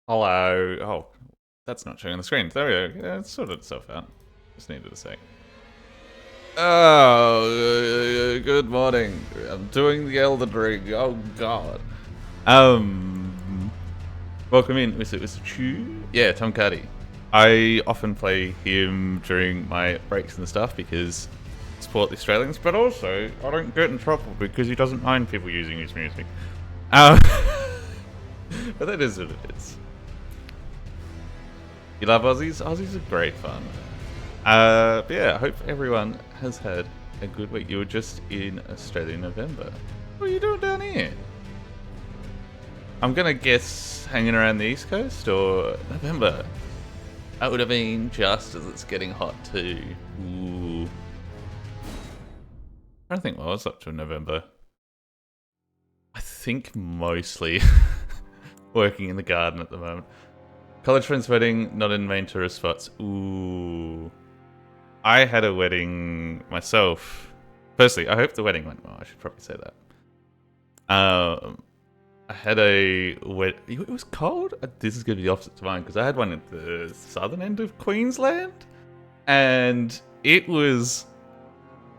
Hello. Oh, that's not showing on the screen. There we go. Yeah, it's sorted itself out. Just needed a sec. Oh, good morning. I'm doing the Elden Ring. Oh God. Welcome in, Mr. Chu. Yeah, Tom Cuddy. I often play him during my breaks and stuff because I support the Australians, but also I don't get in trouble because he doesn't mind people using his music. Um, but that is what it is. You love Aussies? Aussies are great fun. But yeah, I hope everyone has had a good week. You were just in Australia in November. What are you doing down here? I'm gonna guess hanging around the East Coast or November. That would have been just as it's getting hot too. Ooh. I don't think what I was up to in November. I think mostly working in the garden at the moment. College friend's wedding, not in main tourist spots. Ooh. I had a wedding myself. Firstly, I hope the wedding went well. I should probably say that. I had a wedding. It was cold. This is going to be the opposite to mine because I had one at the southern end of Queensland, and it was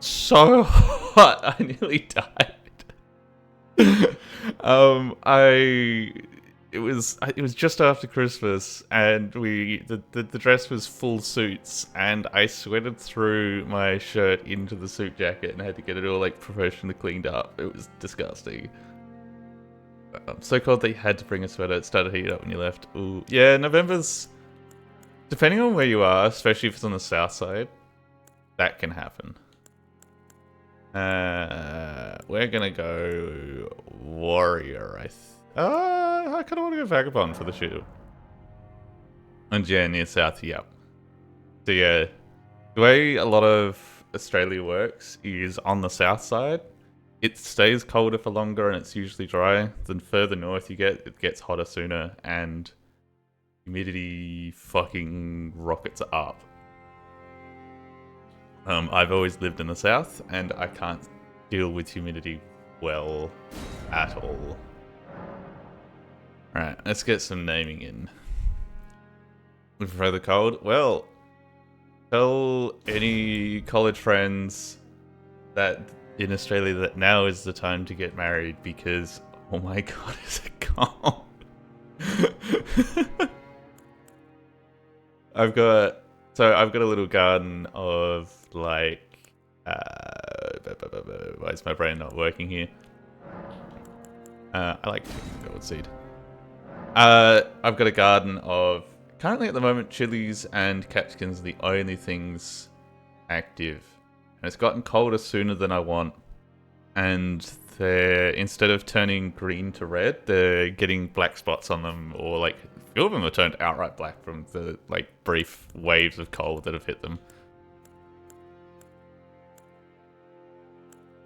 so hot. I nearly died. It was just after Christmas, and the dress was full suits, and I sweated through my shirt into the suit jacket and had to get it all like professionally cleaned up. It was disgusting. So cold that you had to bring a sweater. It started heating up when you left. Ooh, yeah, November's depending on where you are, especially if it's on the south side, that can happen. We're gonna go warrior. I kind of want to go vagabond for the shield. And yeah, near south, yep. So yeah, the way a lot of Australia works is on the south side, it stays colder for longer and it's usually dry. The further north you get, it gets hotter sooner and humidity fucking rockets up. I've always lived in the south and I can't deal with humidity well at all. Alright, let's get some naming in. We prefer the cold? Well, tell any college friends that in Australia that now is the time to get married because, oh my god, is it cold? I've got a little garden of like, why is my brain not working here? I like taking gold seed. I've got a garden of, currently at the moment, chilies and capsicums are the only things active. And it's gotten colder sooner than I want. And they're, instead of turning green to red, they're getting black spots on them. Or like, a few of them are turned outright black from the like brief waves of cold that have hit them.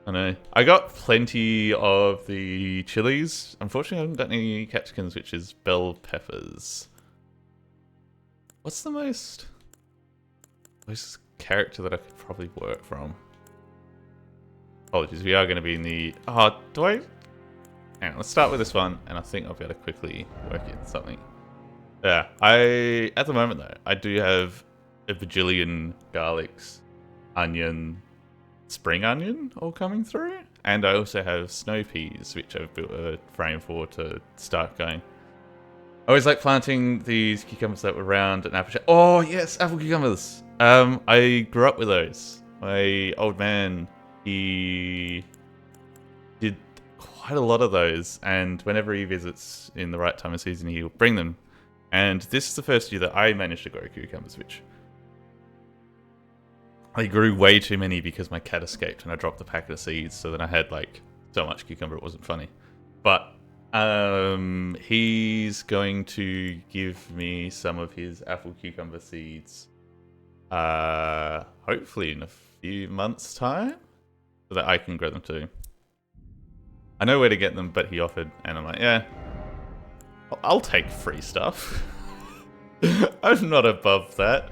I know. I got plenty of the chilies. Unfortunately, I haven't got any capsicums, which is bell peppers. What's the most character that I could probably work from? Apologies, we are going to be in the... Oh, do I... Hang on, let's start with this one, and I think I'll be able to quickly work in something. Yeah, at the moment though, I do have a bajillion garlics, onion, spring onion all coming through. And I also have snow peas, which I've built a frame for to start going. I always like planting these cucumbers that were round and apple. Oh yes, apple cucumbers. I grew up with those. My old man, he did quite a lot of those, and whenever he visits in the right time of season, he'll bring them. And this is the first year that I managed to grow cucumbers, which I grew way too many because my cat escaped and I dropped the packet of seeds, so then I had like so much cucumber it wasn't funny. But he's going to give me some of his apple cucumber seeds hopefully in a few months' time so that I can grow them too. I know where to get them, but he offered and I'm like, yeah, I'll take free stuff. I'm not above that.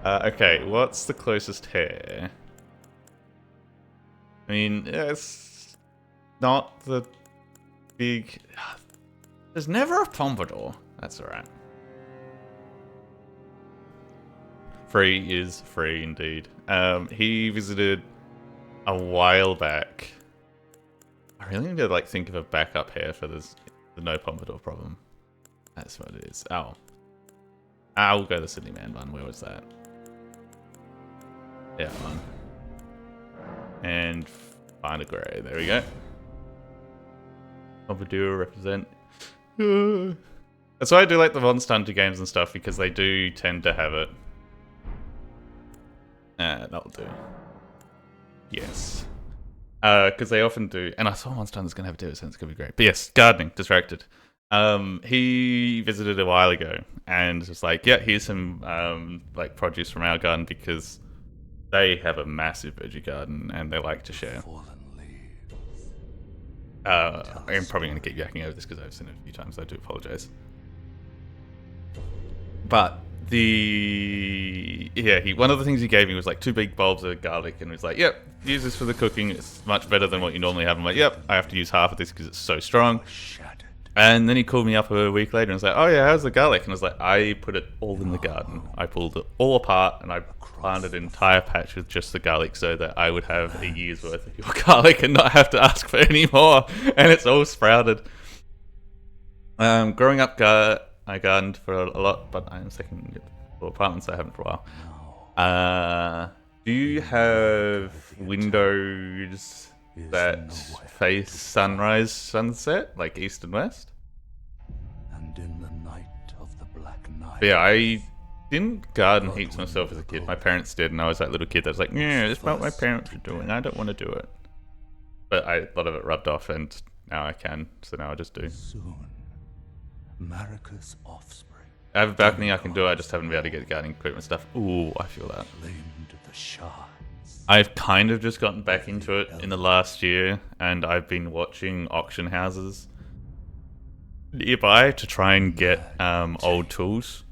Okay, what's the closest hair? I mean, yeah, it's not the big... There's never a pompadour. That's alright. Free is free indeed. He visited a while back. I really need to like think of a backup here for this the no Pompadour problem. That's what it is. Oh. I'll go the Sydney Man one. Where was that? Yeah, one. And find a grey. There we go. Pompadour represent. That's why I do like the Monster Hunter games and stuff, because they do tend to have it. That'll do. Yes. Because they often do. And I saw Monster Hunter's going to have a so it's going to be great. But yes, gardening, distracted. He visited a while ago and was like, yeah, here's some like produce from our garden, because they have a massive veggie garden and they like to share. I'm probably going to keep yakking over this because I've seen it a few times. I do apologize. But one of the things he gave me was like 2 big bulbs of garlic, and was like, yep, use this for the cooking. It's much better than what you normally have. I'm like, yep, I have to use half of this because it's so strong. And then he called me up a week later and was like, oh yeah, how's the garlic? And I was like, I put it all in the garden. I pulled it all apart and I planted an entire patch with just the garlic so that I would have a year's worth of your garlic and not have to ask for any more. And it's all sprouted. Growing up, I gardened for a lot, but I'm second for apartments. I haven't for a while. Do you have windows that face sunrise, sunset, like east and west? And in the night of the black night. But yeah, I didn't garden heaps myself as a kid. My parents did, and I was that little kid that was like, yeah, this is what my parents are doing. I don't want to do it. But a lot of it rubbed off, and now I can, so now I just do. Soon, Marika's offspring. I have a balcony, I can do it. I just haven't been able to get the gardening equipment stuff. Ooh, I feel that. The shards. I've kind of just gotten back into it in the last year, and I've been watching auction houses nearby to try and get old tools.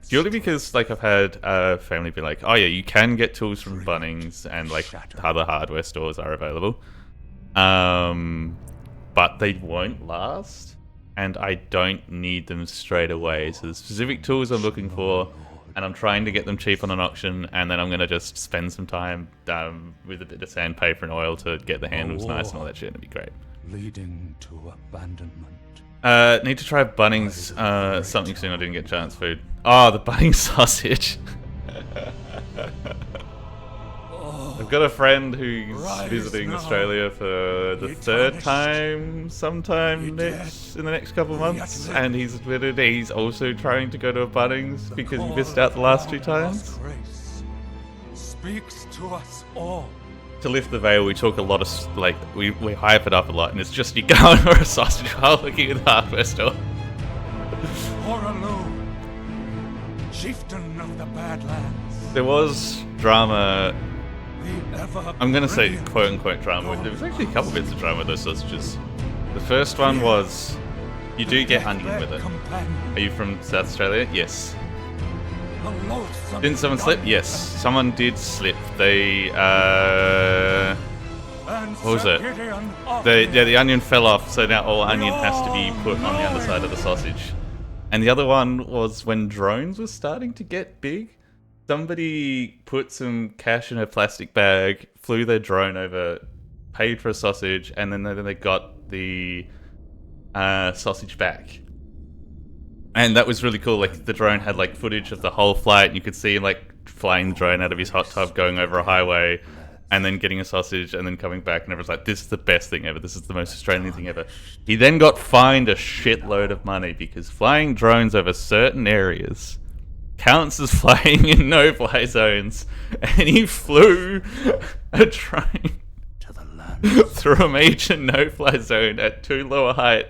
Purely because like I've had family be like, oh yeah, you can get tools from Bunnings and like other hardware stores are available, but they won't last, and I don't need them straight away. So the specific tools I'm looking for, and I'm trying to get them cheap on an auction, and then I'm going to just spend some time with a bit of sandpaper and oil to get the handles nice and all that shit, and it'd be great. Leading to abandonment. Need to try Bunnings something soon. I didn't get chance food. Oh, the Bunnings sausage. I've got a friend who's visiting Australia for the 3rd time sometime in the next couple of months, and he's admitted he's also trying to go to a Bunnings because he missed out the last 2 times. Speaks to us all. To lift the veil, we talk a lot of, like, we hype it up a lot, and it's just you going for a sausage while looking at the hardware store. Chieftain of the Badlands. There was drama. I'm gonna say quote unquote drama. There was actually a couple bits of drama with those sausages. The first one was you do get onion with it. Are you from South Australia? Yes. Didn't someone slip? Yes, someone did slip. They what was it? The onion fell off, so now all onion has to be put on the underside of the sausage. And the other one was when drones were starting to get big. Somebody put some cash in a plastic bag, flew their drone over, paid for a sausage, and then they got the sausage back. And that was really cool. Like, the drone had like footage of the whole flight, and you could see him like flying the drone out of his hot tub, going over a highway, and then getting a sausage, and then coming back, and everyone's like, this is the best thing ever. This is the most Australian thing ever. He then got fined a shitload of money because flying drones over certain areas counts as flying in no-fly zones, and he flew a drone to the land through a major no-fly zone at too low a height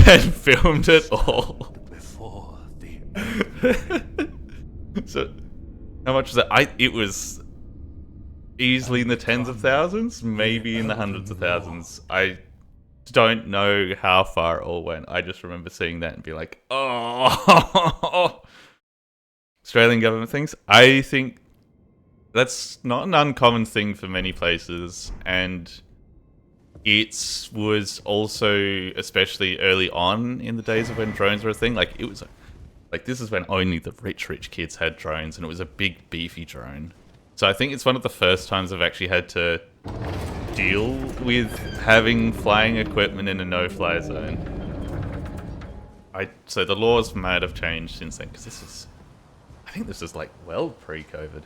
and filmed it all. Before the So, how much was that? It was easily in the tens of thousands, maybe in the hundreds of thousands. I don't know how far it all went. I just remember seeing that and be like, oh. Australian government things. I think that's not an uncommon thing for many places, and it was also, especially early on in the days of when drones were a thing, like it was like this is when only the rich kids had drones, and it was a big beefy drone. So I think it's one of the first times I've actually had to deal with having flying equipment in a no-fly zone. So the laws might have changed since then, because I think this is like well pre-COVID.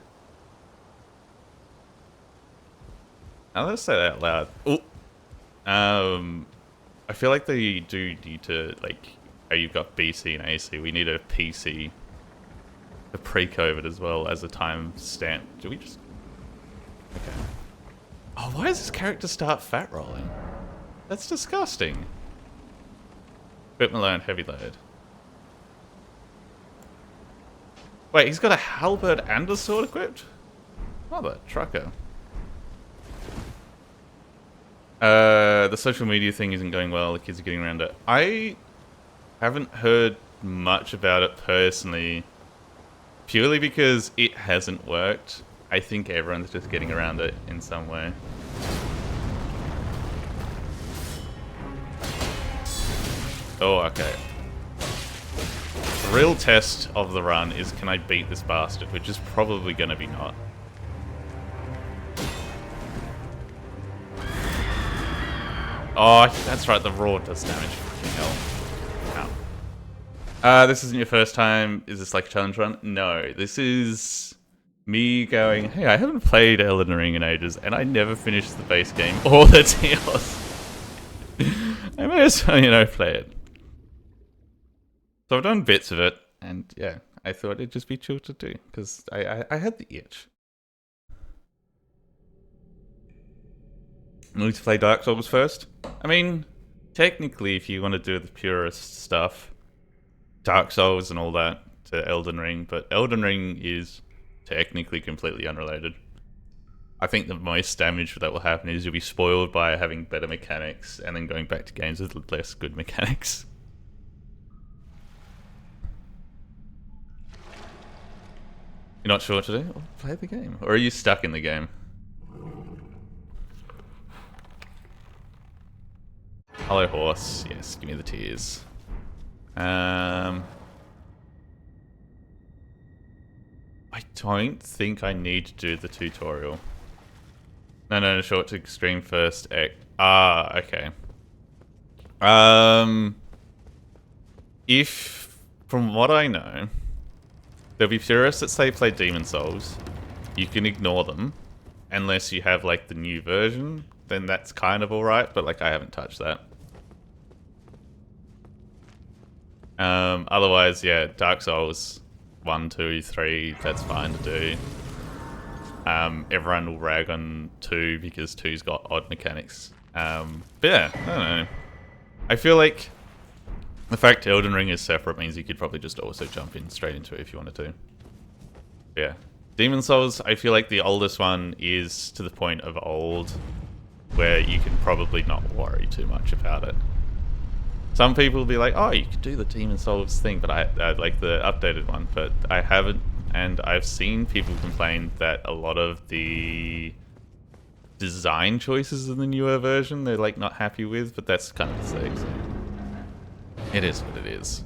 Now let's say that out loud. Ooh. I feel like they do need to, like, how you've got BC and AC, we need a PC for pre-COVID as well as a time stamp. Do we just... Okay. Oh, why does this character start fat rolling? That's disgusting. Equipment load, heavy load. Wait, he's got a halberd and a sword equipped? Mother trucker. The social media thing isn't going well. The kids are getting around it. I haven't heard much about it personally, purely because it hasn't worked. I think everyone's just getting around it in some way. Oh, okay. The real test of the run is, can I beat this bastard, which is probably going to be not. Oh, that's right, the raw does damage. Fucking hell. Ow. This isn't your first time. Is this like a challenge run? No, this is me going, hey, I haven't played Elden Ring in ages, and I never finished the base game or the DLC. I may as well, you know, play it. So I've done bits of it, and yeah, I thought it'd just be chill to do, because I had the itch. I need to play Dark Souls first. I mean, technically, if you want to do the purist stuff, Dark Souls and all that to Elden Ring, but Elden Ring is technically completely unrelated. I think the most damage that will happen is you'll be spoiled by having better mechanics and then going back to games with less good mechanics. You're not sure what to do? Well, play the game. Or are you stuck in the game? Hello, horse. Yes, give me the tears. I don't think I need to do the tutorial. No, short to extreme first. Okay. If, from what I know, there'll be purists that say play Demon Souls. You can ignore them, unless you have like the new version. Then that's kind of alright, but like I haven't touched that. Otherwise, yeah, Dark Souls 1, 2, 3, that's fine to do. Everyone will rag on 2 because 2's got odd mechanics. But yeah, I don't know. I feel like the fact Elden Ring is separate means you could probably just also jump in straight into it if you wanted to. Yeah. Demon Souls, I feel like the oldest one is to the point of old where you can probably not worry too much about it. Some people will be like, oh, you could do the Demon Souls thing, but I like the updated one, but I haven't, and I've seen people complain that a lot of the design choices in the newer version they're like not happy with, but that's kind of the sake, so it is what it is.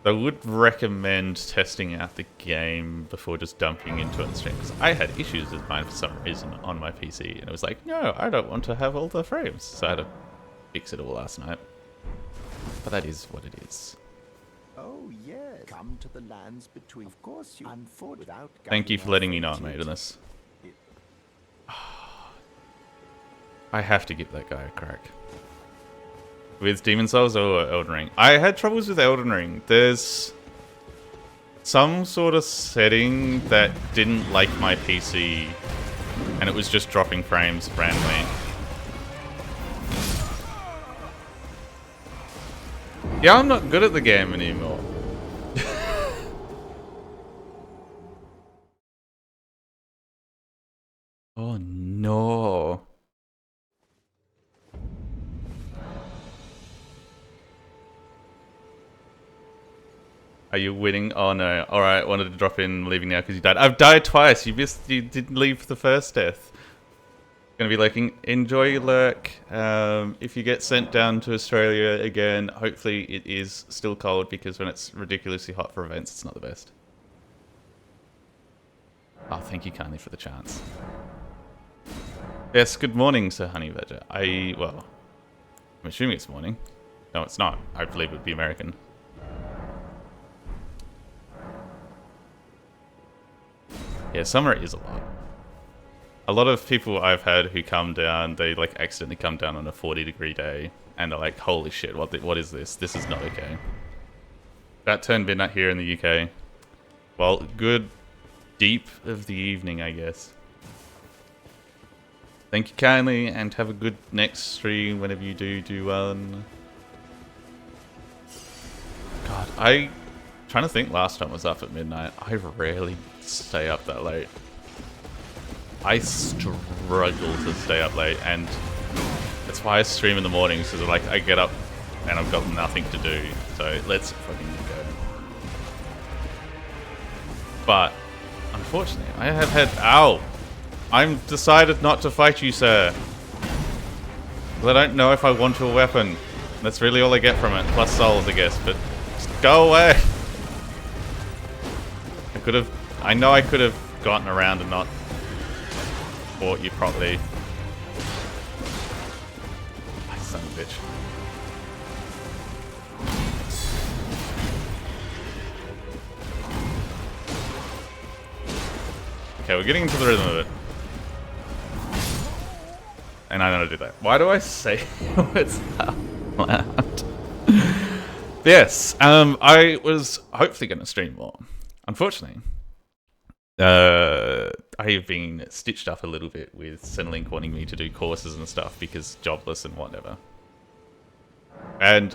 I would recommend testing out the game before just dumping into it on stream, because I had issues with mine for some reason on my PC, and it was like, no, I don't want to have all the frames, so I had to fix it all last night. But that is what it is. Oh yes, come to the lands between. Of course, you unfortunate without. Thank you for letting me know I made this. I have to give that guy a crack. With Demon Souls or Elden Ring? I had troubles with Elden Ring. There's some sort of setting that didn't like my PC, and it was just dropping frames randomly. Yeah, I'm not good at the game anymore. Oh no. Are you winning? Oh no. Alright, wanted to drop in, leaving now because you died. I've died twice. You didn't leave the first death. Gonna be like, enjoy your lurk. If you get sent down to Australia again, hopefully it is still cold, because when it's ridiculously hot for events, it's not the best. Oh, thank you kindly for the chance. Yes, good morning, Sir Honey Badger. Well, I'm assuming it's morning. No, it's not. I believe it would be American. Yeah, summer is a lot. A lot of people I've had who come down, they like accidentally come down on a 40-degree day, and they're like, holy shit, what is this? This is not okay. That turned midnight here in the UK. Well, good deep of the evening, I guess. Thank you kindly, and have a good next stream whenever you do one. God, trying to think last time I was up at midnight. I rarely stay up that late. I struggle to stay up late, and that's why I stream in the mornings, because like I get up and I've got nothing to do. So let's fucking go. But unfortunately, I have had I'm decided not to fight you, sir. Because I don't know if I want your weapon. That's really all I get from it. Plus souls, I guess. But just go away. I know I could have gotten around and not fought you properly. My son of a bitch. Okay, we're getting into the rhythm of it. And I know how to do that. Why do I say it's loud? Yes, I was hopefully going to stream more. Unfortunately, I have been stitched up a little bit with Centrelink wanting me to do courses and stuff because jobless and whatever. And,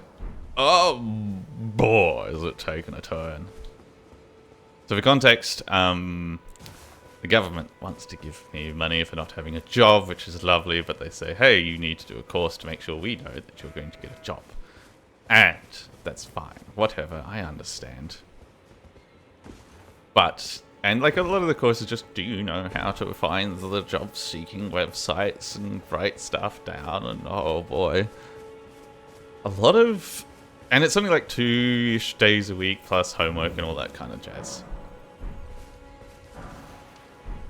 oh boy, is it taking a turn. So for context, the government wants to give me money for not having a job, which is lovely, but they say, hey, you need to do a course to make sure we know that you're going to get a job. And that's fine. Whatever, I understand. But, and like a lot of the courses just, do you know how to find the job-seeking websites and write stuff down? And oh boy. A lot of, and it's only like 2-ish days a week plus homework and all that kind of jazz.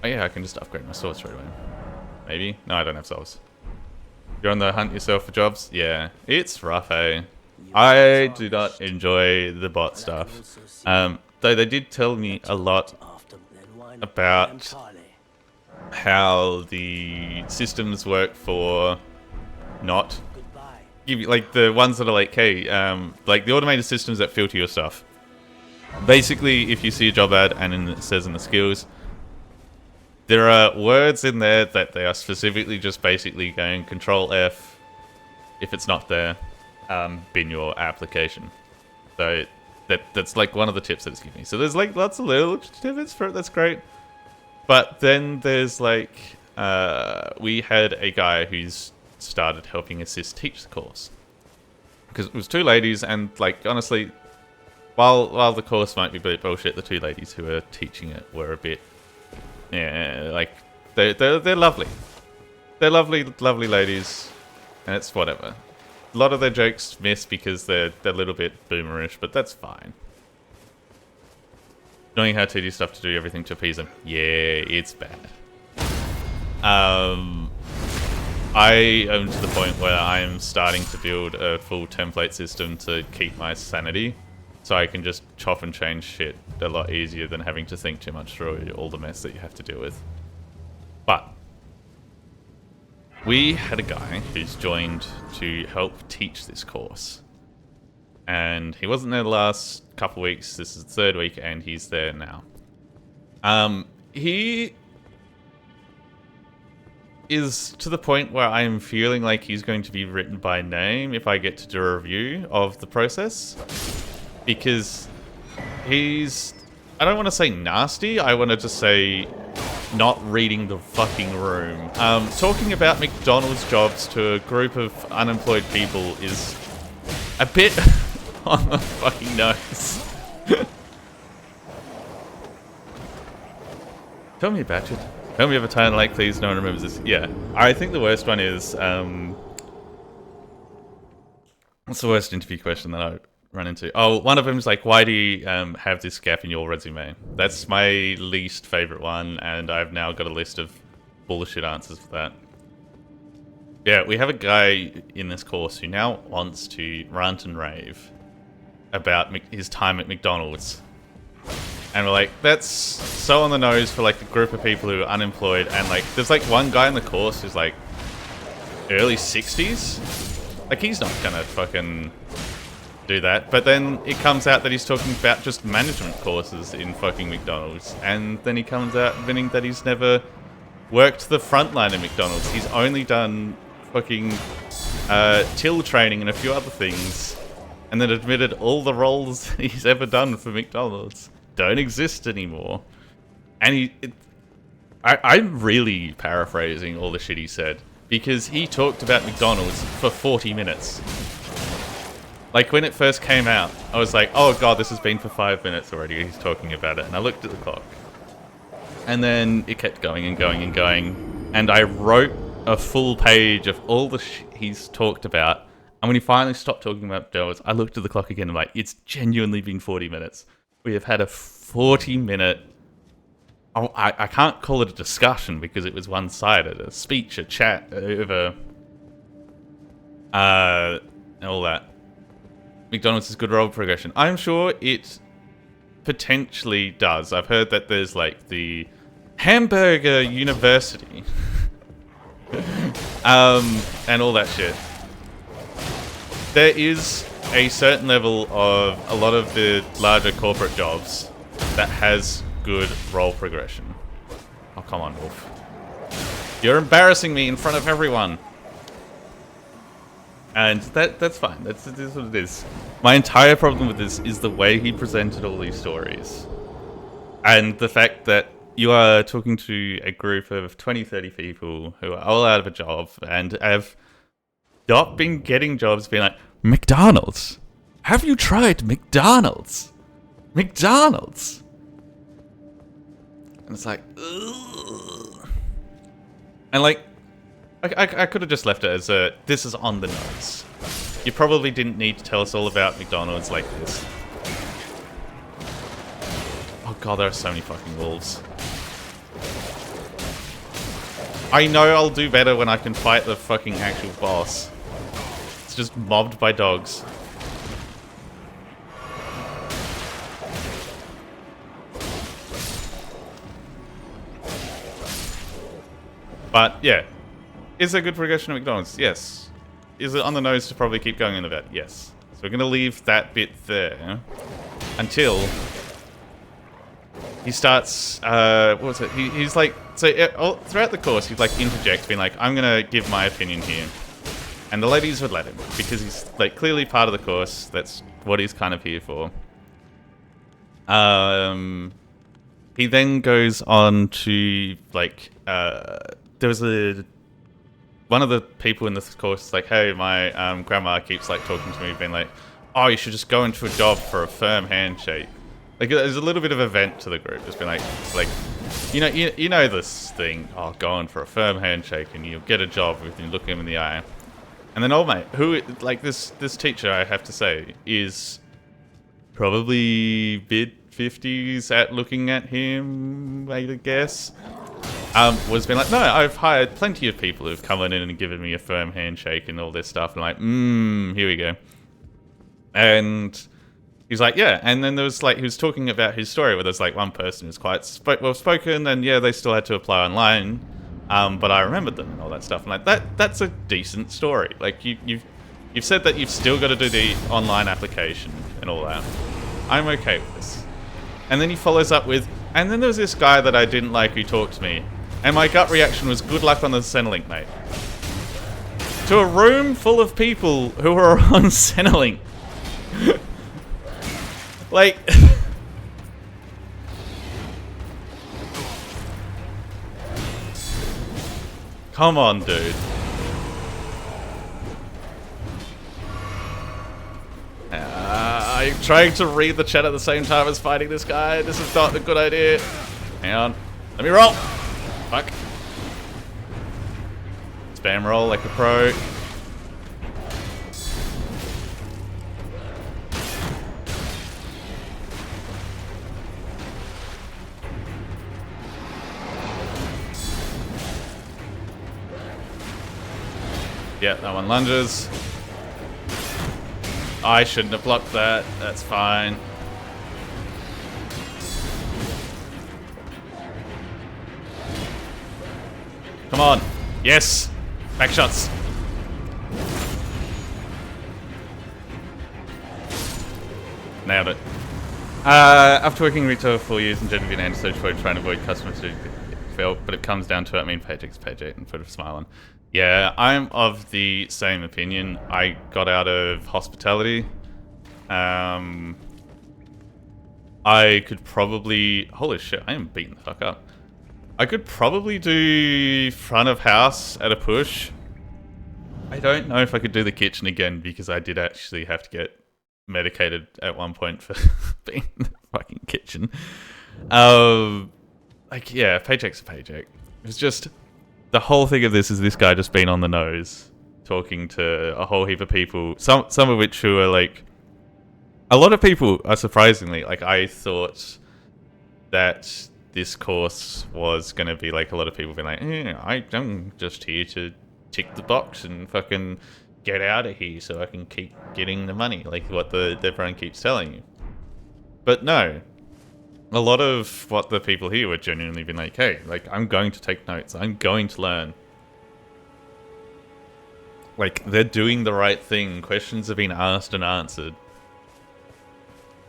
Oh yeah, I can just upgrade my sword straight away. Maybe? No, I don't have swords. You're on the hunt yourself for jobs? Yeah. It's rough, eh? I do not enjoy the bot stuff. Though they did tell me a lot about how the systems work for not... like the ones that are like, hey, like the automated systems that filter your stuff. Basically, if you see a job ad and it says in the skills, there are words in there that they are specifically just basically going Control F if it's not there, bin your application. So that's like one of the tips that it's giving me. So there's like lots of little tips for it. That's great. But then there's like we had a guy who's started helping assist teach the course because it was 2 ladies, and like honestly, while the course might be a bit bullshit, the 2 ladies who were teaching it were a bit. Yeah, like they're lovely. They're lovely ladies, and it's whatever. A lot of their jokes miss because they're a little bit boomerish, but that's fine. Knowing how to do stuff to do everything to appease them, yeah, it's bad. I am to the point where I am starting to build a full template system to keep my sanity. So I can just chop and change shit a lot easier than having to think too much through all the mess that you have to deal with. But we had a guy who's joined to help teach this course. And he wasn't there the last couple weeks. This is the 3rd week and he's there now. He is to the point where I am feeling like he's going to be written by name if I get to do a review of the process. Because he's, I don't want to say nasty, I want to just say not reading the fucking room. Talking about McDonald's jobs to a group of unemployed people is a bit on the fucking nose. Tell me about it. Tell me of a time like please, no one remembers this. Yeah. I think the worst one is, what's the worst interview question that I run into? Oh, one of them is like, why do you have this gap in your resume? That's my least favorite one, and I've now got a list of bullshit answers for that. Yeah, we have a guy in this course who now wants to rant and rave about his time at McDonald's. And we're like, that's so on the nose for like a group of people who are unemployed, and like, there's like one guy in the course who's like early 60s. Like, he's not gonna fucking do that. But then it comes out that he's talking about just management courses in fucking McDonald's, and then he comes out admitting that he's never worked the front line at McDonald's. He's only done fucking till training and a few other things, and then admitted all the roles he's ever done for McDonald's don't exist anymore. And I'm really paraphrasing all the shit he said, because he talked about McDonald's for 40 minutes. Like, when it first came out, I was like, oh god, this has been for 5 minutes already, he's talking about it. And I looked at the clock. And then it kept going and going and going. And I wrote a full page of all the shit he's talked about. And when he finally stopped talking about McDonald's, I looked at the clock again and I'm like, it's genuinely been 40 minutes. We have had a 40-minute... Oh, I can't call it a discussion because it was one-sided. A speech, a chat, over... all that. McDonald's is good role progression. I'm sure it potentially does. I've heard that there's, like, the Hamburger University. And all that shit. There is a certain level of a lot of the larger corporate jobs that has good role progression. Oh, come on, Wolf. You're embarrassing me in front of everyone. And that's fine. That's what it is. My entire problem with this is the way he presented all these stories. And the fact that you are talking to a group of 20, 30 people who are all out of a job and have not been getting jobs, being like, McDonald's? Have you tried McDonald's? McDonald's? And it's like, ugh. And like, I could have just left it as a, this is on the nose. You probably didn't need to tell us all about McDonald's like this. Oh god, there are so many fucking wolves. I know I'll do better when I can fight the fucking actual boss. It's just mobbed by dogs. But, yeah. Is there good progression at McDonald's? Yes. Is it on the nose to probably keep going into that? Yes. So we're going to leave that bit there until he starts, what was it? He's like, so throughout the course, he'd like interject, being like, I'm going to give my opinion here. And the ladies would let him, because he's like clearly part of the course. That's what he's kind of here for. He then goes on to like, there was one of the people in this course is like, hey, my grandma keeps like talking to me, being like, oh, you should just go into a job for a firm handshake. Like, there's a little bit of a vent to the group. It's been like, you know this thing, oh, go on for a firm handshake and you'll get a job if you look him in the eye. And then old mate, who, like, this teacher, I have to say, is probably mid-50s at looking at him, I guess, was been like, no, I've hired plenty of people who've come in and given me a firm handshake and all this stuff. And like, here we go. And he's like, yeah. And then there was like, he was talking about his story where there's like one person who's quite well-spoken, and yeah, they still had to apply online. But I remembered them and all that stuff. And like, that's a decent story. Like, you've said that you've still got to do the online application and all that. I'm okay with this. And then he follows up with, and then there was this guy that I didn't like who talked to me. And my gut reaction was, good luck on the Centrelink, mate. To a room full of people who are on Centrelink. Like... Come on, dude. I'm trying to read the chat at the same time as fighting this guy. This is not a good idea. Hang on. Let me roll! Fuck. Spam roll like a pro. Yeah, that one lunges. I shouldn't have blocked that. That's fine. Come on. Yes. Back shots. Nailed it. After working retail for 4 years and generally been antisocial, trying to avoid customers who feel, but it comes down to it. I mean, paycheck's paycheck and put a smile on. Yeah, I'm of the same opinion. I got out of hospitality. I could probably... Holy shit, I am beating the fuck up. I could probably do front of house at a push. I don't know if I could do the kitchen again because I did actually have to get medicated at one point for being in the fucking kitchen. Like, yeah, paycheck's a paycheck. It's just... The whole thing of this is this guy just being on the nose, talking to a whole heap of people, some of which who are like... A lot of people are surprisingly, like, I thought that this course was going to be like a lot of people being like, I'm just here to tick the box and fucking get out of here so I can keep getting the money, like what everyone keeps telling you. But no. A lot of what the people here were genuinely been like, hey, like, I'm going to take notes. I'm going to learn. Like, they're doing the right thing. Questions have been asked and answered.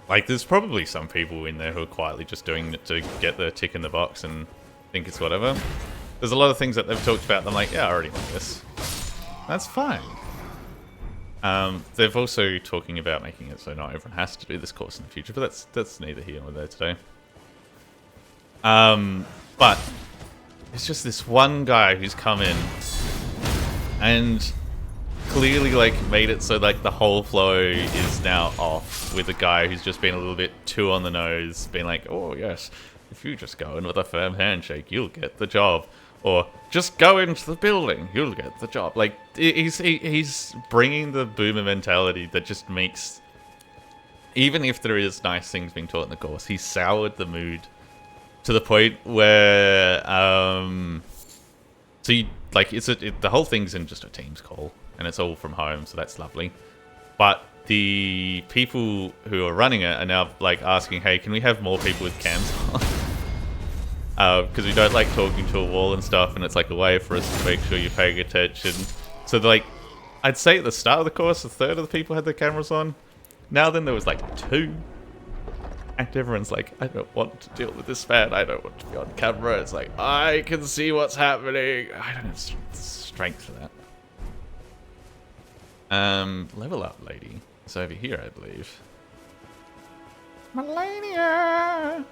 Like, there's probably some people in there who are quietly just doing it to get the tick in the box and think it's whatever. There's a lot of things that they've talked about. I'm like, yeah, I already know this. That's fine. They've also talking about making it so not everyone has to do this course in the future, but that's neither here nor there today. But it's just this one guy who's come in and clearly like made it so like the whole flow is now off with a guy who's just been a little bit too on the nose, being like, oh yes, if you just go in with a firm handshake, you'll get the job. Or just go into the building, you'll get the job. Like, he's bringing the boomer mentality that just makes, even if there is nice things being taught in the course, he's soured the mood to the point where, so you, like, the whole thing's in just a Teams call, and it's all from home, so that's lovely. But the people who are running it are now, like, asking, hey, can we have more people with cams on? Because we don't like talking to a wall and stuff, and it's like a way for us to make sure you're paying attention. So, like, I'd say at the start of the course, a third of the people had their cameras on. Now then, there was like 2. And everyone's like, I don't want to deal with this man. I don't want to be on camera. It's like, I can see what's happening. I don't have strength for that. Level up, lady. It's over here, I believe. Melania!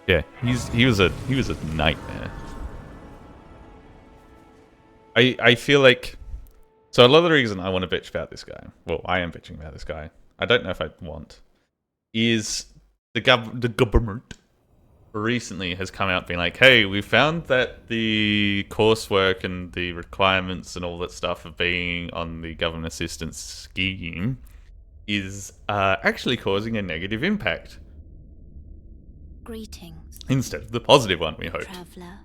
Yeah, he was a nightmare. I feel like, so a lot of the reason I want to bitch about this guy, well, I am bitching about this guy, I don't know if I want, is the government recently has come out being like, hey, we found that the coursework and the requirements and all that stuff of being on the government assistance scheme is actually causing a negative impact. Greetings. Instead of the positive one, we hoped. Traveler.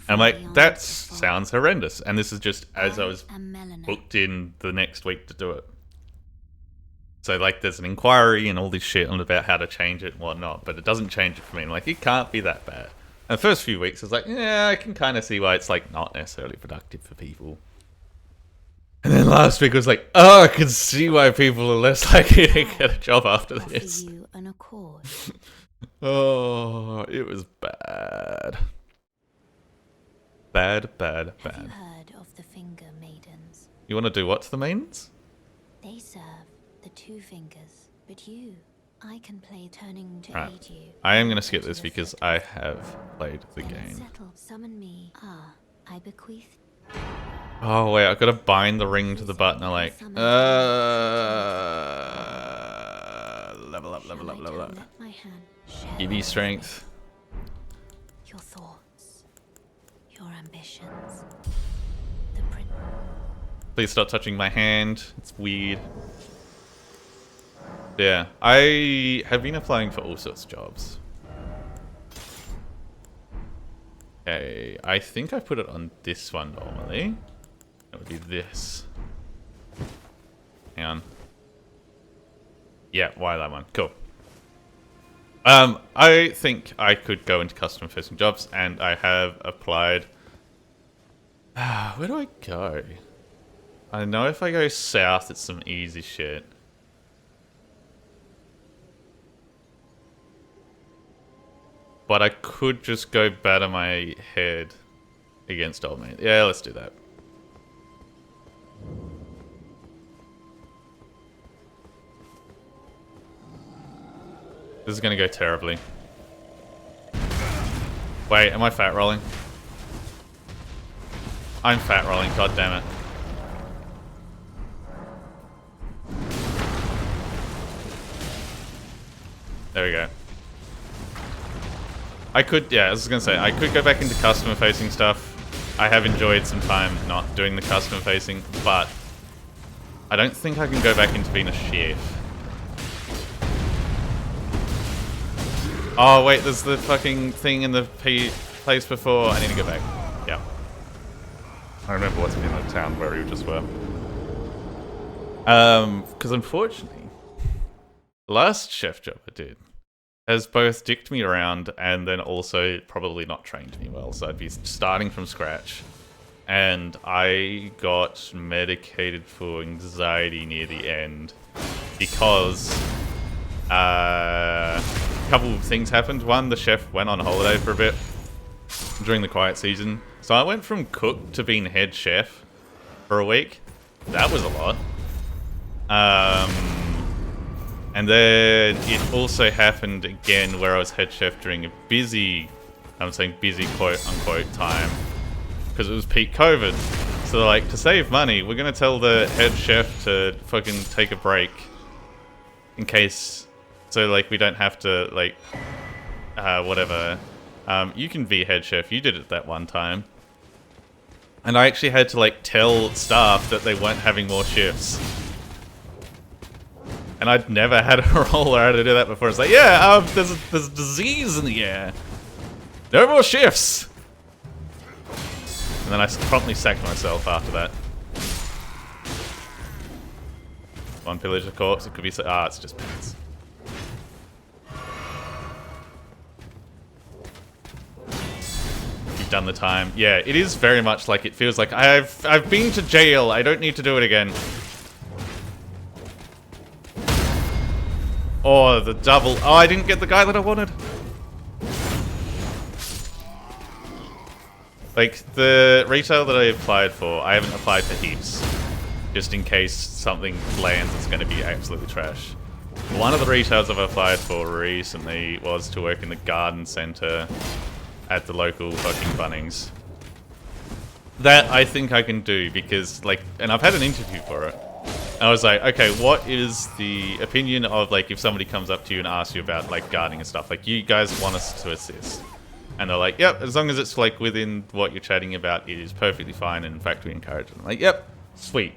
I'm like, that sounds horrendous. And this is just as I was booked in the next week to do it. So, like, there's an inquiry and all this shit on about how to change it and whatnot, but it doesn't change it for me. I'm like, it can't be that bad. And the first few weeks, I was like, yeah, I can kind of see why it's, like, not necessarily productive for people. And then last week, I was like, oh, I can see why people are less likely to get a job after this. You an accord. Oh, it was bad. Bad. Have you heard of the Finger Maidens? You want to do what to the maidens? They serve the 2 fingers, but I can play turning to Right. aid you. I am going to skip this because I have played the game. Settle, summon me. I bequeath. Oh, wait, I've got to bind the ring to the button. I'm like, level up. Let my hand share Give me strength. Please stop touching my hand. It's weird. Yeah, I have been applying for all sorts of jobs. Okay, I think I put it on this one normally. It would be this. Hang on. Yeah, why that one? Cool. I think I could go into customer-facing jobs, and I have applied. Where do I go? I know if I go south, it's some easy shit. But I could just go batter my head against old man. Yeah, let's do that. This is gonna go terribly. Wait, am I fat rolling? I'm fat rolling, god damn it. There we go. I could, yeah, I was gonna say, I could go back into customer facing stuff. I have enjoyed some time not doing the customer facing, but I don't think I can go back into being a chef. Oh wait, there's the fucking thing in the place before. I need to go back. Yeah. I remember what's in the town where we just were. Because unfortunately, the last chef job I did has both dicked me around and then also probably not trained me well. So I'd be starting from scratch. And I got medicated for anxiety near the end because a couple of things happened. One, the chef went on holiday for a bit during the quiet season. So I went from cook to being head chef for a week. That was a lot. And then it also happened again where I was head chef during a busy, I'm saying busy quote unquote time, because it was peak COVID. So they're like, to save money, we're going to tell the head chef to fucking take a break in case, so like we don't have to like, whatever. You can be head chef, you did it that one time. And I actually had to like tell staff that they weren't having more shifts. And I'd never had a role where I had to do that before. It's like, yeah, there's a disease in the air. No more shifts. And then I promptly sacked myself after that. One pillage of corpse. It could be so. Ah, it's just pants. You've done the time. Yeah, it is very much like it feels like I've been to jail. I don't need to do it again. Oh, the double. Oh, I didn't get the guy that I wanted. Like, the retail that I applied for, I haven't applied for heaps. Just in case something lands that's going to be absolutely trash. One of the retails I've applied for recently was to work in the garden centre at the local fucking Bunnings. That I think I can do because, like, and I've had an interview for it. I was like, okay, what is the opinion of, like, if somebody comes up to you and asks you about, like, gardening and stuff? Like, you guys want us to assist. And they're like, yep, as long as it's, like, within what you're chatting about, it is perfectly fine. And in fact, we encourage it. I'm like, yep, sweet.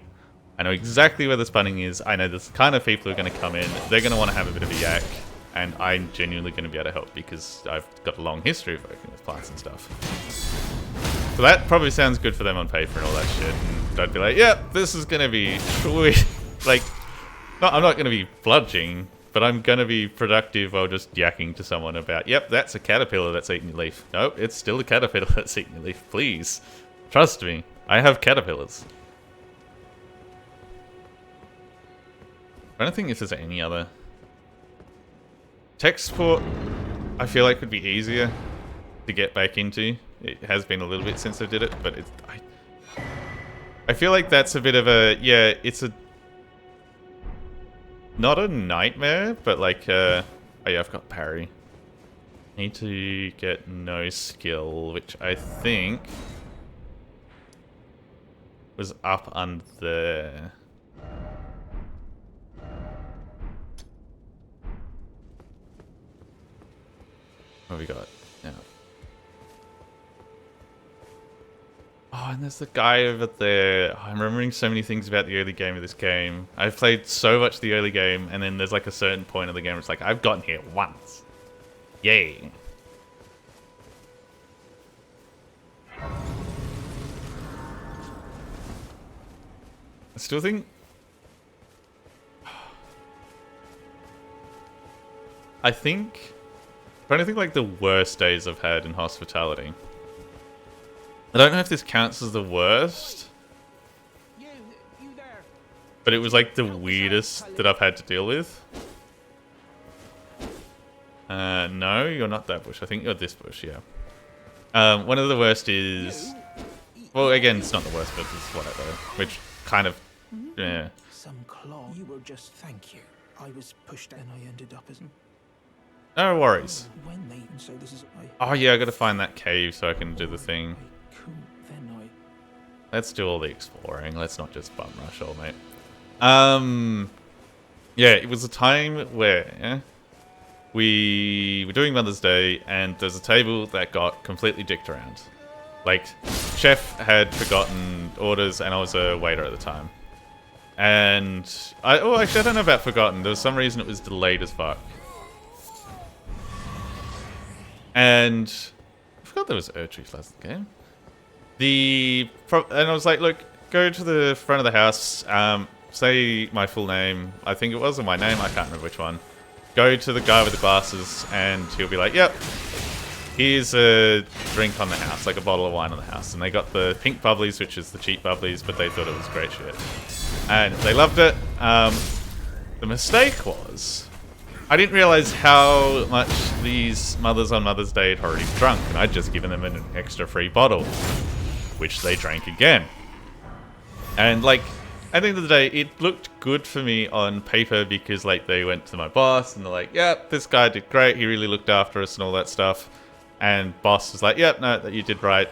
I know exactly where this bunning is. I know the kind of people who are going to come in. They're going to want to have a bit of a yak. And I'm genuinely going to be able to help because I've got a long history of working with plants and stuff. So that probably sounds good for them on paper and all that shit. And I'd be like, yeah, this is going to be sweet. Like, I'm not going to be bludging, but I'm going to be productive while just yakking to someone about, yep, that's a caterpillar that's eating your leaf. Nope, it's still a caterpillar that's eating your leaf. Please, trust me. I have caterpillars. I don't think if there's any other. Tech support, I feel like would be easier to get back into. It has been a little bit since I did it, but I feel like that's a bit of a, yeah, it's a, not a nightmare, but like, oh yeah, I've got parry. Need to get no skill, which I think was up under there. What have we got? Yeah. Oh and there's the guy over there. I'm remembering so many things about the early game of this game. I've played so much the early game, and then there's like a certain point of the game where it's like, I've gotten here once. Yay. I still think... I think... I'm trying to think like the worst days I've had in hospitality. I don't know if this counts as the worst. You there. But it was like the weirdest that I've had to deal with. No, you're not that bush. I think you're this bush, yeah. One of the worst is... Well, again, it's not the worst, but it's whatever. Which kind of... Yeah. Some claw. You were just thank you. I was pushed and I ended up as... No worries. When they... So this is... Oh yeah, I gotta find that cave so I can do the thing. Then I... Let's do all the exploring. Let's not just bum rush, old mate. Yeah, it was a time where we were doing Mother's Day, and there's a table that got completely dicked around. Like, chef had forgotten orders, and I was a waiter at the time. And actually, I don't know about forgotten. There was some reason it was delayed as fuck. And I forgot there was Erdtree last game. And I was like, look, go to the front of the house, say my full name. I think it was, or my name, I can't remember which one. Go to the guy with the glasses, and he'll be like, yep, here's a drink on the house, like a bottle of wine on the house. And they got the pink bubblies, which is the cheap bubblies, but they thought it was great shit. And they loved it. The mistake was, I didn't realize how much these mothers on Mother's Day had already drunk, and I'd just given them an extra free bottle, which they drank again. And like, at the end of the day, it looked good for me on paper because like they went to my boss and they're like, yep, this guy did great, he really looked after us and all that stuff. And boss was like, yep, no, that you did right,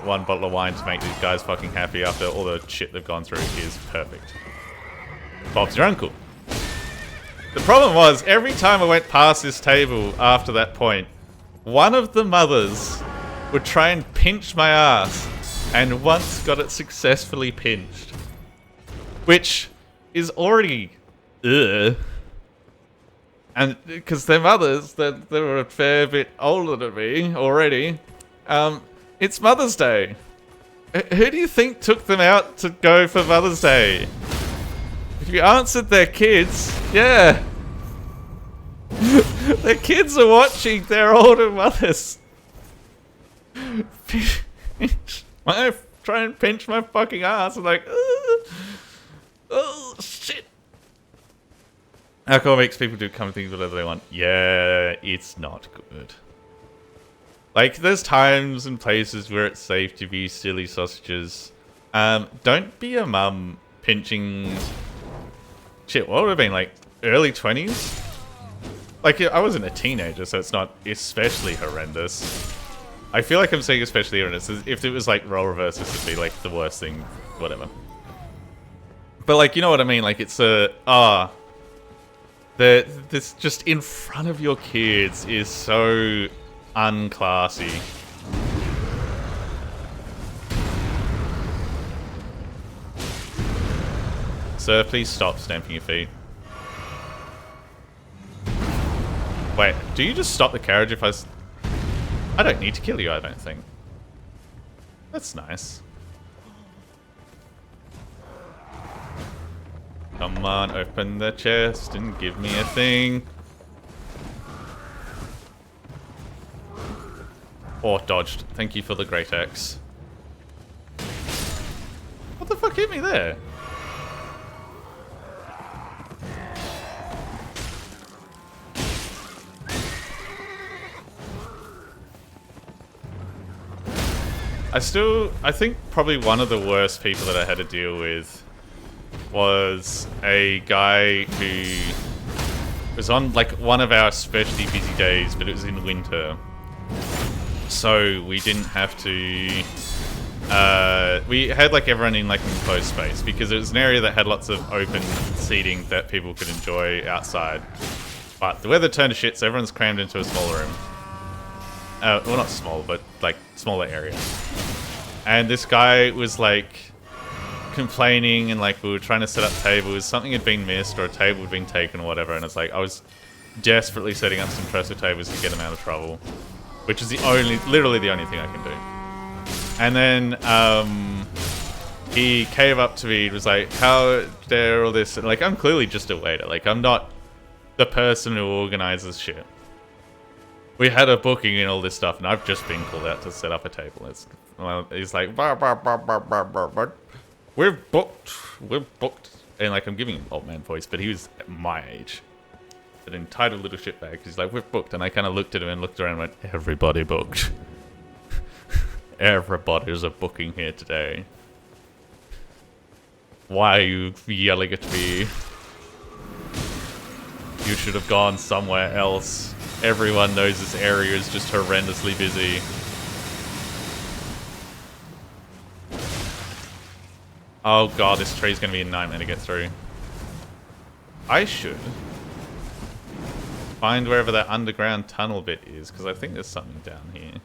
one bottle of wine to make these guys fucking happy after all the shit they've gone through is perfect. Bob's your uncle. The problem was, every time I went past this table after that point, one of the mothers would try and pinch my ass, and once got it successfully pinched. Which is already... ugh. And because they're mothers, they were a fair bit older than me already. It's Mother's Day. Who do you think took them out to go for Mother's Day? If you answered their kids, yeah. Their kids are watching their older mothers. Try and pinch my fucking ass. I'm like, oh, shit. Alcohol makes people do come things whatever they want. Yeah, it's not good. Like, there's times and places where it's safe to be silly sausages. Don't be a mum pinching... Shit, what would have been, like, early 20s? Like, I wasn't a teenager, so it's not especially horrendous. I feel like I'm saying especially horrendous. If it was, like, role reversals, it'd be, like, the worst thing, whatever. But, like, you know what I mean? Like, it's a... this just in front of your kids is so unclassy. Sir, please stop stamping your feet. Wait, do you just stop the carriage if I don't need to kill you, I don't think. That's nice. Come on, open the chest and give me a thing. Oh, dodged. Thank you for the great axe. What the fuck hit me there? I think probably one of the worst people that I had to deal with was a guy who was on like one of our especially busy days, but it was in winter. So we didn't have to... we had like everyone in like an enclosed space because it was an area that had lots of open seating that people could enjoy outside. But the weather turned to shit, so everyone's crammed into a small room. Well, not small, but like smaller area. and this guy was like complaining, and like we were trying to set up tables, something had been missed or a table had been taken or whatever, and it's like I was desperately setting up some trestle tables to get him out of trouble, which is literally the only thing I can do. And then he came up to me and was like, how dare all this, and like I'm clearly just a waiter, like I'm not the person who organizes shit. We had a booking and all this stuff, and I've just been called out to set up a table. He's like, bah, bah, bah, bah, bah, bah, bah. We're booked. And like I'm giving him old man voice, but he was my age. An entitled little shitbag. He's like, we're booked. And I kind of looked at him and looked around and went, everybody booked. Everybody's a booking here today. Why are you yelling at me? You should have gone somewhere else. Everyone knows this area is just horrendously busy. Oh god, this tree's gonna be a nightmare to get through. I should find wherever that underground tunnel bit is, because I think there's something down here.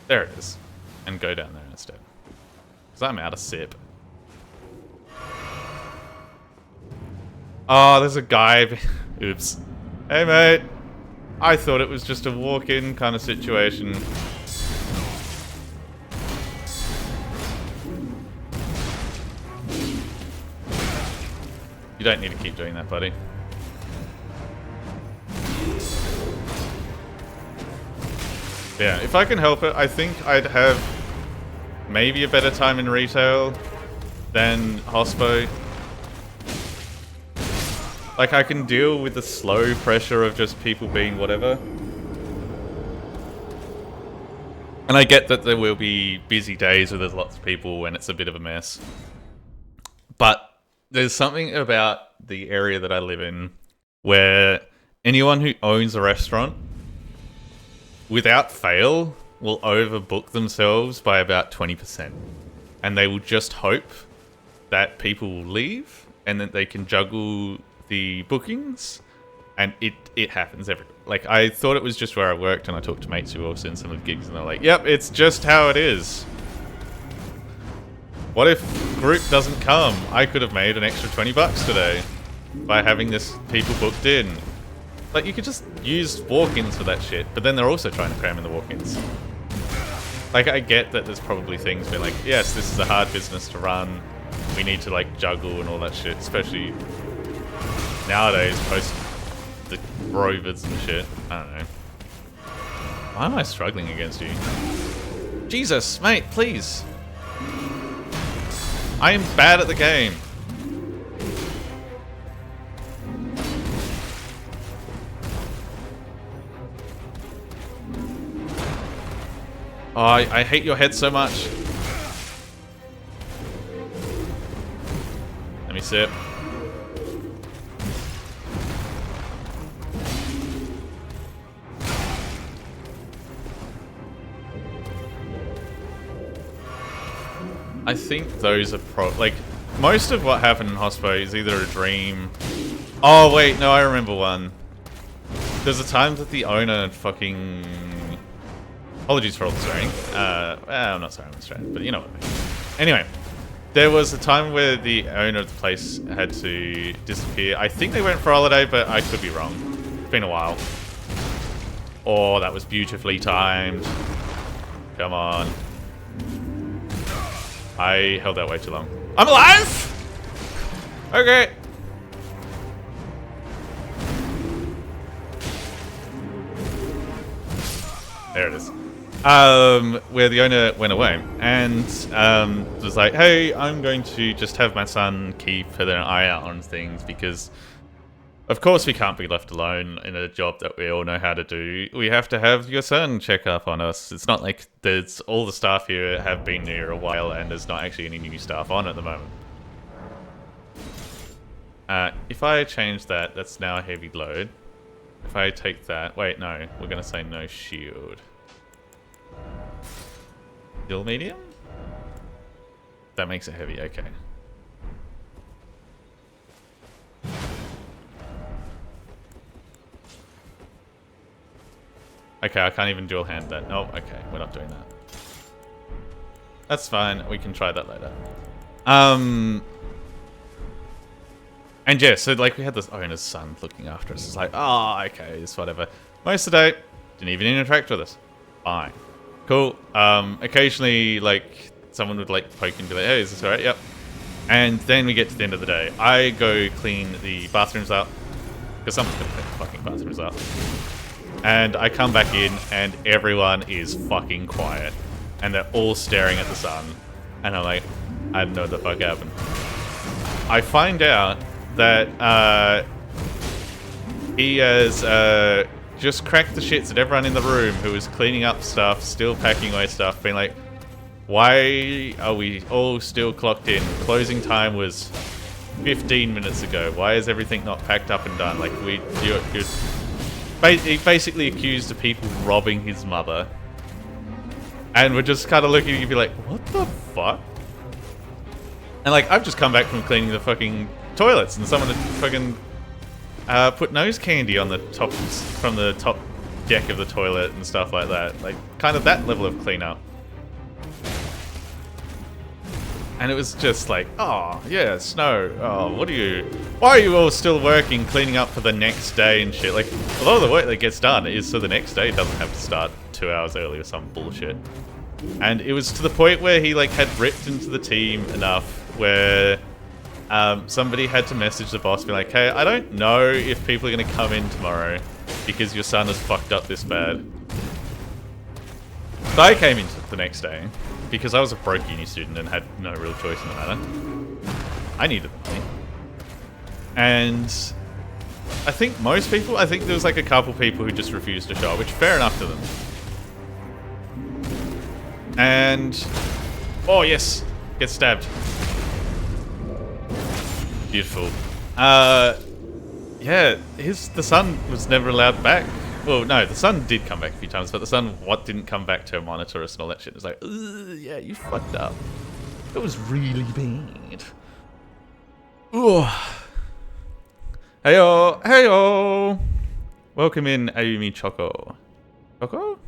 There it is. And go down there instead. Because I'm out of sip. Oh, there's a guy. Oops. Hey, mate. I thought it was just a walk-in kind of situation. You don't need to keep doing that, buddy. Yeah, if I can help it, I think I'd have maybe a better time in retail than hospo. Like, I can deal with the slow pressure of just people being whatever. And I get that there will be busy days where there's lots of people and it's a bit of a mess. But there's something about the area that I live in where anyone who owns a restaurant, without fail, will overbook themselves by about 20%. And they will just hope that people will leave and that they can juggle the bookings, and it happens like I thought it was just where I worked, and I talked to mates who also in some of the gigs, and they're like, yep, it's just how it is. What if group doesn't come? I could have made an extra 20 bucks today by having this people booked in. Like, you could just use walk-ins for that shit, but then they're also trying to cram in the walk-ins. Like, I get that there's probably things where like, yes, this is a hard business to run, we need to like juggle and all that shit, especially nowadays, post the rovers and shit. I don't know. Why am I struggling against you? Jesus, mate, please. I am bad at the game. Oh, I hate your head so much. Let me sip. I think those are like, most of what happened in Hospo is either a dream. Oh wait, no, I remember one. There's a time that the owner fucking... Apologies for all the swearing. Well, I'm not sorry, I'm Australian, but you know what I mean. Anyway, there was a time where the owner of the place had to disappear. I think they went for holiday, but I could be wrong. It's been a while. Oh, that was beautifully timed. Come on. I held that way too long. I'm alive! Okay. There it is. Where the owner went away and was like, hey, I'm going to just have my son keep an eye out on things because of course we can't be left alone in a job that we all know how to do. We have to have your son check up on us. It's not like there's all the staff here have been here a while and there's not actually any new staff on at the moment. If I change that, that's now a heavy load. If I take that, wait, no, we're gonna say no shield. Still medium? That makes it heavy, okay. Okay, I can't even dual hand that. No, okay, we're not doing that. That's fine. We can try that later. And yeah, so like we had this owner's son looking after us. It's like, oh, okay, it's whatever. Most of the day, didn't even interact with us. Fine. Cool. Occasionally, like, someone would like poke and be like, hey, is this alright? Yep. And then we get to the end of the day. I go clean the bathrooms up. Because someone's gonna clean the fucking bathrooms up. And I come back in and everyone is fucking quiet. And they're all staring at the sun. And I'm like, I don't know what the fuck happened. I find out that he has just cracked the shits at everyone in the room who was cleaning up stuff, still packing away stuff, being like, why are we all still clocked in? Closing time was 15 minutes ago. Why is everything not packed up and done? Like, he basically accused the people robbing his mother. And we're just kind of looking at you and be like, what the fuck? And like, I've just come back from cleaning the fucking toilets and someone had fucking put nose candy on the top, from the top deck of the toilet and stuff like that. Like, kind of that level of cleanup. And it was just like, oh, yeah, snow. Oh, why are you all still working, cleaning up for the next day and shit? Like, a lot of the work that gets done is so the next day doesn't have to start 2 hours early or some bullshit. And it was to the point where he, like, had ripped into the team enough where somebody had to message the boss, be like, hey, I don't know if people are going to come in tomorrow because your son has fucked up this bad. So I came in the next day. Because I was a broke uni student and had no real choice in the matter. I needed the money. And I think there was like a couple people who just refused to show up, which fair enough to them. And, oh yes, get stabbed. Beautiful. Yeah, the son was never allowed back. Well, no, the son did come back a few times, but the son didn't come back to monitor us and all that shit. It was like, yeah, you fucked up. It was really bad. Ooh. Heyo, heyo. Welcome in, Ayumi Choco. Choco?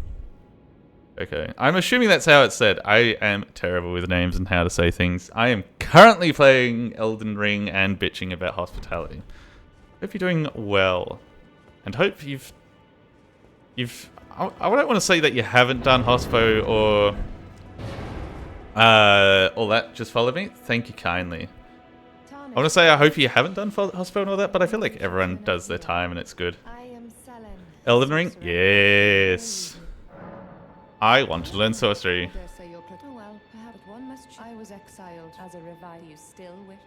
Okay, I'm assuming that's how it's said. I am terrible with names and how to say things. I am currently playing Elden Ring and bitching about hospitality. Hope you're doing well. And hope I don't want to say that you haven't done hospo or all that. Just follow me. Thank you kindly. I want to say I hope you haven't done hospo and all that, but I feel like everyone does their time and it's good. Elden Ring? Yes. I want to learn sorcery.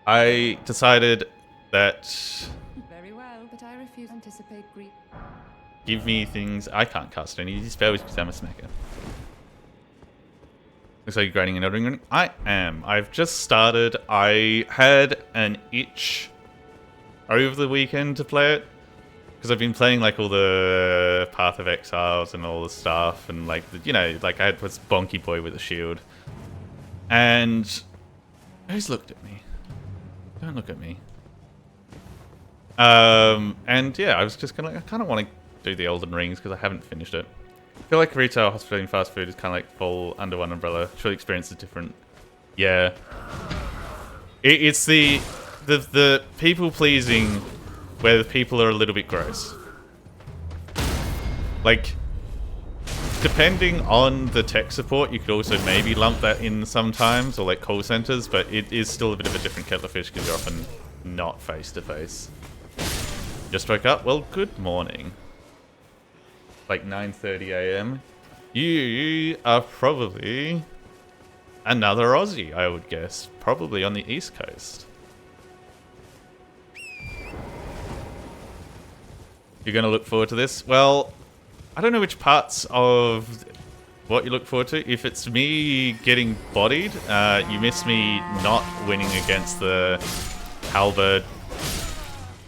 I decided that... Very well, but I refuse to anticipate grief. Give me things. I can't cast any of these spells because I'm a smacker. Looks like you're grinding an Elden Ring. I am. I've just started. I had an itch over the weekend to play it. Because I've been playing like all the Path of Exiles and all the stuff. And like, you know, like I had this bonky boy with a shield. And who's looked at me? Don't look at me. And yeah, I was just kind of like, I kind of want to do the Elden Rings because I haven't finished it. I feel like retail, hospitality, and fast food is kind of like fall under one umbrella. Surely experience is different. Yeah. It's the people pleasing where the people are a little bit gross. Like, depending on the tech support, you could also maybe lump that in sometimes, or like call centers, but it is still a bit of a different kettle of fish because you're often not face to face. Just woke up? Well, good morning. Like 9:30 AM. You are probably another Aussie, I would guess. Probably on the East Coast. You're going to look forward to this? Well, I don't know which parts of what you look forward to. If it's me getting bodied, you miss me not winning against the halberd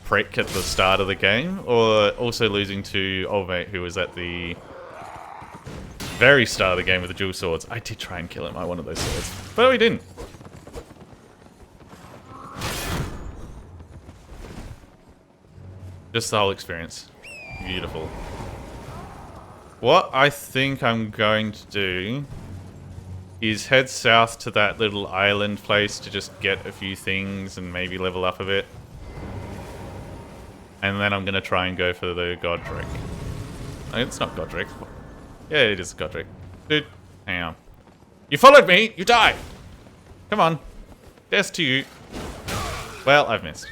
prick at the start of the game, or also losing to old mate who was at the very start of the game with the dual swords. I did try and kill him. I wanted those swords, but we didn't. Just the whole experience. Beautiful. What I think I'm going to do is head south to that little island place to just get a few things and maybe level up a bit. And then I'm going to try and go for the Godric. It's not Godric. Yeah, it is Godric. Dude, hang on. You followed me! You died! Come on. Death to you. Well, I've missed.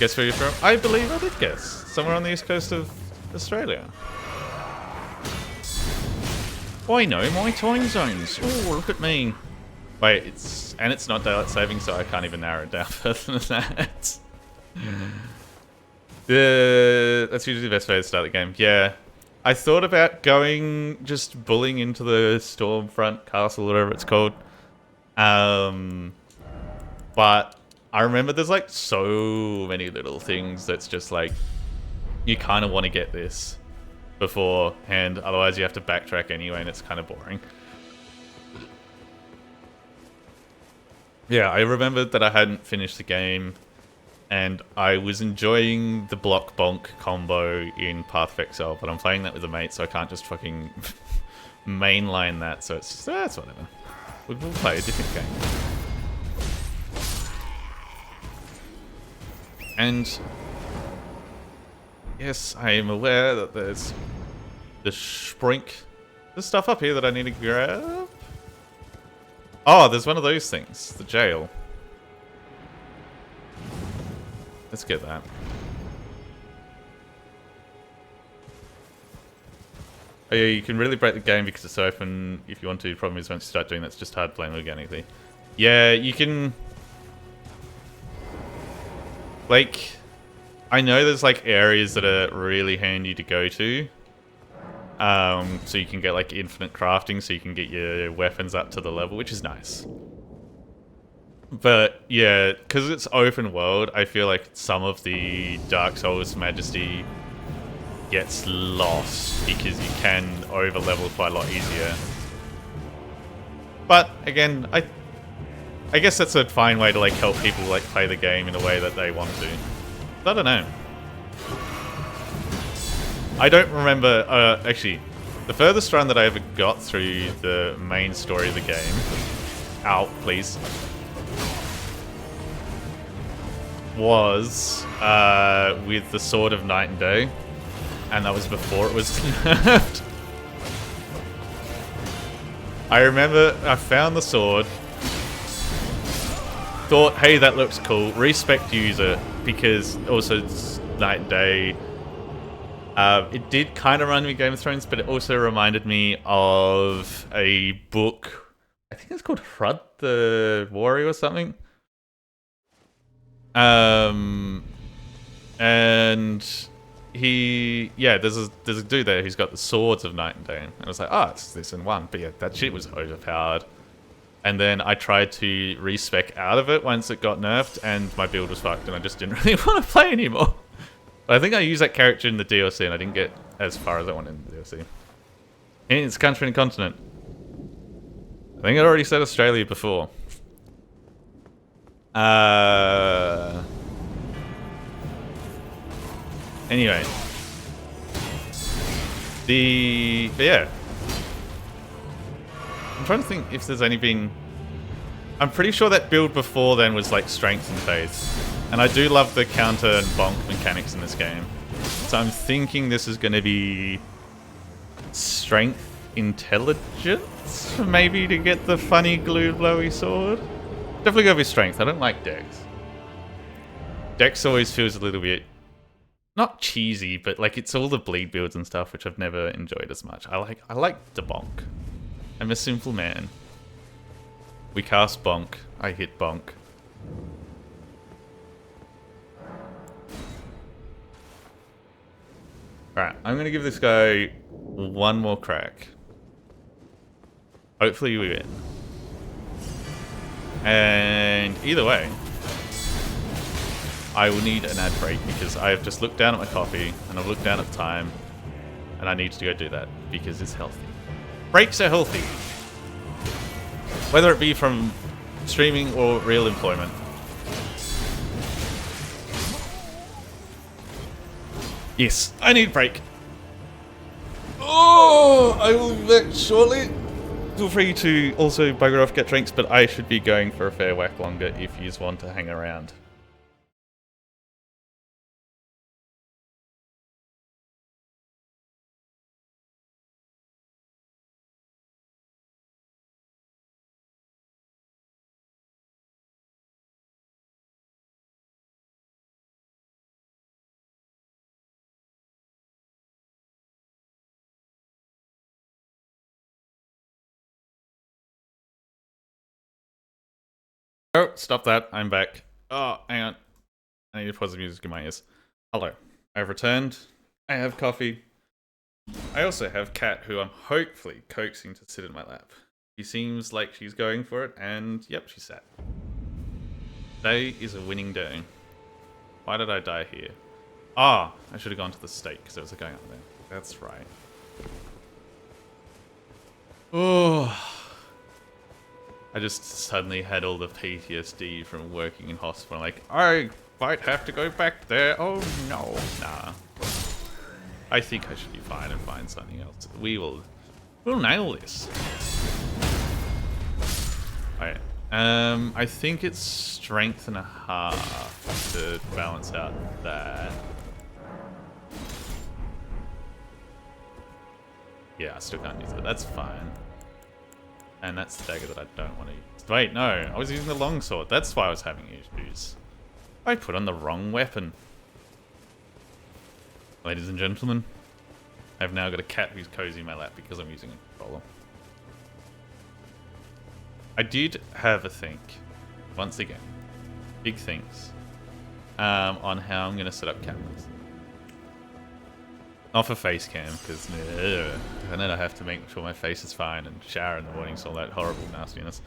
Guess where you're from? I believe I did guess. Somewhere on the east coast of Australia. I know my time zones. Oh, look at me. Wait, it's not daylight saving, so I can't even narrow it down further than that. That's usually the best way to start the game. Yeah. I thought about going, just bullying into the Stormfront Castle, whatever it's called. But I remember there's like so many little things that's just like, you kind of want to get this beforehand, otherwise you have to backtrack anyway and it's kind of boring. Yeah, I remembered that I hadn't finished the game and I was enjoying the block bonk combo in Path of Exile, but I'm playing that with a mate, so I can't just fucking mainline that, so it's just, that's whatever. We'll play a different game. And yes, I am aware that there's the sprink. There's stuff up here that I need to grab. Oh, there's one of those things. The jail. Let's get that. Oh yeah, you can really break the game because it's open if you want to. The problem is once you start doing that, it's just hard playing organically. Yeah, you can... Like, I know there's like areas that are really handy to go to. So you can get like infinite crafting, so you can get your weapons up to the level, which is nice. But yeah, because it's open world, I feel like some of the Dark Souls majesty gets lost because you can over level quite a lot easier. But again, I guess that's a fine way to like help people like play the game in a way that they want to. I don't know. I don't remember, actually, the furthest run that I ever got through the main story of the game, ow, please, was with the Sword of Night and Day, and that was before it was nerfed. I remember I found the sword, thought, hey, that looks cool, respec use it, because also it's Night and Day. It did kind of remind me of Game of Thrones, but it also reminded me of a book, I think it's called Hrud the Warrior or something. And he, yeah, there's a dude there who's got the swords of Night and Day, and I was like, oh, it's this in one. But yeah, that shit was overpowered. And then I tried to respec out of it once it got nerfed, and my build was fucked, and I just didn't really want to play anymore. But I think I used that character in the DLC, and I didn't get as far as I wanted in the DLC. And it's country and continent. I think I already said Australia before. Anyway. But yeah. I'm trying to think if there's any been... I'm pretty sure that build before then was like strength and faith. And I do love the counter and bonk mechanics in this game. So I'm thinking this is going to be strength intelligence? Maybe to get the funny glue blowy sword? Definitely go with strength. I don't like Dex. Dex always feels a little bit... not cheesy, but like it's all the bleed builds and stuff, which I've never enjoyed as much. I like the bonk. I'm a simple man. We cast bonk. I hit bonk. Alright, I'm gonna give this guy one more crack. Hopefully we win. And either way, I will need an ad break because I have just looked down at my coffee and I've looked down at the time and I need to go do that because it's healthy. Breaks are healthy. Whether it be from streaming or real employment. Yes, I need a break. Oh, I will be back shortly. Feel free to also bugger off, get drinks, but I should be going for a fair whack longer if you want to hang around. Oh, stop that. I'm back. Oh, hang on. I need to pause the music in my ears. Hello. I've returned. I have coffee. I also have Kat, who I'm hopefully coaxing to sit in my lap. She seems like she's going for it, and yep, she sat. Today is a winning day. Why did I die here? Ah, I should have gone to the stake because there was a guy up there. That's right. Oh, I just suddenly had all the PTSD from working in hospital. Like, I might have to go back there. Oh no, nah. I think I should be fine and find something else. We'll nail this. Alright. I think it's strength and a half to balance out that. Yeah, I still can't use it. That's fine. And that's the dagger that I don't want to use. Wait, no. I was using the longsword. That's why I was having issues. I put on the wrong weapon. Ladies and gentlemen, I've now got a cat who's cozy in my lap because I'm using a controller. I did have a think, once again, big things, on how I'm going to set up cameras. Not for face cam, because and then I have to make sure my face is fine and shower in the mornings, all that horrible nastiness.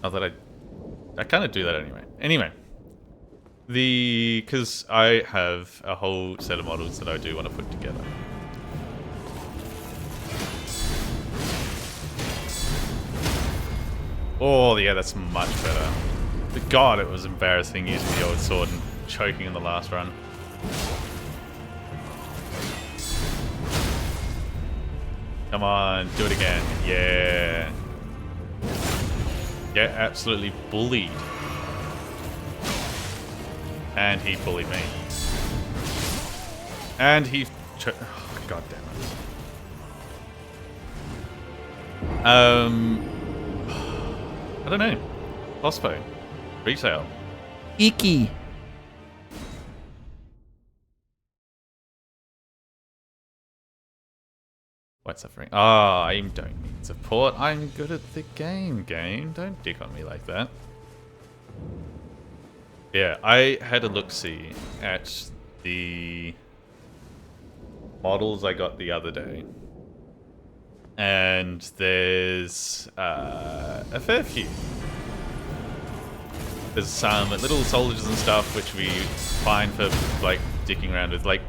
Not that I kind of do that anyway. Anyway, because I have a whole set of models that I do want to put together. Oh yeah, that's much better. But God, it was embarrassing using the old sword and choking in the last run. Come on, do it again. Yeah. Get absolutely bullied. And he bullied me. And he... Oh, God damn it. I don't know. Hospo. Retail. Icky. White suffering. Ah, I don't need support. I'm good at the game. Don't dick on me like that. Yeah, I had a look-see at the models I got the other day. And there's a fair few. There's some little soldiers and stuff which we find for like dicking around with. Like,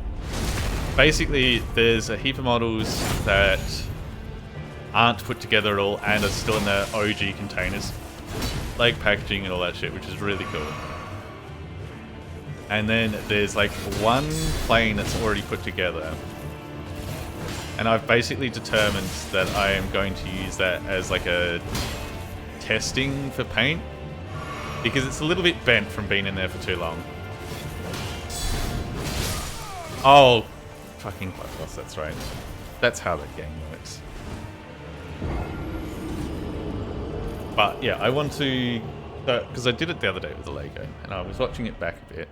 basically, there's a heap of models that aren't put together at all and are still in their OG containers, like packaging and all that shit, which is really cool. And then there's like one plane that's already put together. And I've basically determined that I am going to use that as like a testing for paint, because it's a little bit bent from being in there for too long. Oh, fucking Bloodlust, that's right. That's how that game works. But yeah, I want to, because I did it the other day with the Lego, and I was watching it back a bit.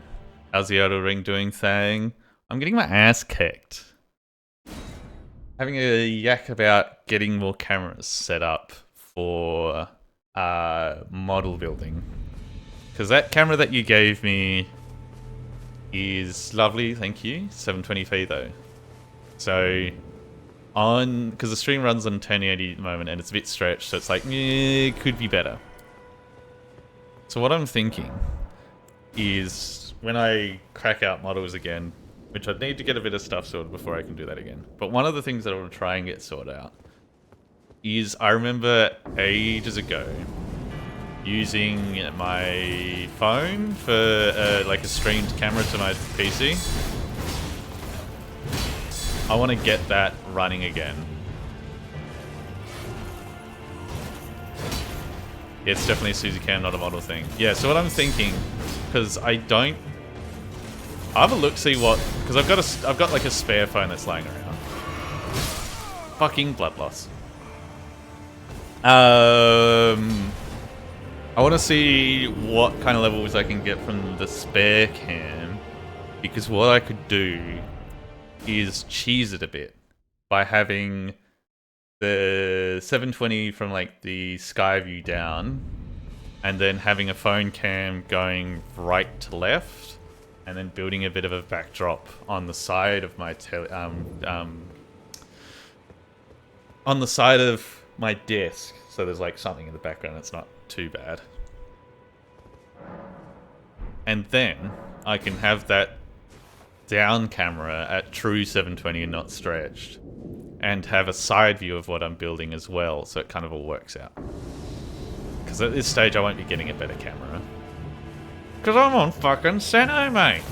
How's the ELDEN Ring doing thing? I'm getting my ass kicked. Having a yak about getting more cameras set up for model building. Because that camera that you gave me is lovely, thank you. 720p though. So, because the stream runs on 1080 at the moment and it's a bit stretched, so it's like, it could be better. So what I'm thinking is, when I crack out models again, which I'd need to get a bit of stuff sorted before I can do that again. But one of the things that I want to try and get sorted out is, I remember ages ago using my phone for like a streamed camera to my PC. I want to get that running again. Yeah, it's definitely a Suzy Cam, not a model thing. Yeah, so what I'm thinking, because I don't... I'll have a look, see what... Because I've got like a spare phone that's lying around. Fucking blood loss. I want to see what kind of levels I can get from the spare cam, because what I could do is cheese it a bit by having the 720 from like the sky view down, and then having a phone cam going right to left, and then building a bit of a backdrop on the side of my on the side of my desk, so there's like something in the background that's not too bad. And then I can have that down camera at true 720 and not stretched, and have a side view of what I'm building as well, so it kind of all works out. Because at this stage I won't be getting a better camera. Because I'm on fucking Seno, mate!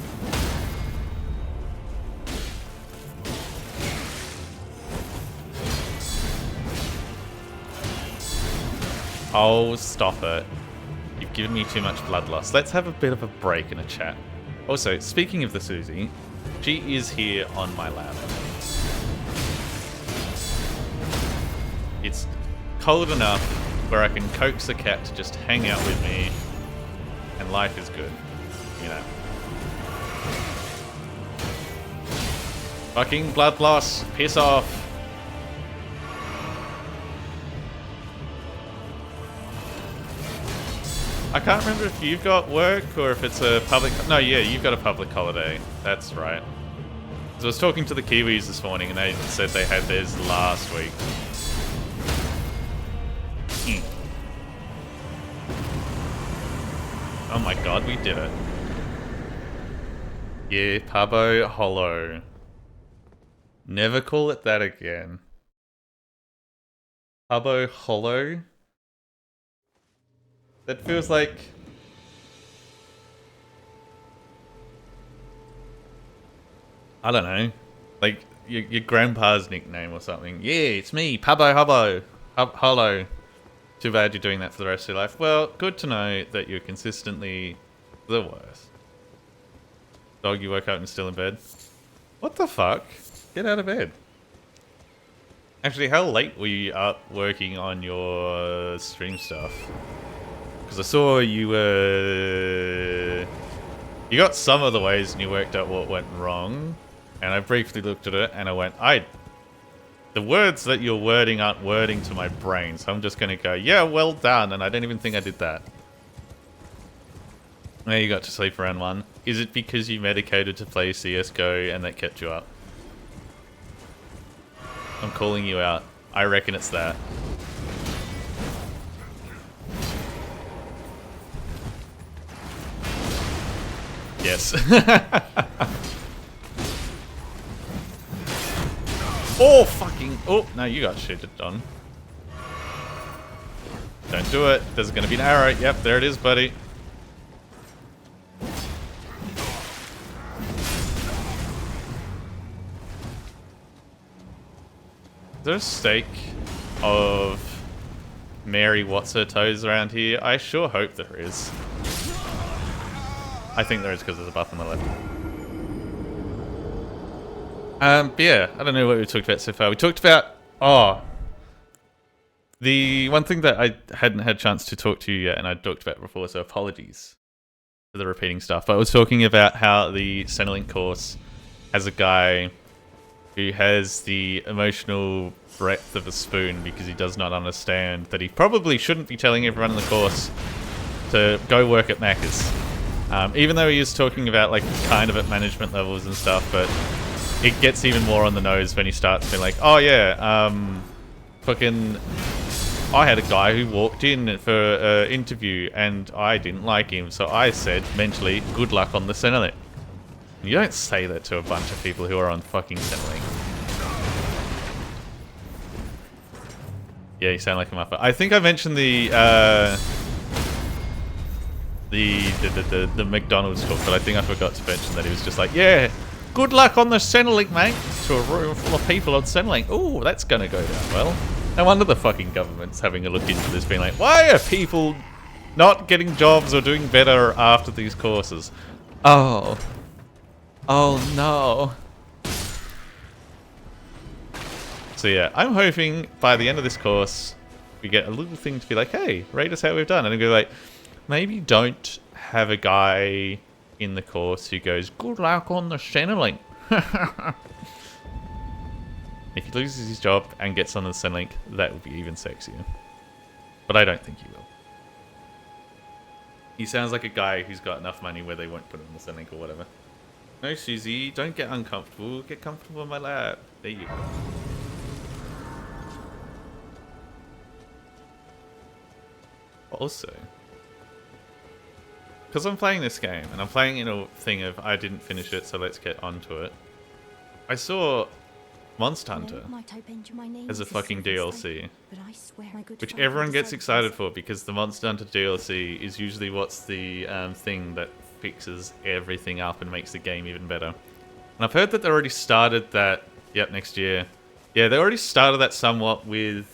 Oh, stop it. You've given me too much blood loss. Let's have a bit of a break and a chat. Also, speaking of the Suzy, she is here on my lap. It's cold enough where I can coax the cat to just hang out with me, and life is good, you know. Fucking blood loss, piss off. I can't remember if you've got work or if it's a public... No, yeah, you've got a public holiday. That's right. So I was talking to the Kiwis this morning and they said they had theirs last week. Oh my god, we did it. Yeah, Pabo Hollow. Never call it that again. Pabo Hollow? That feels like... I don't know. Like your grandpa's nickname or something. Yeah, it's me, Pabo Hubbo. Hollow. Too bad you're doing that for the rest of your life. Well, good to know that you're consistently the worst. Dog, you woke up and still in bed? What the fuck? Get out of bed. Actually, how late were you up working on your stream stuff? Because I saw you you got some of the ways and you worked out what went wrong. And I briefly looked at it and I went, the words that you're wording aren't wording to my brain, so I'm just going to go, yeah, well done, and I don't even think I did that. Now you got to sleep around 1. Is it because you medicated to play CSGO and that kept you up? I'm calling you out. I reckon it's that. Yes. Oh, fucking... Oh, no, you got shitted on. Don't do it. There's going to be an arrow. Yep, there it is, buddy. Is there a stake of Mary What's-Her-Toes around here? I sure hope there is. I think there is because there's a buff on the left. But yeah, I don't know what we talked about so far. We talked about, the one thing that I hadn't had a chance to talk to you yet, and I talked about before, so apologies for the repeating stuff. But I was talking about how the Centrelink course has a guy who has the emotional breadth of a spoon because he does not understand that he probably shouldn't be telling everyone in the course to go work at Macca's. Even though he is talking about, like, kind of at management levels and stuff, but it gets even more on the nose when he starts being like, oh yeah, fucking, I had a guy who walked in for an interview and I didn't like him, so I said, mentally, good luck on the Centrelink. You don't say that to a bunch of people who are on fucking Centrelink. Yeah, you sound like a muffin. I think I mentioned the McDonald's talk, but I think I forgot to mention that he was just like, yeah, good luck on the Centrelink, mate. To a room full of people on Centrelink. Ooh, that's gonna go down well. No wonder the fucking government's having a look into this, being like, why are people not getting jobs or doing better after these courses? Oh. Oh no. So yeah, I'm hoping by the end of this course, we get a little thing to be like, hey, rate us how we've done. And I'll go like, maybe don't have a guy in the course who goes, good luck on the Centrelink. If he loses his job and gets on the Centrelink, that would be even sexier. But I don't think he will. He sounds like a guy who's got enough money where they won't put him on the Centrelink or whatever. No, Susie, don't get uncomfortable. Get comfortable in my lap. There you go. Also, because I'm playing this game, and I'm playing in a thing of I didn't finish it, so let's get onto it. I saw Monster Hunter as a fucking DLC, which everyone gets excited for because the Monster Hunter DLC is usually what's the thing that fixes everything up and makes the game even better. And I've heard that they already started that, yep, next year. Yeah, they already started that somewhat with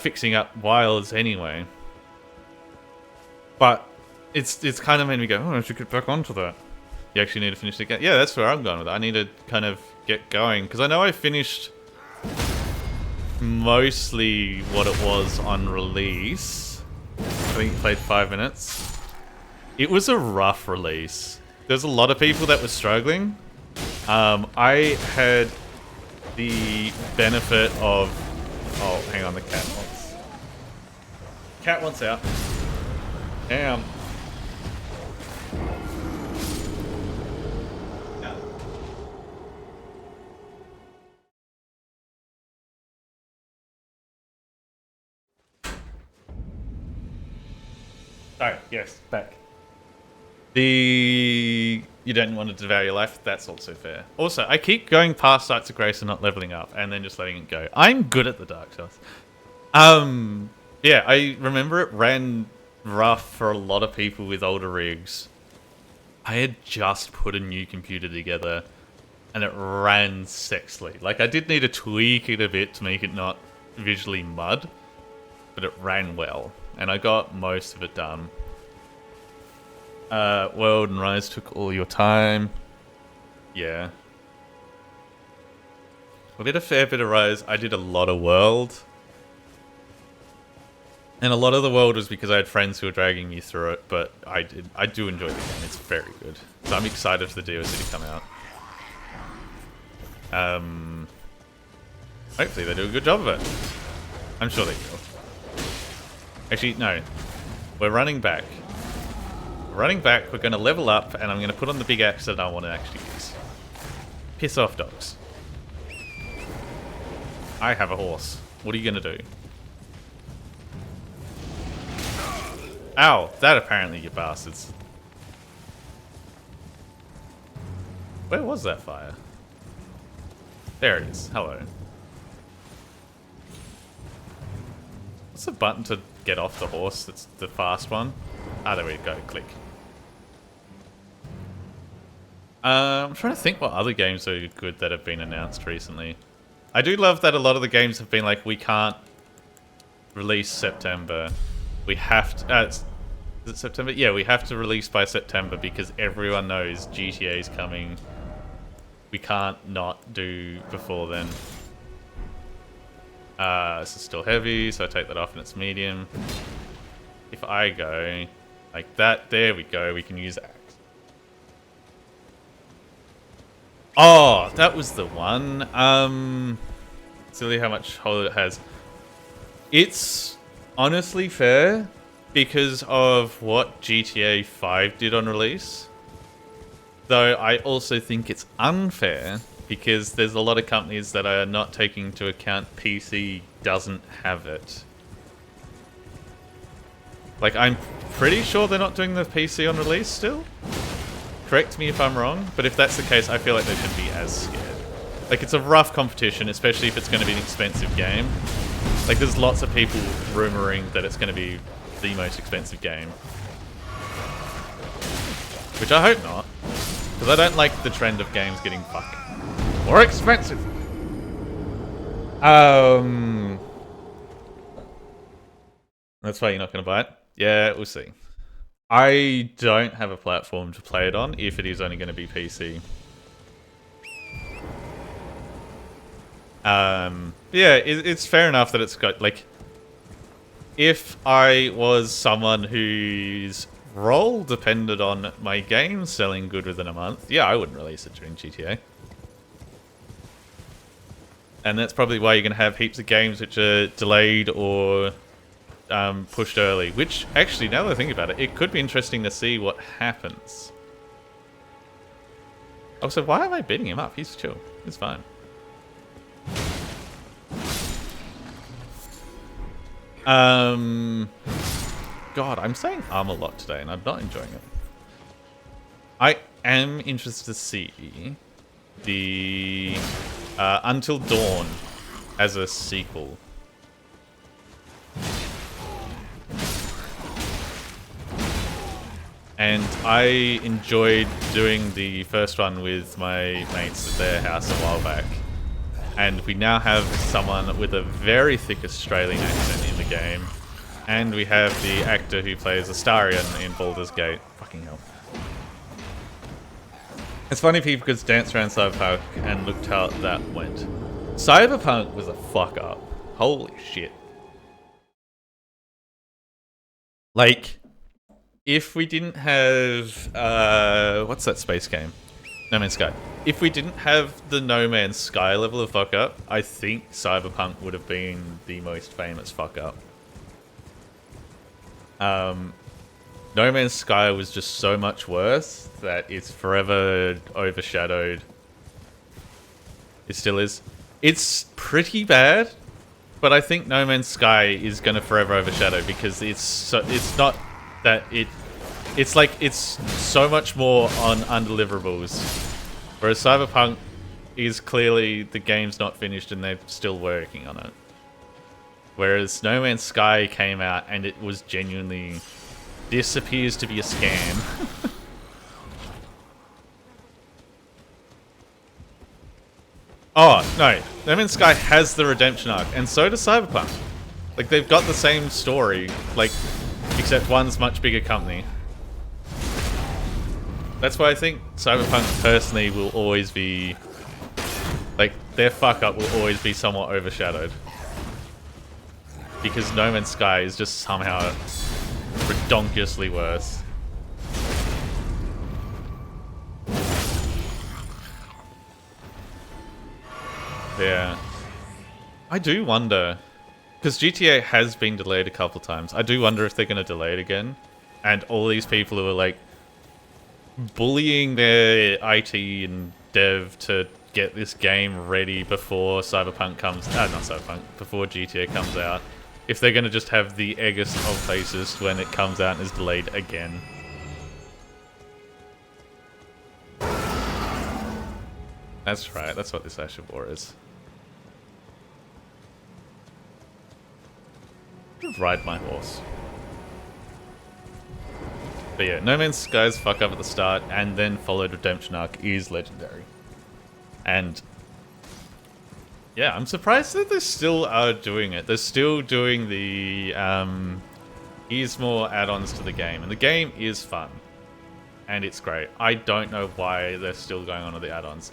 fixing up wilds anyway. But it's kind of made me go, oh, I should get back onto that. You actually need to finish the game. Yeah, that's where I'm going with it. I need to kind of get going. Because I know I finished mostly what it was on release. I think you played 5 minutes. It was a rough release. There's a lot of people that were struggling. I had the benefit of... Oh, hang on, the cat wants... Cat wants out. Damn. Sorry, yes, back. You don't want to devour your life, that's also fair. Also, I keep going past Sites of Grace and not leveling up, and then just letting it go. I'm good at the Dark Souls. Yeah, I remember it ran rough for a lot of people with older rigs. I had just put a new computer together, and it ran sexily. Like, I did need to tweak it a bit to make it not visually mud, but it ran well. And I got most of it done. World and Rise took all your time. Yeah. I did a fair bit of Rise. I did a lot of World. And a lot of the World was because I had friends who were dragging me through it, but I do enjoy the game. It's very good. So I'm excited for the DLC to come out. Hopefully they do a good job of it. I'm sure they will. Actually, no. We're running back. We're running back, we're going to level up, and I'm going to put on the big axe that I want to actually use. Piss off, dogs. I have a horse. What are you going to do? Ow! That apparently, you bastards. Where was that fire? There it is. Hello. What's the button to get off the horse? That's the fast one. Ah, there we go. Click. I'm trying to think what other games are good that have been announced recently. I do love that a lot of the games have been like, we can't release September. We have to... is it September? Yeah, we have to release by September because everyone knows GTA is coming. We can't not do before then. This is still heavy, so I take that off and it's medium. If I go like that, there we go, we can use axe. Oh, that was the one. Silly how much hole it has. It's honestly fair because of what GTA 5 did on release. Though I also think it's unfair because there's a lot of companies that are not taking into account PC doesn't have it. Like, I'm pretty sure they're not doing the PC on release still. Correct me if I'm wrong, but if that's the case, I feel like they shouldn't be as scared. Like, it's a rough competition, especially if it's going to be an expensive game. Like, there's lots of people rumoring that it's going to be the most expensive game. Which I hope not. Because I don't like the trend of games getting fucking more expensive. That's why you're not going to buy it? Yeah, we'll see. I don't have a platform to play it on if it is only going to be PC. Yeah, it's fair enough that it's got, like... If I was someone whose role depended on my game selling good within a month, yeah, I wouldn't release it during GTA. And that's probably why you're going to have heaps of games which are delayed or pushed early. Which, actually, now that I think about it, it could be interesting to see what happens. Also, why am I beating him up? He's chill. He's fine. God, I'm saying a lot today, and I'm not enjoying it. I am interested to see the Until Dawn as a sequel. And I enjoyed doing the first one with my mates at their house a while back. And we now have someone with a very thick Australian accent in the game. And we have the actor who plays Astarion in Baldur's Gate. Fucking hell. It's funny people could dance around Cyberpunk and looked how that went. Cyberpunk was a fuck up. Holy shit. Like, if we didn't have... what's that space game? No Man's Sky. If we didn't have the No Man's Sky level of fuck up, I think Cyberpunk would have been the most famous fuck up. No Man's Sky was just so much worse that it's forever overshadowed. It still is. It's pretty bad, but I think No Man's Sky is going to forever overshadow because it's not that it's like it's so much more on undeliverables. Whereas Cyberpunk is clearly the game's not finished and they're still working on it. Whereas No Man's Sky came out and it was genuinely... This appears to be a scam. Oh, no. No Man's Sky has the redemption arc, and so does Cyberpunk. Like, they've got the same story, like, except one's much bigger company. That's why I think Cyberpunk, personally, will always be... Like, their fuck-up will always be somewhat overshadowed. Because No Man's Sky is just somehow redonkulously worse. Yeah. I do wonder... Because GTA has been delayed a couple times. I do wonder if they're going to delay it again. And all these people who are, like, bullying their IT and dev to get this game ready before Cyberpunk comes... not Cyberpunk. Before GTA comes out. If they're going to just have the eggest of faces when it comes out and is delayed again. That's right. That's what this Ash of War is. Ride my horse. But yeah, No Man's Sky's fuck up at the start and then followed Redemption Arc is legendary. And yeah, I'm surprised that they still are doing it. They're still doing the here's more add-ons to the game. And the game is fun. And it's great. I don't know why they're still going on with the add-ons.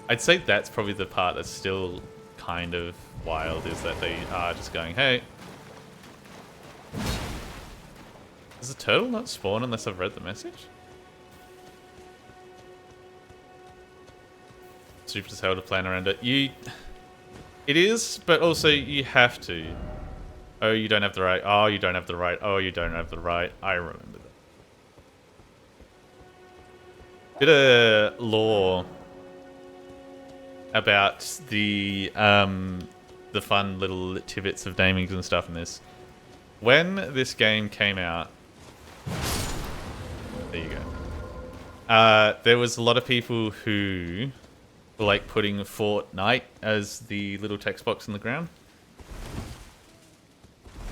I'd say that's probably the part that's still kind of wild, is that they are just going, hey, does the turtle not spawn unless I've read the message? Stupid as hell to plan around it. It is, but also you have to. Oh, you don't have the right. Oh, you don't have the right. Oh, you don't have the right. I remember that. Bit of lore about the fun little tidbits of namings and stuff in this. When this game came out, there you go. There was a lot of people who were like putting Fortnite as the little text box in the ground,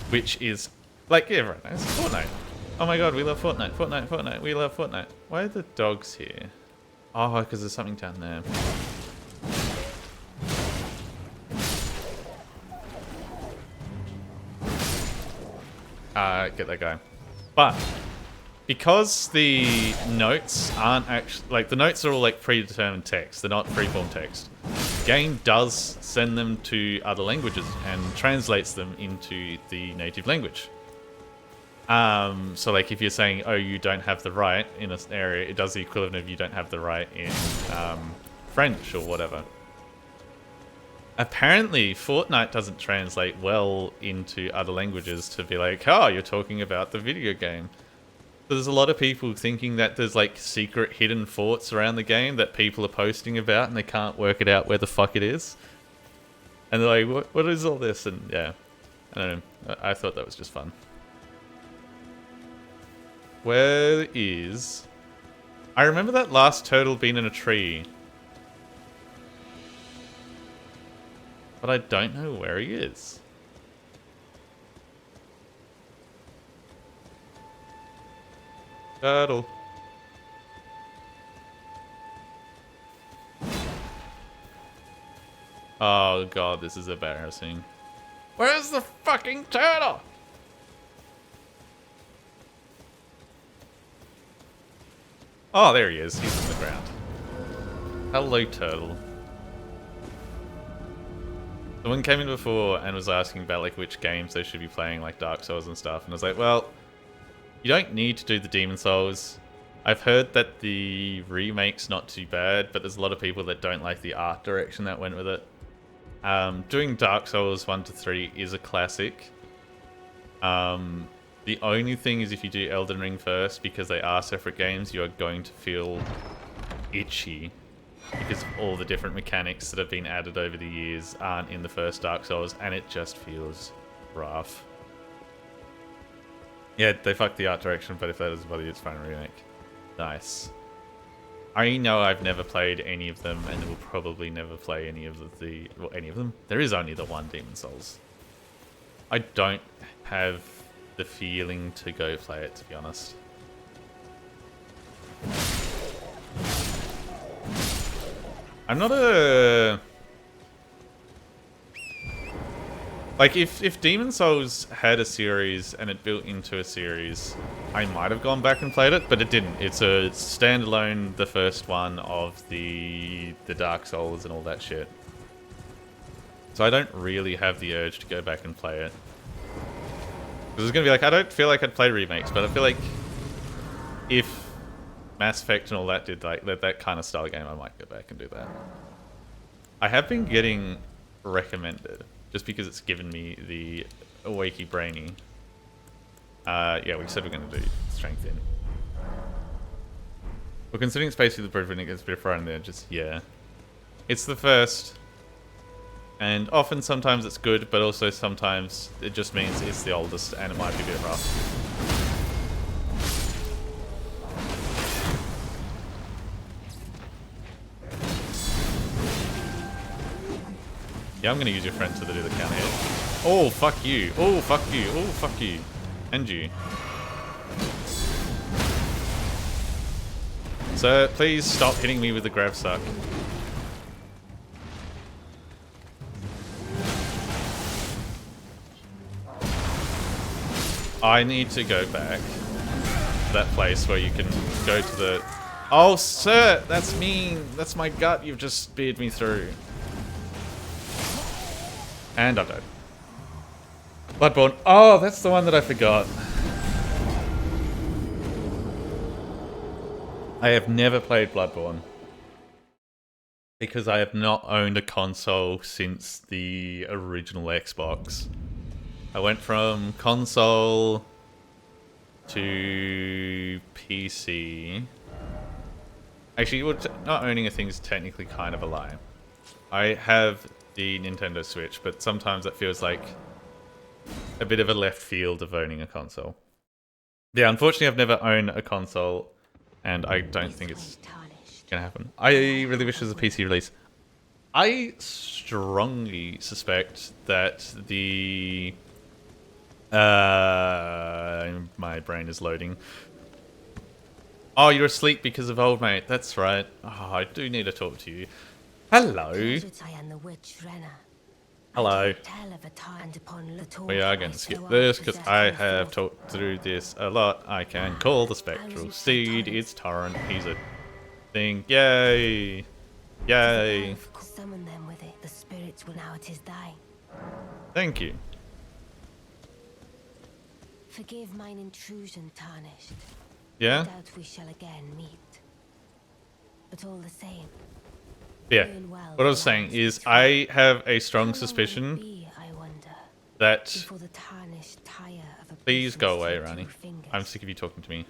which is like, yeah, everyone knows Fortnite. Oh my god, we love Fortnite, Fortnite, Fortnite. We love Fortnite. Why are the dogs here? Oh, because there's something down there. Get that guy. But because the notes aren't actually like the notes are all like predetermined text, they're not freeform text. The game does send them to other languages and translates them into the native language. So like if you're saying, oh, you don't have the right in an area, it does the equivalent of you don't have the right in French or whatever. Apparently, Fortnite doesn't translate well into other languages to be like, oh, you're talking about the video game. So there's a lot of people thinking that there's like secret hidden forts around the game that people are posting about and they can't work it out where the fuck it is. And they're like, what is all this? And yeah, I don't know. I thought that was just fun. Where is... I remember that last turtle being in a tree. But I don't know where he is. Turtle. Oh god, this is embarrassing. Where's the fucking turtle? Oh, there he is. He's on the ground. Hello, turtle. Someone came in before and was asking about like which games they should be playing, like Dark Souls and stuff, and I was like, well, you don't need to do the Demon Souls. I've heard that the remake's not too bad, but there's a lot of people that don't like the art direction that went with it. Doing Dark Souls 1 to 3 is a classic. The only thing is if you do Elden Ring first, because they are separate games, you are going to feel itchy. Because of all the different mechanics that have been added over the years aren't in the first Dark Souls, and it just feels rough. Yeah, they fucked the art direction, but if that doesn't bother you, it's fine remake. Nice. I know I've never played any of them, and will probably never play any of well, any of them. There is only the one Demon Souls. I don't have the feeling to go play it, to be honest. I'm not a... Like, if Demon Souls had a series and it built into a series, I might have gone back and played it, but it didn't. It's a standalone, the first one of the Dark Souls and all that shit. So I don't really have the urge to go back and play it. Because it's going to be like, I don't feel like I'd play remakes, but I feel like if Mass Effect and all that did like that kind of style game, I might go back and do that. I have been getting recommended just because it's given me the wakey brainy. Yeah, we said we're going to do strength in. We're considering space with the proof and it gets a bit of right on the edges. Yeah, it's the first, and often sometimes it's good, but also sometimes it just means it's the oldest and it might be a bit rough. Yeah, I'm gonna use your friend to do the counter hit. Oh, fuck you. Oh, fuck you. Oh, fuck you. And you. Sir, please stop hitting me with the grav suck. I need to go back to that place where you can go to the... Oh, sir! That's mean! That's my gut you've just speared me through. And I'm dead. Bloodborne. Oh, that's the one that I forgot. I have never played Bloodborne. Because I have not owned a console since the original Xbox. I went from console to PC. Actually, not owning a thing is technically kind of a lie. I have the Nintendo Switch, but sometimes it feels like a bit of a left field of owning a console. Yeah, unfortunately I've never owned a console, and I don't think it's gonna happen. I really wish it was a PC release. I strongly suspect that the... my brain is loading. Oh, you're asleep because of old mate. That's right. Oh, I do need to talk to you. Hello. Hello. We are going to skip this because I have talked through this a lot. I can call the spectral seed. It's Torrent. He's a thing. Yay. Yay. Summon them with it. The spirits will now it is thine. Thank you. Forgive mine intrusion, tarnished. Yeah? I doubt we shall again meet. But all the same. Yeah. What I was saying is I have a strong suspicion that... Please go away, Rani. I'm sick of you talking to me.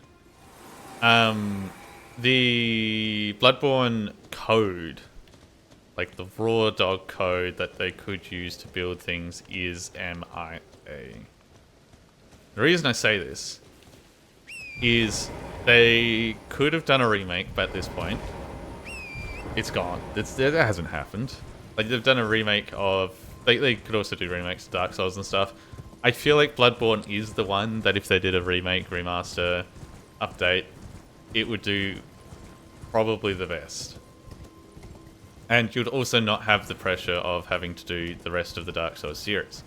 The Bloodborne code, like the raw dog code that they could use to build things, is MIA. The reason I say this is they could have done a remake, but at this point, it's gone. That hasn't happened. Like, they've done a remake of... They could also do remakes of Dark Souls and stuff. I feel like Bloodborne is the one that if they did a remake, remaster, update, it would do probably the best. And you'd also not have the pressure of having to do the rest of the Dark Souls series.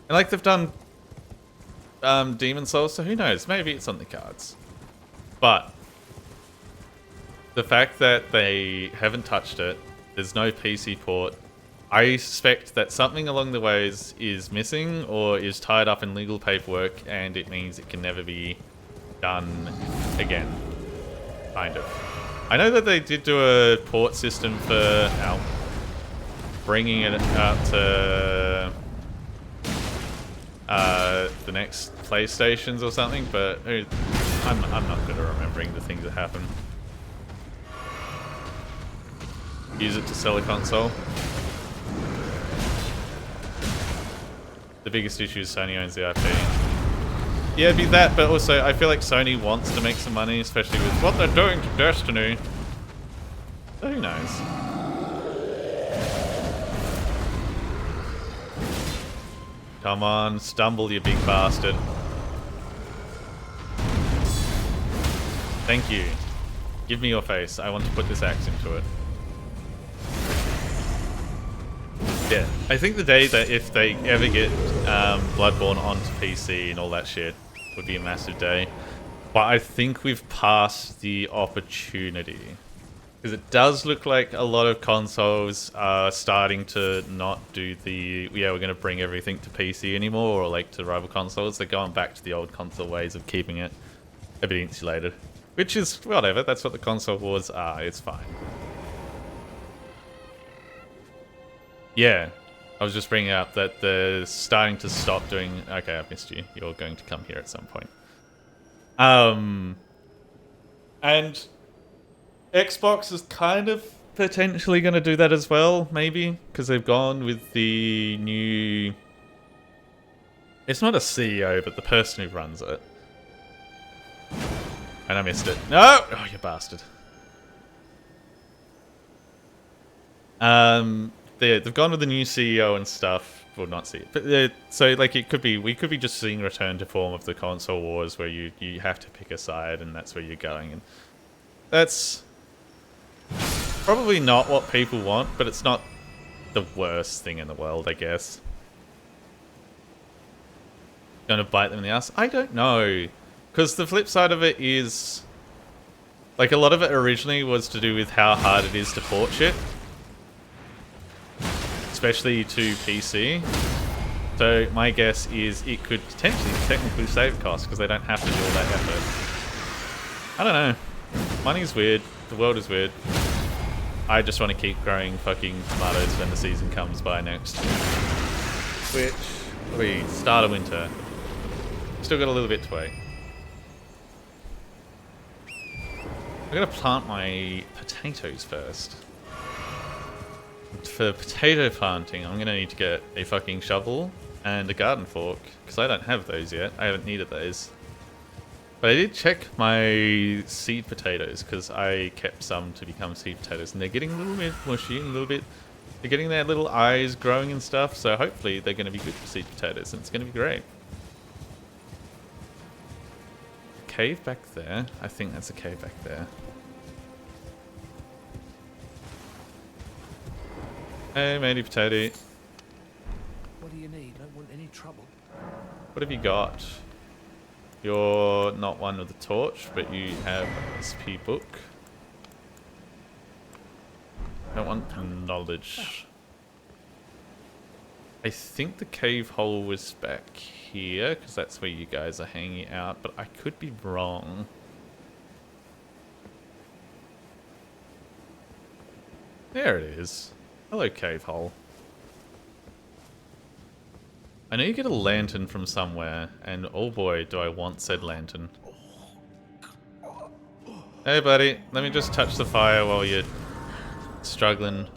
And like, they've done Demon Souls, so who knows? Maybe it's on the cards. But the fact that they haven't touched it, there's no PC port, I suspect that something along the ways is missing or is tied up in legal paperwork, and it means it can never be done again. Kind of. I know that they did do a port system for bringing it out to the next PlayStations or something, but I'm not good at remembering the things that happen. Use it to sell a console. The biggest issue is Sony owns the IP. Yeah, it'd be that, but also I feel like Sony wants to make some money, especially with what they're doing to Destiny. So who knows? Come on, stumble, you big bastard. Thank you. Give me your face. I want to put this axe into it. Yeah, I think the day that if they ever get Bloodborne onto PC and all that shit would be a massive day. But I think we've passed the opportunity. Because it does look like a lot of consoles are starting to not do the, yeah, we're going to bring everything to PC anymore, or like to rival consoles. They're going back to the old console ways of keeping it a bit insulated. Which is, whatever, that's what the console wars are, it's fine. Yeah, I was just bringing up that they're starting to stop doing... Okay, I've missed you. You're going to come here at some point. And Xbox is kind of potentially going to do that as well, maybe, because they've gone with the new... It's not a CEO, but the person who runs it. And I missed it. No! Oh, you bastard. They've gone with the new CEO and stuff. Well, not CEO, but so like it could be, we could be just seeing return to form of the console wars, where you have to pick a side, and that's where you're going, and that's probably not what people want, but it's not the worst thing in the world, I guess. Gonna bite them in the ass? I don't know, because the flip side of it is, like, a lot of it originally was to do with how hard it is to port shit. Especially to PC. So my guess is it could potentially technically save costs because they don't have to do all that effort. I don't know. Money's weird. The world is weird. I just want to keep growing fucking tomatoes when the season comes by next. Which, we start of winter. Still got a little bit to wait. I'm gonna plant my potatoes first. For potato planting, I'm gonna need to get a fucking shovel and a garden fork, because I don't have those yet. I haven't needed those. But I did check my seed potatoes, because I kept some to become seed potatoes, and they're getting a little bit mushy, and a little bit... They're getting their little eyes growing and stuff, so hopefully they're gonna be good for seed potatoes, and it's gonna be great. cave back there. I think that's a cave back there. Hey, matey potato. What do you need? Don't want any trouble. What have you got? You're not one with the torch, but you have a SP book. Don't want knowledge. I think the cave hole was back here, because that's where you guys are hanging out, but I could be wrong. There it is. Hello, cave hole. I know you get a lantern from somewhere, and oh boy, do I want said lantern. Hey buddy, let me just touch the fire while you're struggling.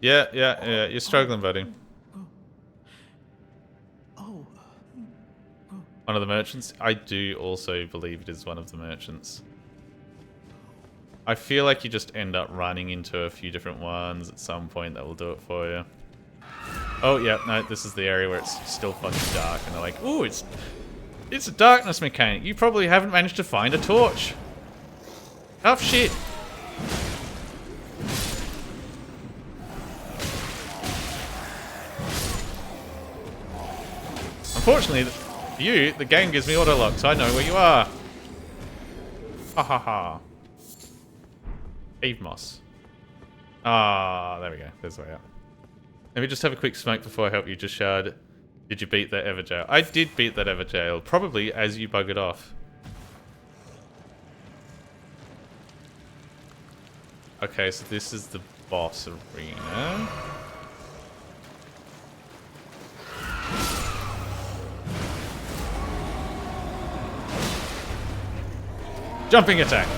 Yeah, you're struggling, buddy. One of the merchants? I do also believe it is one of the merchants. I feel like you just end up running into a few different ones at some point that will do it for you. Oh, yeah, no, this is the area where it's still fucking dark, and they're like, ooh, it's a darkness mechanic. You probably haven't managed to find a torch. Tough shit. Unfortunately, for you, the game gives me auto lock, so I know where you are. Ha ha ha. Cave moss. Ah, there we go. There's the way out. Let me just have a quick smoke before I help you, just shard. Did you beat that Everjail? I did beat that Everjail, probably as you buggered off. Okay, so this is the boss arena. Jumping attack.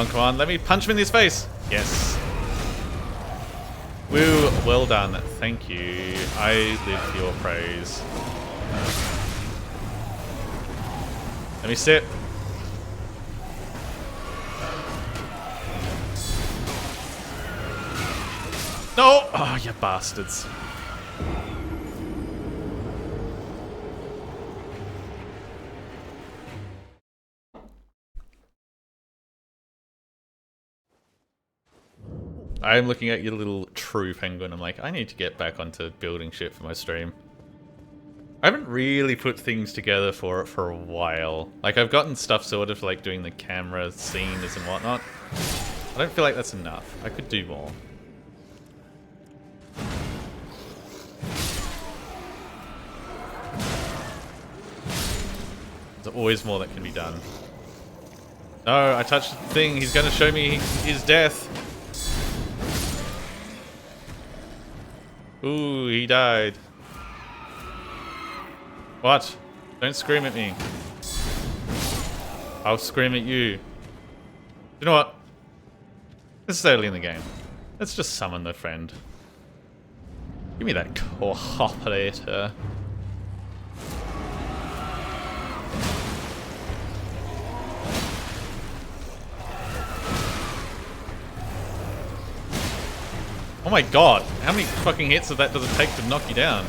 Come on, let me punch him in his face. Yes. Woo, well done. Thank you. I live for your praise. Let me sit. No! Oh, you bastards. I'm looking at your little true penguin. I'm like, I need to get back onto building shit for my stream. I haven't really put things together for it for a while. Like, I've gotten stuff sorted for like doing the camera scenes and whatnot. I don't feel like that's enough. I could do more. There's always more that can be done. No, I touched the thing. He's going to show me his death. Ooh, he died. What? Don't scream at me. I'll scream at you. You know what? This is early in the game. Let's just summon the friend. Give me that cooperator. Oh my god, how many fucking hits of that does it take to knock you down?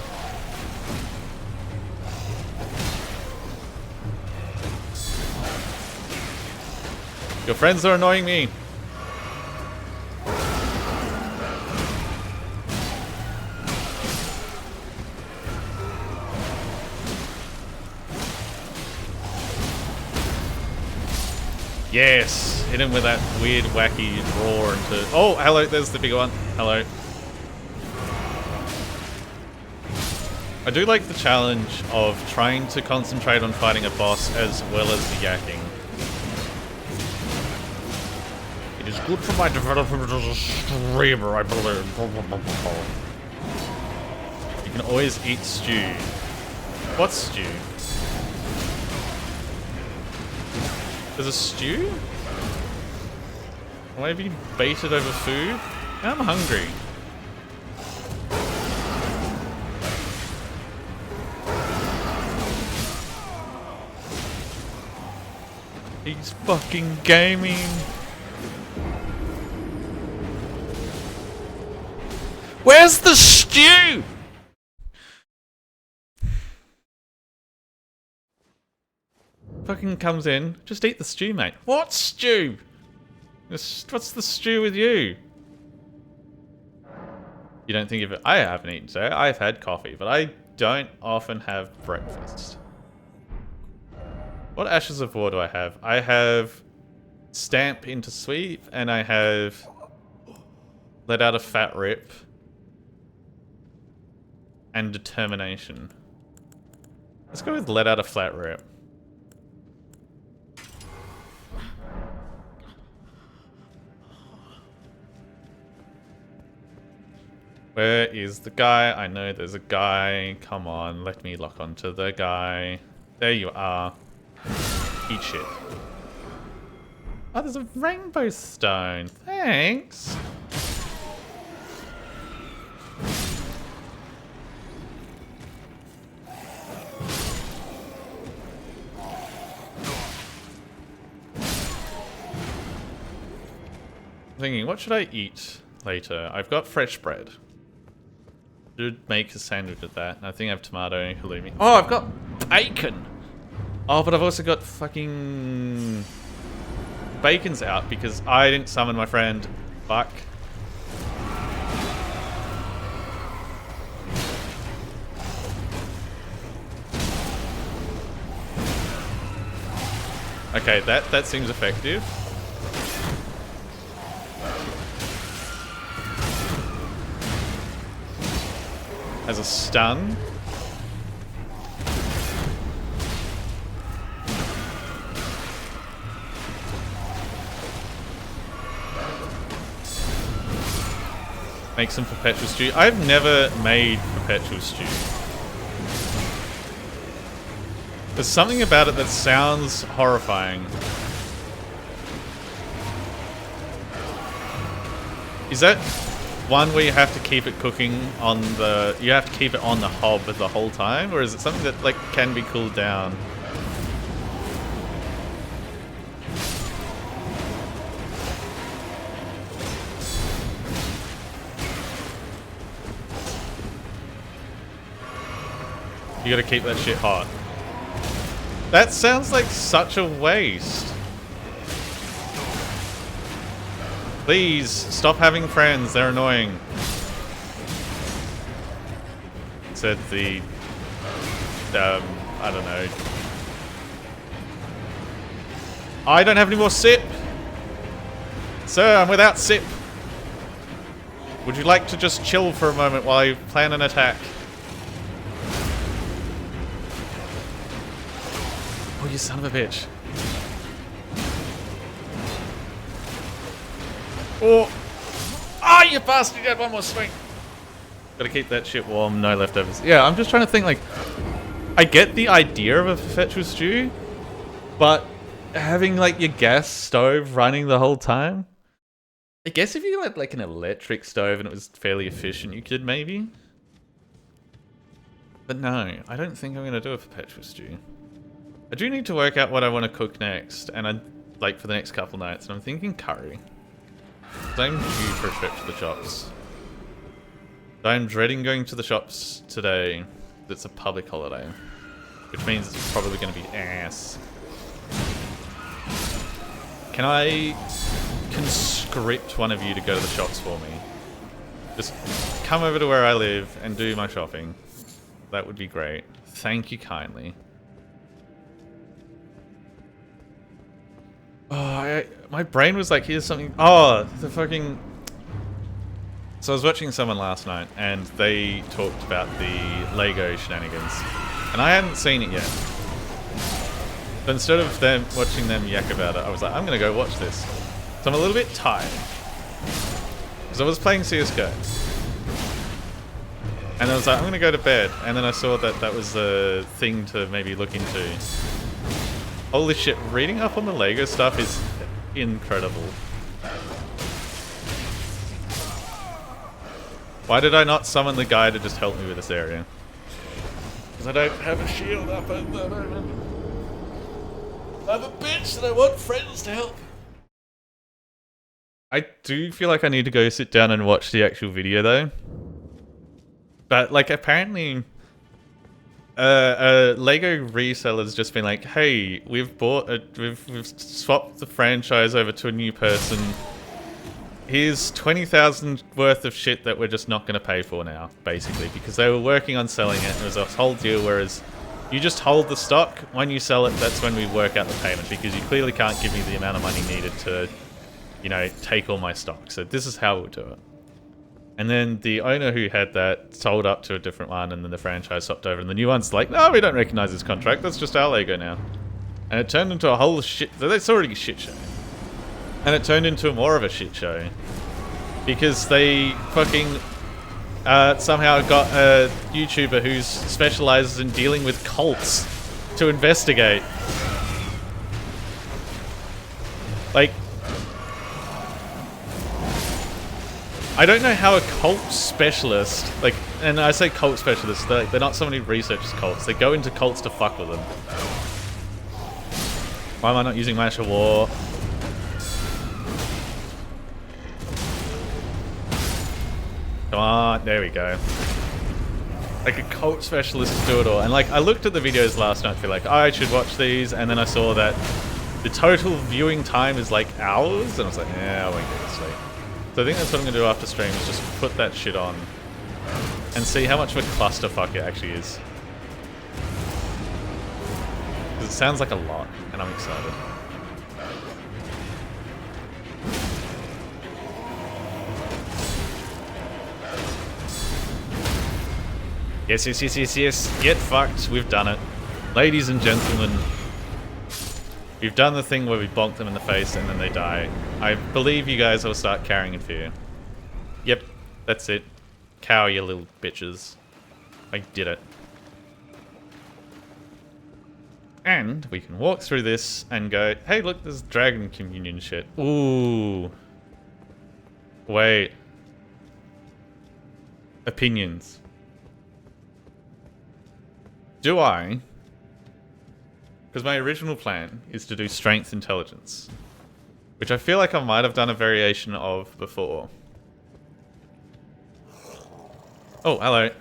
Your friends are annoying me. Yes! Hit him with that weird, wacky roar into... Oh, hello, there's the bigger one. Hello. I do like the challenge of trying to concentrate on fighting a boss as well as the yakking. It is good for my development as a streamer, I believe. You can always eat stew. What stew? There's a stew? Why have you baited over food? I'm hungry. He's fucking gaming. Where's the stew? Fucking comes in. Just eat the stew, mate. What stew? What's the stew with you? You don't think of it? I haven't eaten today. I've had coffee, but I don't often have breakfast. What ashes of war do I have? I have stamp into sweep, and I have let out a fat rip, and determination. Let's go with let out a flat rip. Where is the guy? I know there's a guy. Come on, let me lock onto the guy. There you are. Eat shit. Oh, there's a rainbow stone. Thanks. Thinking, what should I eat later? I've got fresh bread. Should make a sandwich of that. I think I have tomato, halloumi. Oh, I've got bacon! Oh, but I've also got fucking... bacon's out because I didn't summon my friend. Fuck. Okay, that seems effective. As a stun. Make some perpetual stew. I've never made perpetual stew. There's something about it that sounds horrifying. Is that one where you have to keep it cooking on the... you have to keep it on the hob the whole time? Or is it something that, like, can be cooled down? You gotta keep that shit hot. That sounds like such a waste. Please, stop having friends, they're annoying. Said the... I don't know. I don't have any more sip! Sir, I'm without sip! Would you like to just chill for a moment while I plan an attack? Oh, you son of a bitch. Oh! Ah, you bastard! You had one more swing! Gotta keep that shit warm, no leftovers. Yeah, I'm just trying to think, like... I get the idea of a perpetual stew, but having, like, your gas stove running the whole time? I guess if you had, like, an electric stove and it was fairly efficient, you could maybe. But no, I don't think I'm gonna do a perpetual stew. I do need to work out what I want to cook next, and like, for the next couple nights, and I'm thinking curry. Because I'm due for a trip to the shops. I'm dreading going to the shops today. It's a public holiday. Which means it's probably going to be ass. Can I conscript one of you to go to the shops for me? Just come over to where I live and do my shopping. That would be great. Thank you kindly. Oh, my brain was like, here's something... Oh, the fucking... So I was watching someone last night, and they talked about the Lego shenanigans. And I hadn't seen it yet. But instead of them watching them yak about it, I was like, I'm gonna go watch this. So I'm a little bit tired. Because I was playing CSGO. And I was like, I'm gonna go to bed. And then I saw that that was a thing to maybe look into. Holy shit, reading up on the Lego stuff is incredible. Why did I not summon the guy to just help me with this area? Because I don't have a shield up at the moment. I'm a bitch and I want friends to help. I do feel like I need to go sit down and watch the actual video though. But like apparently Lego reseller's just been like, hey, we've swapped the franchise over to a new person. Here's 20,000 worth of shit that we're just not going to pay for now, basically, because they were working on selling it. It was a whole deal, whereas you just hold the stock. When you sell it, that's when we work out the payment, because you clearly can't give me the amount of money needed to, you know, take all my stock. So this is how we'll do it. And then the owner who had that sold up to a different one, and then the franchise swapped over, and the new one's like, no, we don't recognize this contract. That's just our Lego now. And it turned into a whole shit... It's already a shit show. And it turned into more of a shit show. Because they fucking somehow got a YouTuber who specializes in dealing with cults to investigate. Like, I don't know how a cult specialist, like, and I say cult specialist, they're not someone who researches cults. They go into cults to fuck with them. Why am I not using Mash of War? Come on, there we go. Like a cult specialist to do it all. And like, I looked at the videos last night, feel like, oh, I should watch these, and then I saw that the total viewing time is like hours, and I was like, yeah, I won't get to sleep. So I think that's what I'm gonna do after stream, is just put that shit on and see how much of a clusterfuck it actually is. Because it sounds like a lot, and I'm excited. Yes, yes, yes, yes, yes. Get fucked. We've done it. Ladies and gentlemen, we've done the thing where we bonk them in the face and then they die. I believe you guys will start cowering in fear. Yep, that's it. Cower, you little bitches. I did it. And we can walk through this and go, hey, look, there's dragon communion shit. Ooh. Wait. Opinions. Do I? Because my original plan is to do strength intelligence, which I feel like I might have done a variation of before. Oh, hello.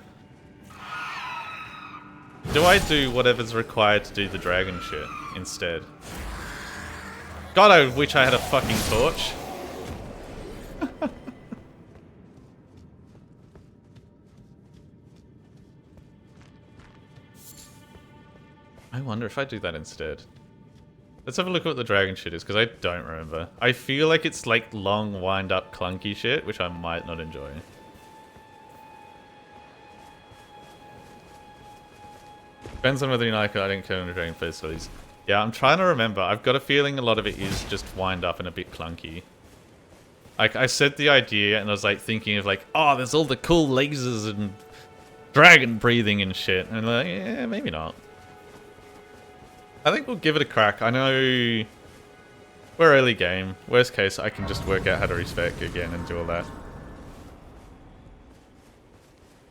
Do I do whatever's required to do the dragon shit instead? God, I wish I had a fucking torch. I wonder if I do that instead. Let's have a look at what the dragon shit is, because I don't remember. I feel like it's like long, wind-up, clunky shit, which I might not enjoy. Depends on whether you like it. I didn't care on the dragon facilities. Yeah, I'm trying to remember. I've got a feeling a lot of it is just wind up and a bit clunky. Like, I said the idea, and I was like thinking of like, oh, there's all the cool lasers and dragon breathing and shit. And I'm like, yeah, maybe not. I think we'll give it a crack. I know we're early game. Worst case, I can just work out how to respec again and do all that.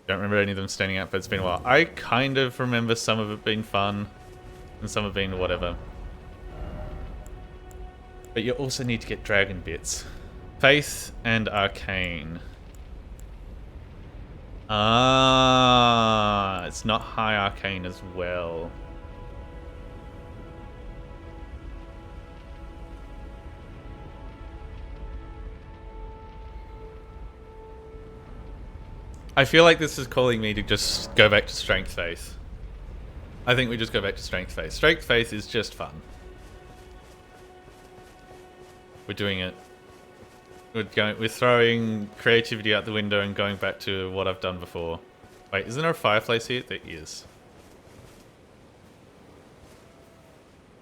Don't remember any of them standing out, but it's been a while. I kind of remember some of it being fun and some of it being whatever. But you also need to get dragon bits. Faith and Arcane. Ah, it's not high Arcane as well. I feel like this is calling me to just go back to Strength Faith. I think we just go back to Strength Faith. Strength Faith is just fun. We're doing it. We're throwing creativity out the window and going back to what I've done before. Wait, isn't there a fireplace here? There is.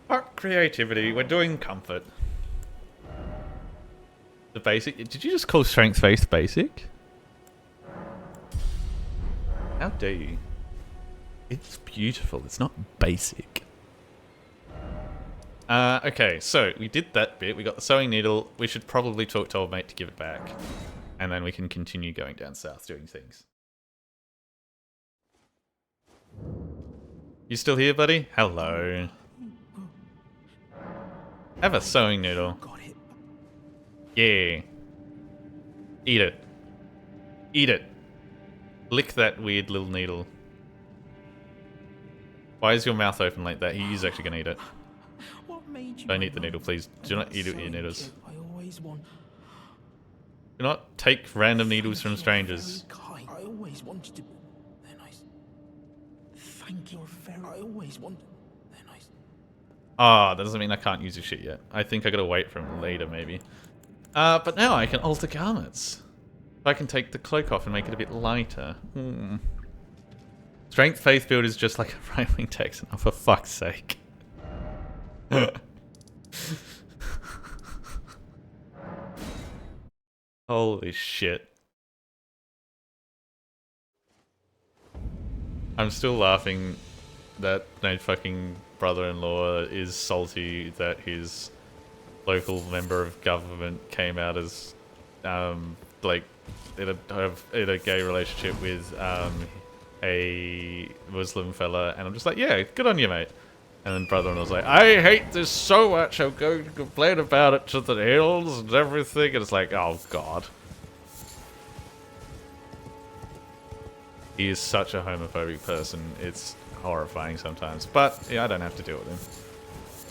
Fuck creativity. We're doing comfort. The basic. Did you just call Strength Faith basic? How dare you? It's beautiful. It's not basic. Okay, so we did that bit. We got the sewing needle. We should probably talk to old mate to give it back. And then we can continue going down south doing things. You still here, buddy? Hello. Have a sewing needle. Got it. Yeah. Eat it. Eat it. Lick that weird little needle. Why is your mouth open like that? He is actually gonna eat it. What made you? Don't eat the needle, please. Do not eat it with your Sorry, needles. kid. I always want. Do not take random needles from You're strangers. very kind. I always wanted to. They're nice. Thank you. I always wanted. They're nice. Ah, that doesn't mean I can't use your shit yet. I think I gotta wait for him later, maybe. But now I can alter garments. I can take the cloak off and make it a bit lighter. Strength faith build is just like a right-wing Texan. Oh, for fuck's sake. Holy shit. I'm still laughing that my fucking brother-in-law is salty that his local member of government came out as, like, in a gay relationship with, a Muslim fella, and I'm just like, yeah, good on you, mate. And then brother-in-law's like, I hate this so much, I'm going to complain about it to the hills and everything, and it's like, oh god. He is such a homophobic person, it's horrifying sometimes. But, yeah, I don't have to deal with him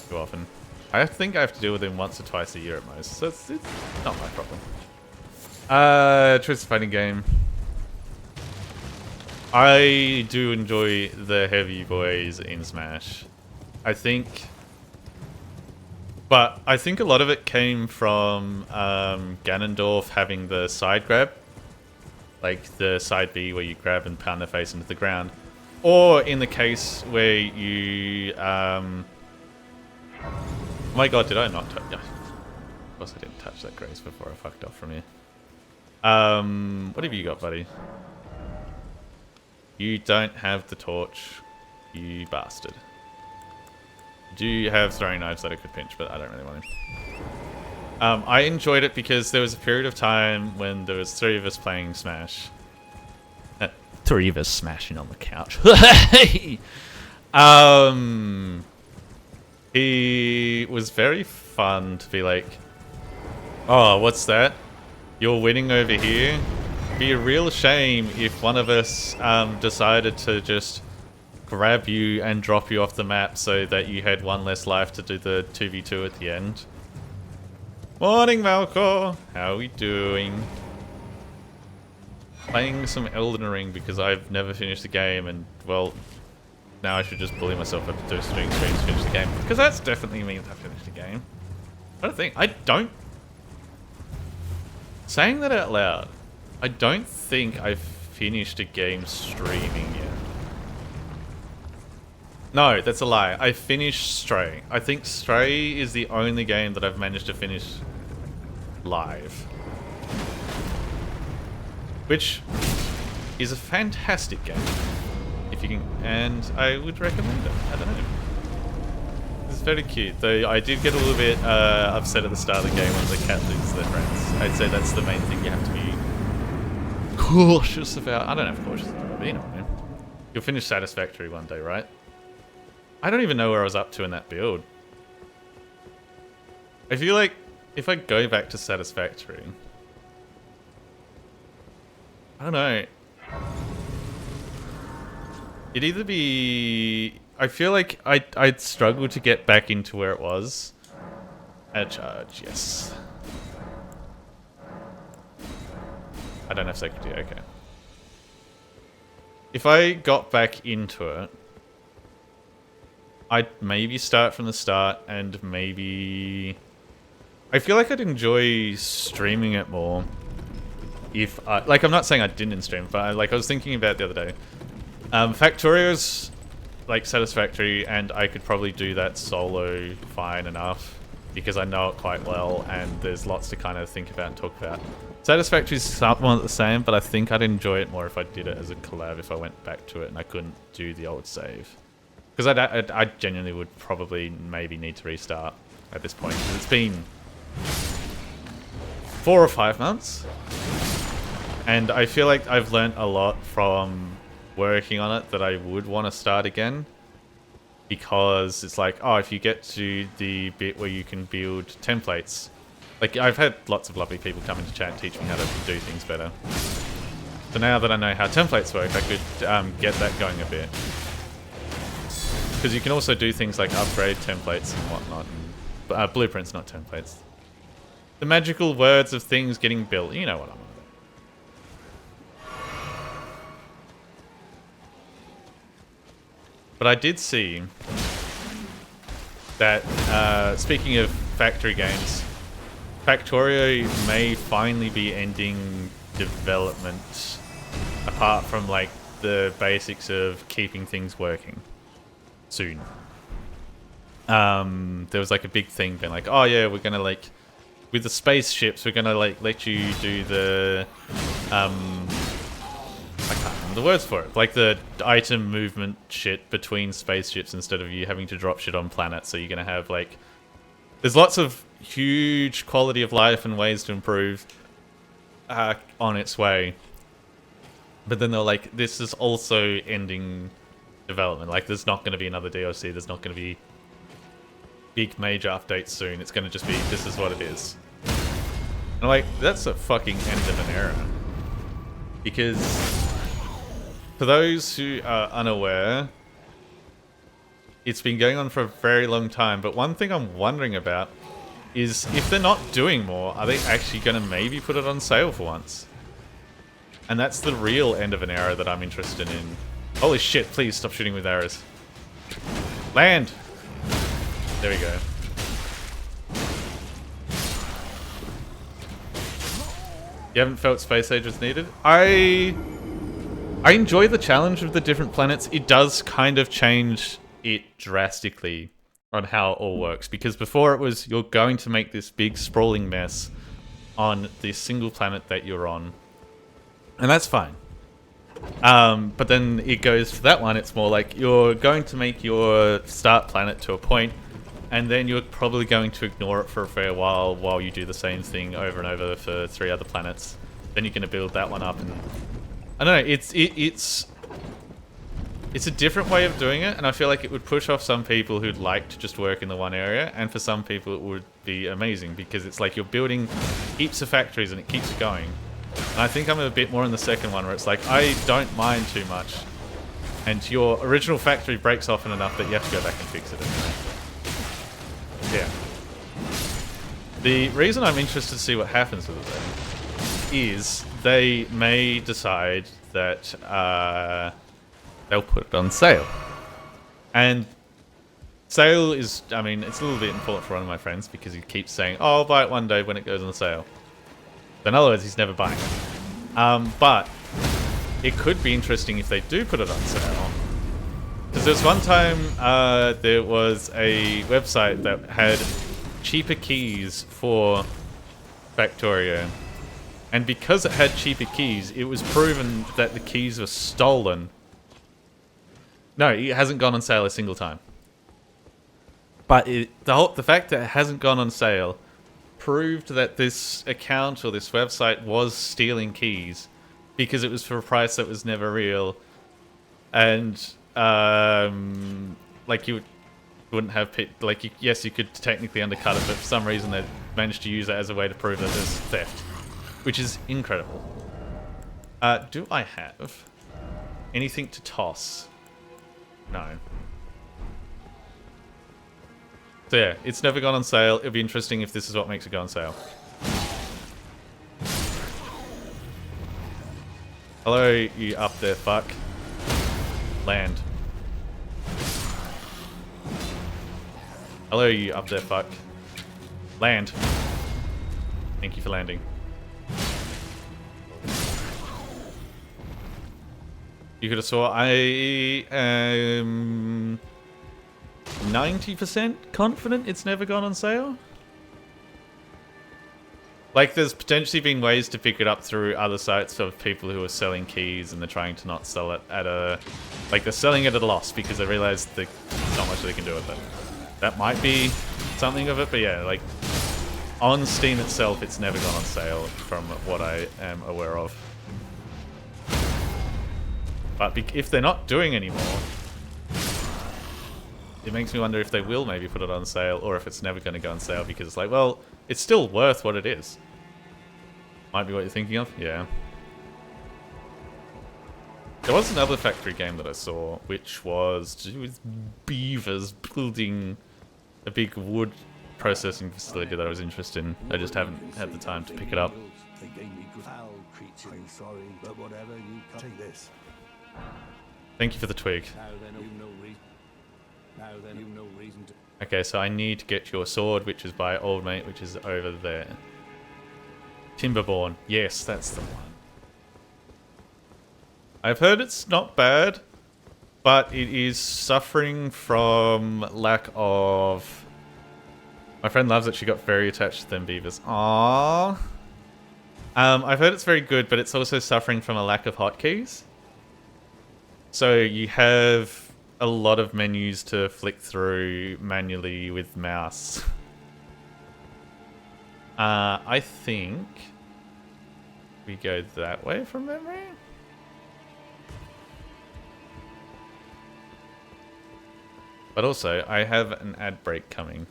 too often. I think I have to deal with him once or twice a year at most, so it's not my problem. Twisted Fighting game. I do enjoy the heavy boys in Smash. I think a lot of it came from Ganondorf having the side grab. Like the side B where you grab and pound their face into the ground. Or in the case where you... oh my god, did I not touch... Of course I didn't touch that grace before I fucked off from here. What have you got, buddy? You don't have the torch, you bastard. You do have throwing knives that I could pinch, but I don't really want him. I enjoyed it because there was a period of time when there was 3 of us playing Smash. 3 of us smashing on the couch. It was very fun to be like, oh, what's that? You're winning over here? Be a real shame if one of us decided to just grab you and drop you off the map so that you had 1 less life to do the 2v2 at the end. Morning, Malcor! How are we doing? Playing some Elden Ring because I've never finished the game and, well, now I should just bully myself up to do streams to finish the game. Because that's definitely means I finished the game. I don't think... I don't... Saying that out loud, I don't think I've finished a game streaming yet. No, that's a lie. I finished Stray. I think Stray is the only game that I've managed to finish live. Which is a fantastic game. If you can, and I would recommend it. I don't know. It's very cute, though I did get a little bit upset at the start of the game when the cat loses their friends. I'd say that's the main thing you have to be cautious about. I don't have cautious about being on, man. You'll finish Satisfactory one day, right? I don't even know where I was up to in that build. I feel like if I go back to Satisfactory, I don't know. It'd either be... I feel like I'd struggle to get back into where it was. Add charge, yes. I don't have secretary, okay. If I got back into it, I'd maybe start from the start and maybe... I feel like I'd enjoy streaming it more. If I... Like, I'm not saying I didn't stream, but I was thinking about it the other day. Factorio's like Satisfactory, and I could probably do that solo fine enough because I know it quite well and there's lots to kind of think about and talk about. Satisfactory's somewhat the same, but I think I'd enjoy it more if I did it as a collab, if I went back to it and I couldn't do the old save. Because I genuinely would probably maybe need to restart at this point. It's been 4 or 5 months. And I feel like I've learnt a lot from working on it that I would want to start again. because it's like, oh, if you get to the bit where you can build templates, like I've had lots of lovely people come into chat and teach me how to do things better. So now that I know how templates work, I could get that going a bit. Because you can also do things like upgrade templates and whatnot. And, blueprints, not templates. The magical words of things getting built. You know what I'm on about. But I did see that, speaking of factory games, Factorio may finally be ending development, apart from like the basics of keeping things working soon. There was like a big thing being like, oh yeah, we're gonna like, with the spaceships, we're gonna like let you do the I can't remember the words for it, like the item movement shit between spaceships instead of you having to drop shit on planets. So you're gonna have like, there's lots of huge quality of life and ways to improve on its way. But then they're like, this is also ending development. Like, there's not going to be another DLC. There's not going to be big major updates soon. It's going to just be, this is what it is. And I'm like, that's a fucking end of an era. Because for those who are unaware, it's been going on for a very long time. But one thing I'm wondering about is if they're not doing more, are they actually going to maybe put it on sale for once? And that's the real end of an era that I'm interested in. Holy shit, please stop shooting with arrows. Land! There we go. You haven't felt Space Age was needed? I enjoy the challenge of the different planets. It does kind of change it drastically on how it all works. Because before it was, you're going to make this big sprawling mess on this single planet that you're on. And that's fine. But then it goes for that one, it's more like you're going to make your start planet to a point, and then you're probably going to ignore it for a fair while you do the same thing over and over for 3 other planets. Then you're going to build that one up, and I don't know, it's a different way of doing it, and I feel like it would push off some people who'd like to just work in the one area, and for some people it would be amazing, because it's like you're building heaps of factories and it keeps going. And I think I'm a bit more in the second one, where it's like, I don't mind too much. And your original factory breaks often enough that you have to go back and fix it anyway. Yeah. The reason I'm interested to see what happens with it then is they may decide that they'll put it on sale. And sale is, I mean, it's a little bit important for one of my friends because he keeps saying, oh, I'll buy it one day when it goes on sale. In other words, he's never buying it. But it could be interesting if they do put it on sale. Because there's one time there was a website that had cheaper keys for Factorio. And because it had cheaper keys, it was proven that the keys were stolen. No, it hasn't gone on sale a single time. But the fact that it hasn't gone on sale proved that this account or this website was stealing keys because it was for a price that was never real, and like you wouldn't have yes, you could technically undercut it, but for some reason they managed to use it as a way to prove that there's theft, which is incredible. Do I have anything to toss? No. So yeah, it's never gone on sale. It'll be interesting if this is what makes it go on sale. Hello, you up there, fuck. Land. Hello, you up there, fuck. Land. Thank you for landing. You could have saw I am 90% confident it's never gone on sale. Like, there's potentially been ways to pick it up through other sites of people who are selling keys, and they're trying to not sell it at a... Like, they're selling it at a loss because they realize there's not much they can do with it. That might be something of it, but yeah, like, on Steam itself, it's never gone on sale from what I am aware of. But if they're not doing anymore, it makes me wonder if they will maybe put it on sale, or if it's never going to go on sale because it's like, well, it's still worth what it is. Might be what you're thinking of? Yeah. There was another factory game that I saw, which was to do with beavers building a big wood processing facility that I was interested in. I just haven't had the time to pick it up. They gave me foul creature. I'm sorry, but whatever, you can take this. Thank you for the twig. Now then, you've no reason to. Okay, so I need to get your sword, which is by Old Mate, which is over there. Timberborn. Yes, that's the one. I've heard it's not bad, but it is suffering from lack of... My friend loves it. She got very attached to them beavers. Aww. I've heard it's very good, but it's also suffering from a lack of hotkeys. So you have a lot of menus to flick through manually with mouse. I think we go that way from memory. But also, I have an ad break coming.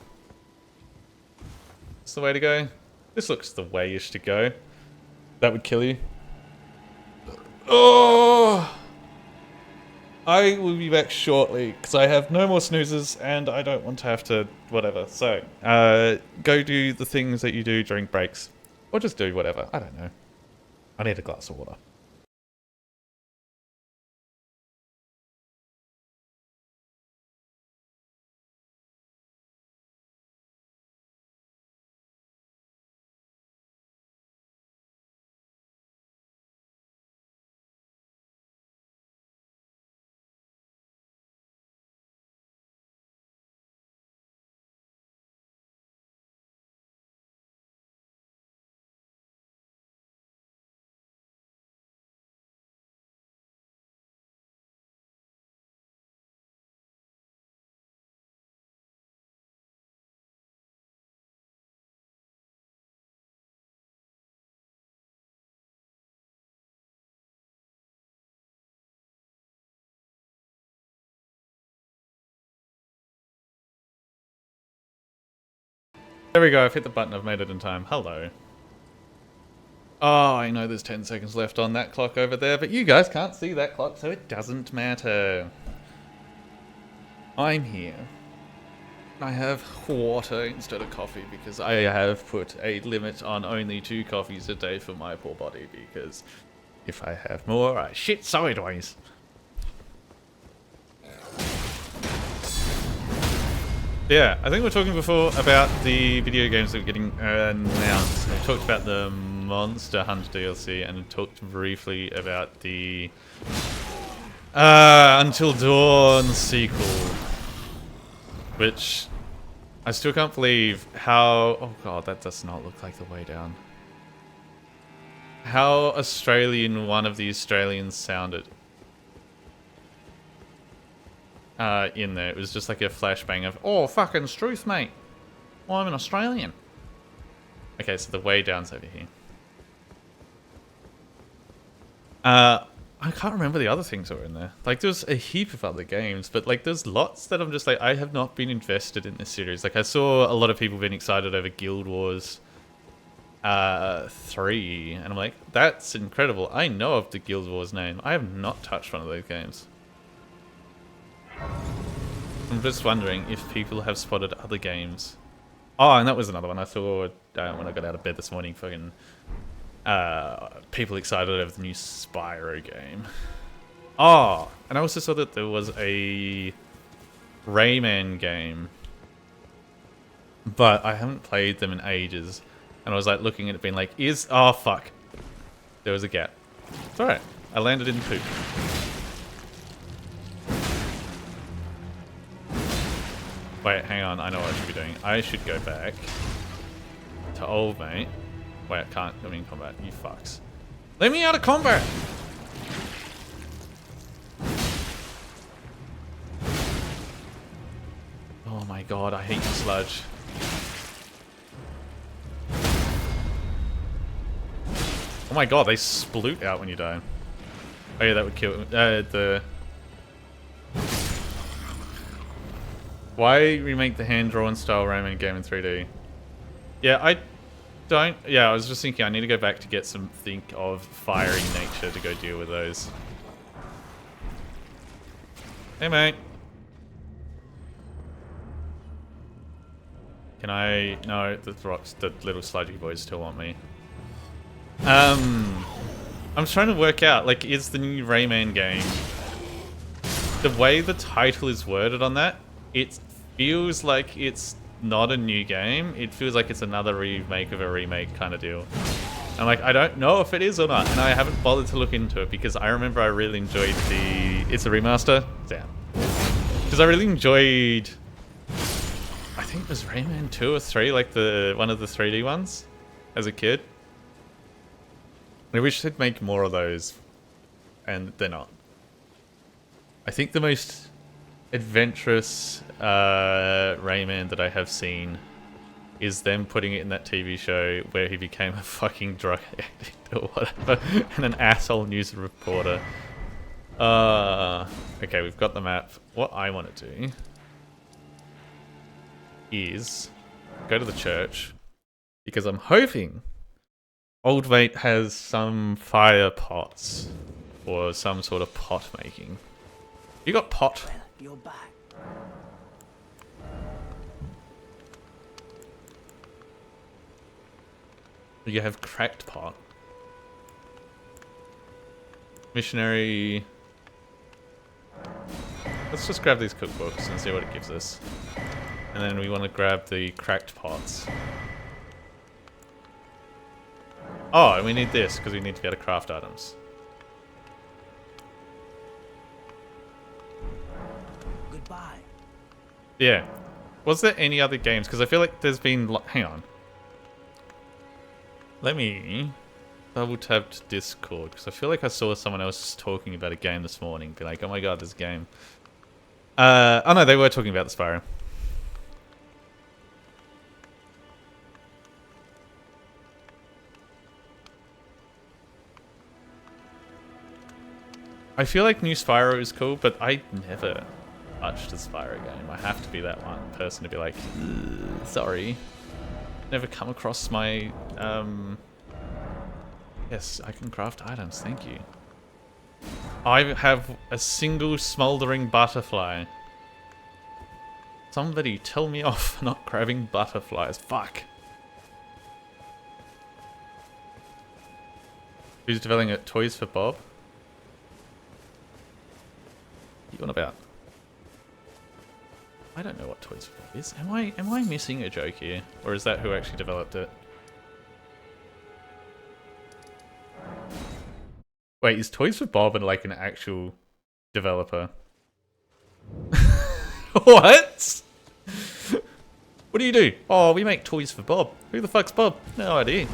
This the way to go? This looks the way-ish to go. That would kill you. Oh! I will be back shortly, because I have no more snoozes, and I don't want to have to... whatever. So, go do the things that you do during breaks. Or just do whatever. I don't know. I need a glass of water. There we go, I've hit the button, I've made it in time. Hello. Oh, I know there's 10 seconds left on that clock over there, but you guys can't see that clock, so it doesn't matter. I'm here. I have water instead of coffee because I have put a limit on only 2 coffees a day for my poor body, because if I have more, I shit sideways. Yeah, I think we were talking before about the video games that were getting announced. We talked about the Monster Hunter DLC and talked briefly about the Until Dawn sequel, which I still can't believe how... Oh god, that does not look like the way down. How Australian one of the Australians sounded. In there. It was just like a flashbang of, oh, fucking Struth, mate. Well, I'm an Australian. Okay, so the way down's over here. I can't remember the other things that were in there. Like, there's a heap of other games, but like, there's lots that I'm just like, I have not been invested in this series. Like, I saw a lot of people being excited over Guild Wars 3, and I'm like, that's incredible. I know of the Guild Wars name. I have not touched one of those games. I'm just wondering if people have spotted other games. Oh, and that was another one I saw when I got out of bed this morning. Fucking people excited over the new Spyro game. Oh, and I also saw that there was a Rayman game, but I haven't played them in ages. And I was like looking at it, being like, oh fuck, there was a gap. It's alright. I landed in poop. Wait, hang on, I know what I should be doing. I should go back to Old Mate. Wait, I can't. I'm in combat. You fucks. Let me out of combat! Oh my god, I hate sludge. Oh my god, they sploot out when you die. Oh yeah, that would kill the... Why remake the hand-drawn style Rayman game in 3D? Yeah, I don't... Yeah, I was just thinking I need to go back to get something of fiery nature to go deal with those. Hey, mate. Can I... No, the rocks, the little sludgy boys still want me. I'm trying to work out, like, is the new Rayman game... The way the title is worded on that, it feels like it's not a new game. It feels like it's another remake of a remake kind of deal. I'm like, I don't know if it is or not, and I haven't bothered to look into it because I remember I really enjoyed the... It's a remaster? Damn. Because I really enjoyed... I think it was Rayman 2 or 3, like one of the 3D ones as a kid. I wish they'd make more of those, and they're not. I think the most adventurous Rayman that I have seen is them putting it in that TV show where he became a fucking drug addict or whatever, and an asshole news reporter. Okay, we've got the map. What I want to do is go to the church, because I'm hoping Old Mate has some fire pots or some sort of pot making. You got pot? Well, you're back. You have cracked pot. Missionary. Let's just grab these cookbooks and see what it gives us. And then we want to grab the cracked pots. Oh, and we need this because we need to be able to craft items. Goodbye. Yeah. Was there any other games? Because I feel like there's been... Hang on. Let me double tap to Discord, because I feel like I saw someone else talking about a game this morning. Be like, oh my god, this game. Oh no, they were talking about the Spyro. I feel like new Spyro is cool, but I never touched a Spyro game. I have to be that one person to be like, sorry. Never come across my, Yes, I can craft items, thank you. I have a single smoldering butterfly. Somebody tell me off for not grabbing butterflies. Fuck. Who's developing it? Toys for Bob? What are you on about? I don't know what Toys for Bob is. Am I missing a joke here? Or is that who actually developed it? Wait, is Toys for Bob like an actual developer? What? What do you do? Oh, we make toys for Bob. Who the fuck's Bob? No idea.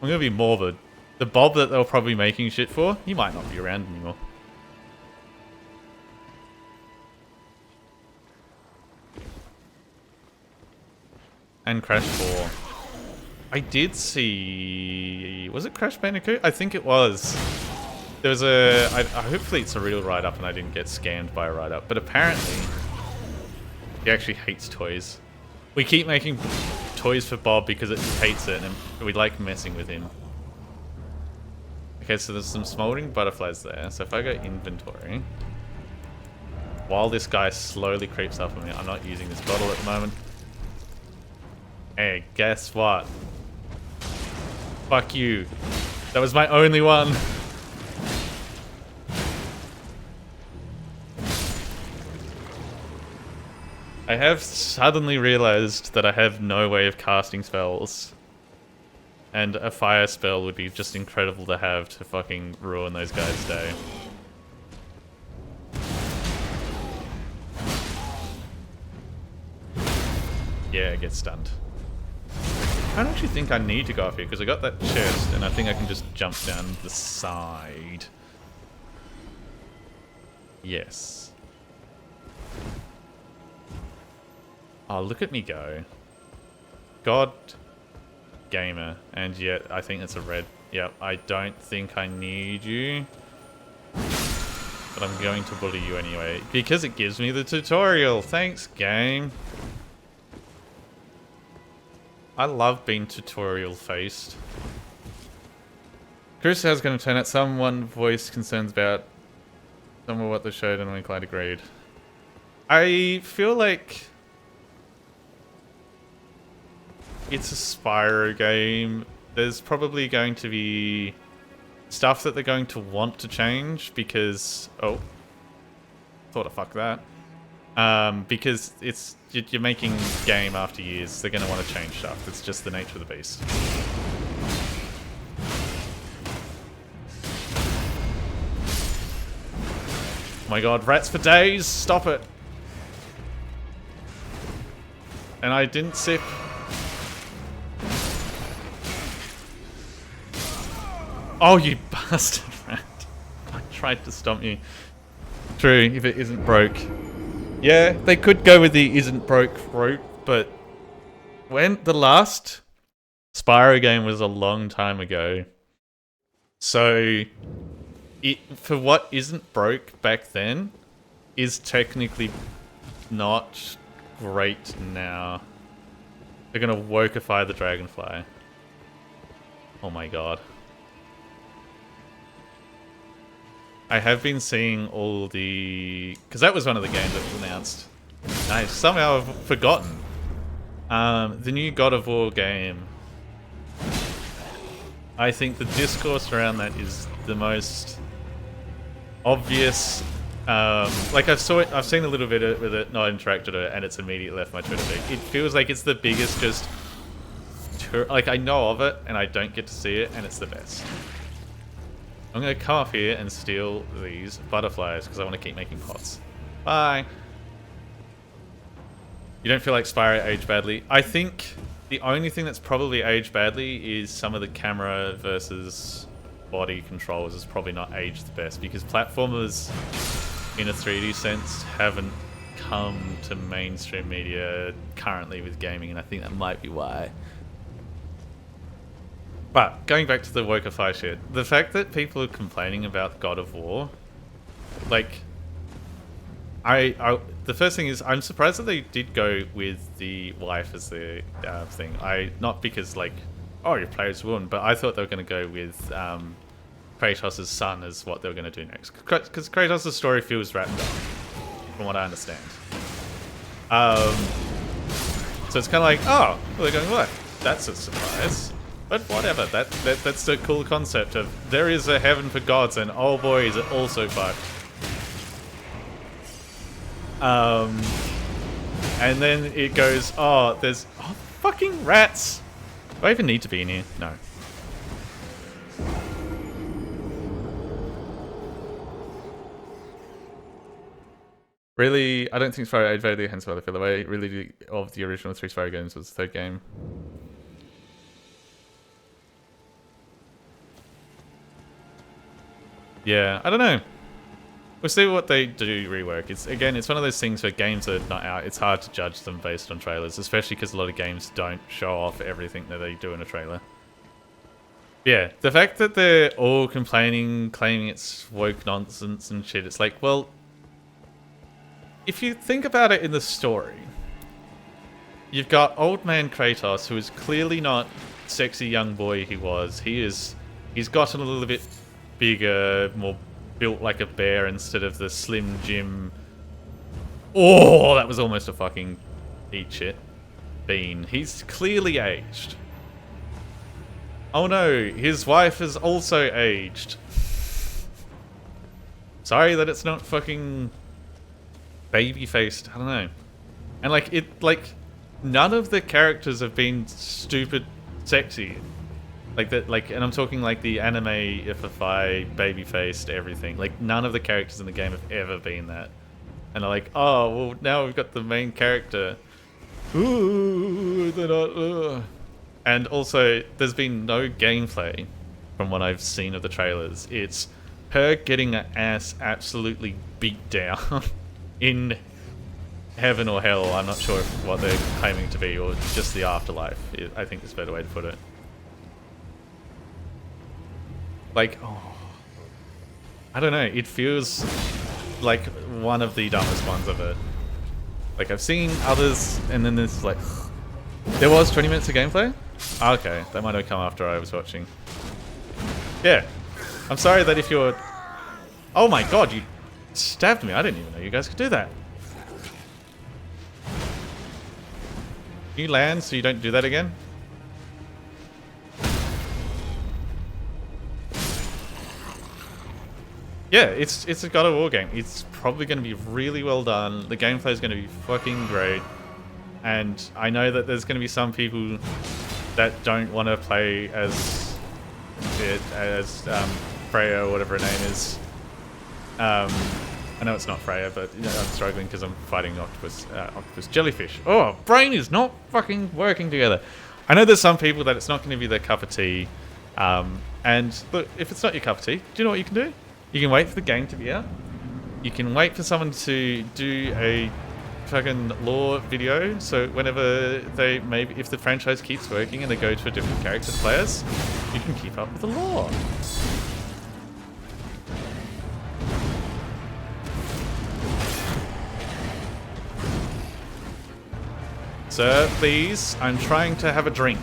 I'm gonna be morbid. The Bob that they were probably making shit for, he might not be around anymore. And Crash 4. I did see... Was it Crash Bandicoot? I think it was. There was a... hopefully it's a real write-up and I didn't get scammed by a write-up. But apparently, he actually hates toys. We keep making toys for Bob because it hates it and we like messing with him. Okay, so there's some smoldering butterflies there. So if I go inventory... While this guy slowly creeps up on me, I'm not using this bottle at the moment. Hey, guess what? Fuck you. That was my only one. I have suddenly realized that I have no way of casting spells. And a fire spell would be just incredible to have to fucking ruin those guys' day. Yeah, get stunned. I don't actually think I need to go up here because I got that chest and I think I can just jump down the side. Yes. Oh, look at me go. God gamer. And yet I think it's a red. Yep, I don't think I need you. But but I'm going to bully you anyway, because it gives me the tutorial. Thanks, game. I love being tutorial-faced. Chris is going to turn out someone voiced concerns about some of what they showed, and I'm inclined agreed. I feel like it's a Spyro game. There's probably going to be stuff that they're going to want to change because... Oh. Thought of fuck that. Because you're making game after years. They're going to want to change stuff. It's just the nature of the beast. Oh my god, rats for days! Stop it! And I didn't sip. Oh, you bastard rat. I tried to stomp you. True, if it isn't broke. Yeah, they could go with the isn't broke route, but when the last Spyro game was a long time ago. So for what isn't broke back then is technically not great now. They're gonna wokeify the dragonfly. Oh my god. I have been seeing all the... Because that was one of the games that was announced. Nice. Somehow I've forgotten. The new God of War game. I think the discourse around that is the most obvious. Like I've seen a little bit with it, not interacted with it, and it's immediately left my Twitter feed. It feels like it's the biggest just... Like I know of it, and I don't get to see it, and it's the best. I'm going to come up here and steal these butterflies because I want to keep making pots. Bye. You don't feel like Spyro aged badly? I think the only thing that's probably aged badly is some of the camera versus body controls is probably not aged the best because platformers in a 3D sense haven't come to mainstream media currently with gaming, and I think that might be why. But, going back to the wokeify shit, the fact that people are complaining about God of War, like, the first thing is, I'm surprised that they did go with the wife as the thing. Not because, like, oh, you play as a woman, but I thought they were going to go with Kratos' son as what they were going to do next. Because Kratos' story feels wrapped up, from what I understand. So it's kind of like, oh, well, they're going, what? That's a surprise. But whatever, that's the cool concept of there is a heaven for gods and oh boy is it also fucked. And then it goes, oh, there's fucking rats. Do I even need to be in here? No. Really, I don't think Spyro aged badly, hence why I feel the way. Really, of the original 3 Spyro games was the third game. Yeah, I don't know. We'll see what they do rework. It's one of those things where games are not out. It's hard to judge them based on trailers, especially because a lot of games don't show off everything that they do in a trailer. Yeah, the fact that they're all complaining, claiming it's woke nonsense and shit, it's like, well, if you think about it in the story, you've got old man Kratos, who is clearly not sexy young boy he was. He's gotten a little bit bigger, more built like a bear instead of the slim Jim. Oh, that was almost a fucking eat shit bean. He's clearly aged. Oh no, his wife is also aged. Sorry that it's not fucking baby-faced. I don't know. And like none of the characters have been stupid sexy. Like that, and I'm talking like the anime FFI, baby-faced, everything. Like, none of the characters in the game have ever been that. And they're like, oh, well, now we've got the main character. Ooh, they're not, And also, there's been no gameplay from what I've seen of the trailers. It's her getting her ass absolutely beat down in heaven or hell. I'm not sure what they're claiming to be, or just the afterlife. I think is a better way to put it. Like, oh, I don't know, it feels like one of the dumbest ones ever. Like I've seen others, and then there's like there was 20 minutes of gameplay. Okay, that might have come after I was watching. Yeah, I'm sorry that if you're. Oh my god, you stabbed me! I didn't even know you guys could do that. Can you land so you don't do that again? Yeah, it's a God of War game. It's probably going to be really well done. The gameplay is going to be fucking great. And I know that there's going to be some people that don't want to play as Freya or whatever her name is. I know it's not Freya, but you know, I'm struggling because I'm fighting octopus jellyfish. Oh, brain is not fucking working together. I know there's some people that it's not going to be their cup of tea. And look, if it's not your cup of tea, do you know what you can do? You can wait for the game to be out. You can wait for someone to do a fucking lore video, so whenever they maybe if the franchise keeps working and they go to a different character players, you can keep up with the lore. Sir, please, I'm trying to have a drink.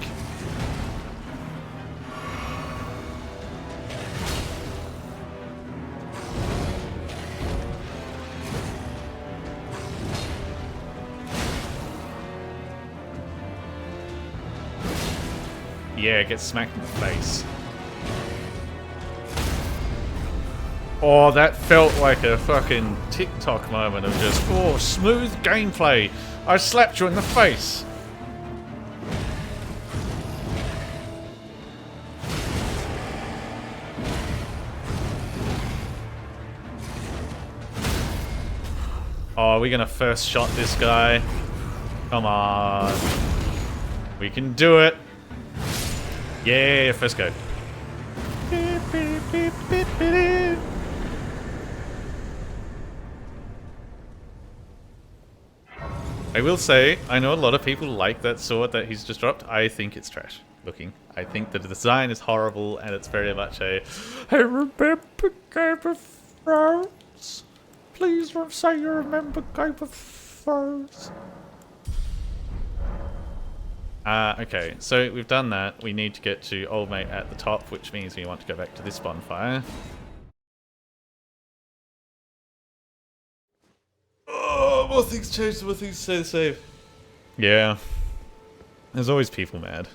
Yeah, get smacked in the face. Oh, that felt like a fucking TikTok moment of just, oh, smooth gameplay. I slapped you in the face. Oh, are we gonna first shot this guy? Come on. We can do it. Yeah, first go. I will say, I know a lot of people like that sword that he's just dropped. I think it's trash looking. I think the design is horrible and it's very much a I remember Game of Thrones. Please don't say you remember Game of Thrones. Okay, so we've done that. We need to get to Old Mate at the top, which means we want to go back to this bonfire. Oh, more things changed, more things stay the same. Yeah. There's always people mad.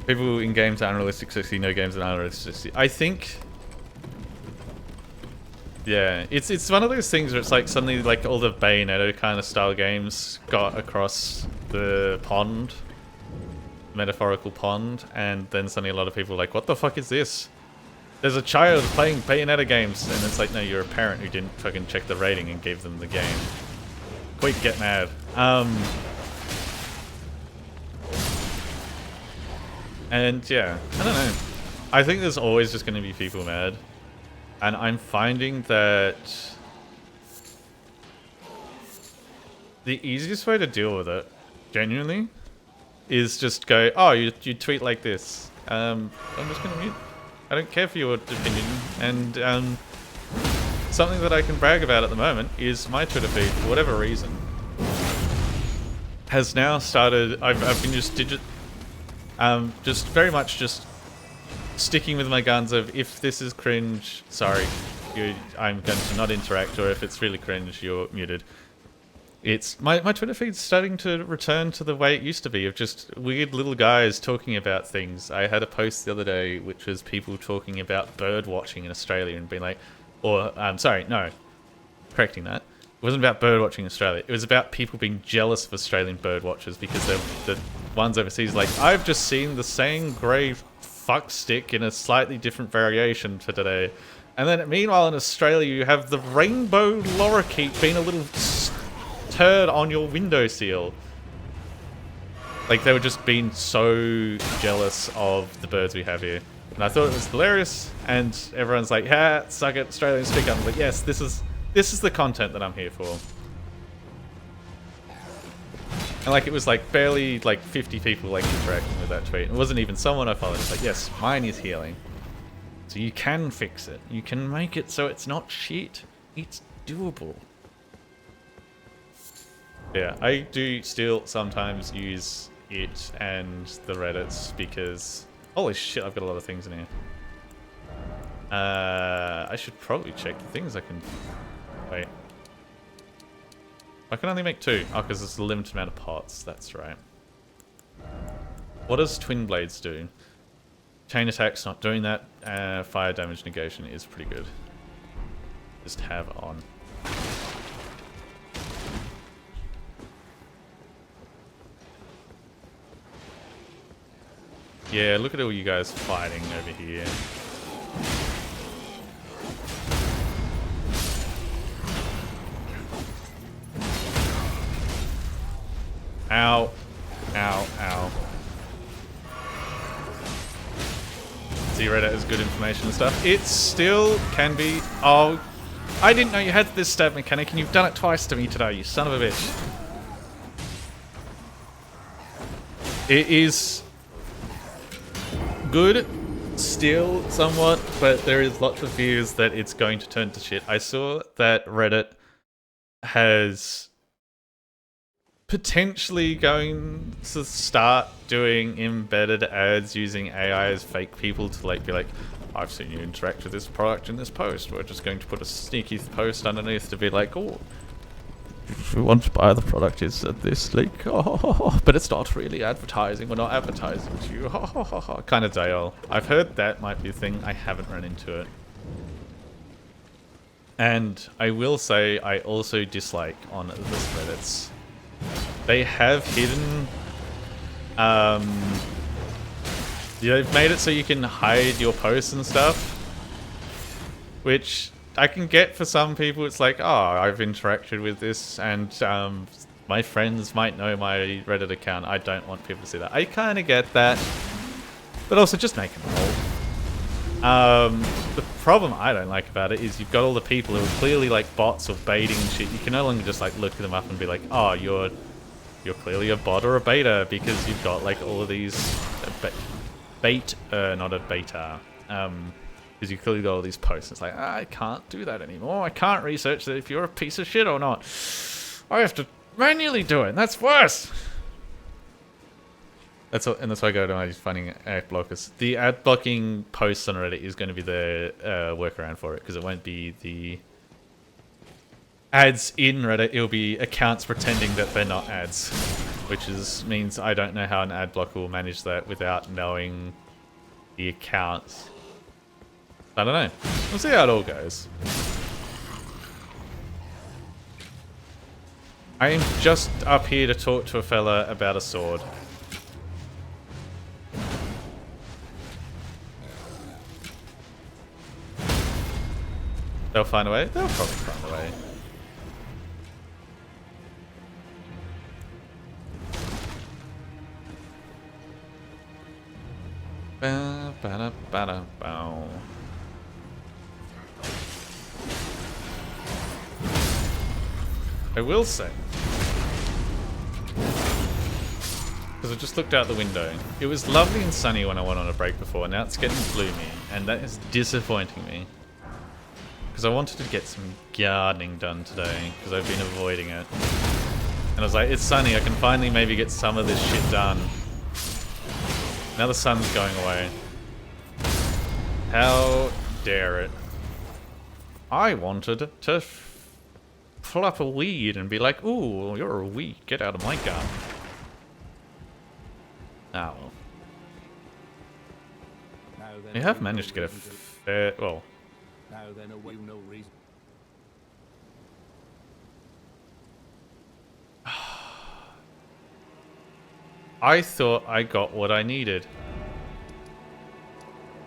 People in games are unrealistic 60, no games are unrealistic 60. I think... Yeah, it's one of those things where it's like suddenly like all the Bayonetta kind of style games got across the pond, metaphorical pond, and then suddenly a lot of people are like, what the fuck is this? There's a child playing Bayonetta games, and it's like, no, you're a parent who didn't fucking check the rating and gave them the game. Quick, get mad. And yeah, I don't know. I think there's always just going to be people mad. And I'm finding that the easiest way to deal with it, genuinely, is just go, oh, you tweet like this. I'm just going to mute. I don't care for your opinion. And something that I can brag about at the moment is my Twitter feed, for whatever reason, has now started. I've been just very much just sticking with my guns of, if this is cringe, sorry, I'm going to not interact, or if it's really cringe, you're muted. It's my Twitter feed's starting to return to the way it used to be, of just weird little guys talking about things. I had a post the other day which was people talking about bird watching in Australia and being like, or sorry, no, correcting that. It wasn't about bird watching in Australia. It was about people being jealous of Australian bird watchers because they're the ones overseas. Like, I've just seen the same grey fuck stick in a slightly different variation for today. And then meanwhile in Australia you have the rainbow lorikeet being a little turd on your windowsill. Like, they were just being so jealous of the birds we have here. And I thought it was hilarious, and everyone's like, ha, suck it, Australians speak up. But yes, this is the content that I'm here for. And like it was like barely like 50 people like interacting with that tweet. It wasn't even someone I followed. It's like, yes, mine is healing. So you can fix it. You can make it so it's not shit. It's doable. Yeah, I do still sometimes use it and the Reddits because... Holy shit, I've got a lot of things in here. I should probably check the things I can... Wait. I can only make 2. Oh, because it's a limited amount of pots. That's right. What does Twin Blades do? Chain attack's not doing that. Fire damage negation is pretty good. Just have on. Yeah, look at all you guys fighting over here. Ow. Ow, ow. See, Reddit has good information and stuff. It still can be... Oh, I didn't know you had this stab mechanic and you've done it twice to me today, you son of a bitch. It is good still somewhat, but there is lots of fears that it's going to turn to shit. I saw that Reddit has potentially going to start doing embedded ads using AI as fake people to like be like, I've seen you interact with this product in this post. We're just going to put a sneaky post underneath to be like, oh, if you want to buy the product, it's at this link. Oh, but it's not really advertising. We're not advertising to you. Kind of dial. I've heard that might be a thing. I haven't run into it. And I will say I also dislike on the Reddits. They have hidden... they've made it so you can hide your posts and stuff. Which I can get for some people. It's like, oh, I've interacted with this and my friends might know my Reddit account. I don't want people to see that. I kind of get that. But also just make them all. The problem I don't like about it is you've got all the people who are clearly like bots or baiting and shit. You can no longer just like look them up and be like, oh, you're clearly a bot or a beta because you've got like all of these not a beta. Because you clearly got all these posts. It's like, I can't do that anymore. I can't research that if you're a piece of shit or not. I have to manually do it, and that's worse. That's why I go to my finding ad blockers. The ad blocking posts on Reddit is going to be the workaround for it, because it won't be the ads in Reddit. It'll be accounts pretending that they're not ads, which means I don't know how an ad blocker will manage that without knowing the accounts. I don't know. We'll see how it all goes. I am just up here to talk to a fella about a sword. They'll find a way? They'll probably find a way. Ba ba da ba da bow. I will say, because I just looked out the window, it was lovely and sunny when I went on a break before. Now it's getting gloomy, and that is disappointing me. Because I wanted to get some gardening done today, because I've been avoiding it. And I was like, it's sunny, I can finally maybe get some of this shit done. Now the sun's going away. How dare it. I wanted to pull up a weed and be like, ooh, you're a weed, get out of my garden. Ah, well. You have managed to get a fair, well. Now then, away, no reason. I thought I got what I needed.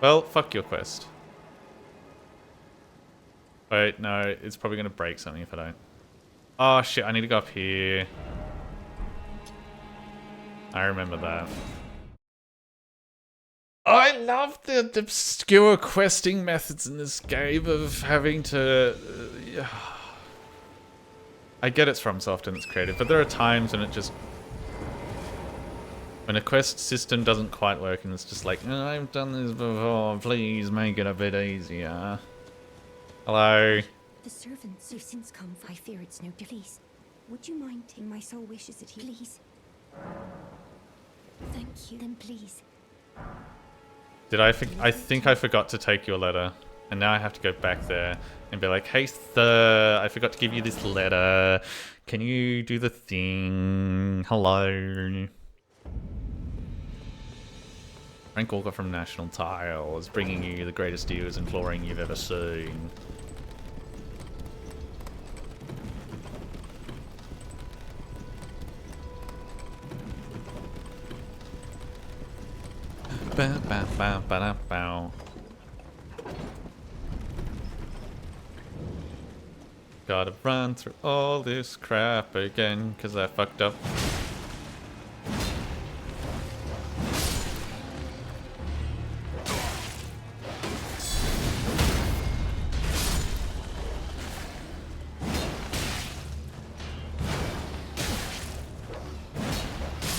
Well, fuck your quest. Wait, no, it's probably going to break something if I don't. Oh shit, I need to go up here. I remember that. I love the obscure questing methods in this game of having to... I get it's FromSoft and it's creative, but there are times when it just When a quest system doesn't quite work and it's just like, oh, I've done this before, please make it a bit easier. Hello? The servants who've since come, I fear it's no please. Would you mind taking my soul wishes that he please? Thank you. Then please. Did I think I forgot to take your letter. And now I have to go back there and be like, hey sir, I forgot to give you this letter. Can you do the thing? Hello? Frank Walker from National Tile is bringing you the greatest deals in flooring you've ever seen. Bow, bow, bow, bow, bow. Gotta run through all this crap again, cause I fucked up.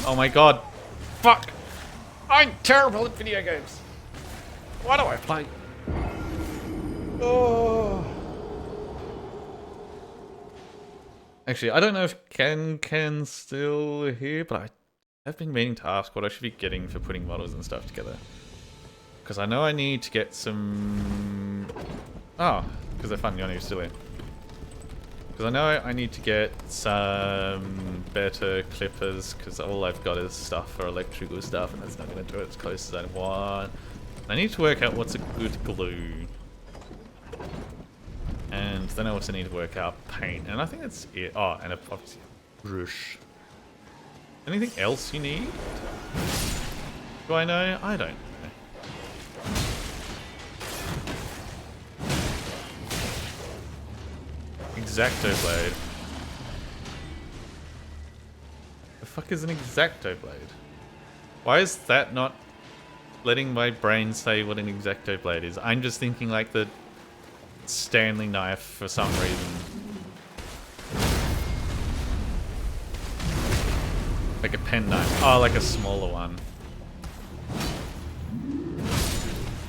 Oh my god. Fuck! I'm terrible at video games. Why do I play? Oh. Actually, I don't know if Ken's still here, but I've been meaning to ask what I should be getting for putting models and stuff together. Because I know I need to get some... Oh, because they're fun, Yoni's still in. Because I know I need to get some better clippers, because all I've got is stuff for electrical stuff, and that's not going to do it as close as I want. I need to work out what's a good glue. And then I also need to work out paint, and I think that's it. Oh, and obviously a brush. Anything else you need? Do I know? I don't know. Exacto blade. The fuck is an exacto blade? Why is that not letting my brain say what an exacto blade is? I'm just thinking like the Stanley knife for some reason. Like a pen knife. Oh, like a smaller one.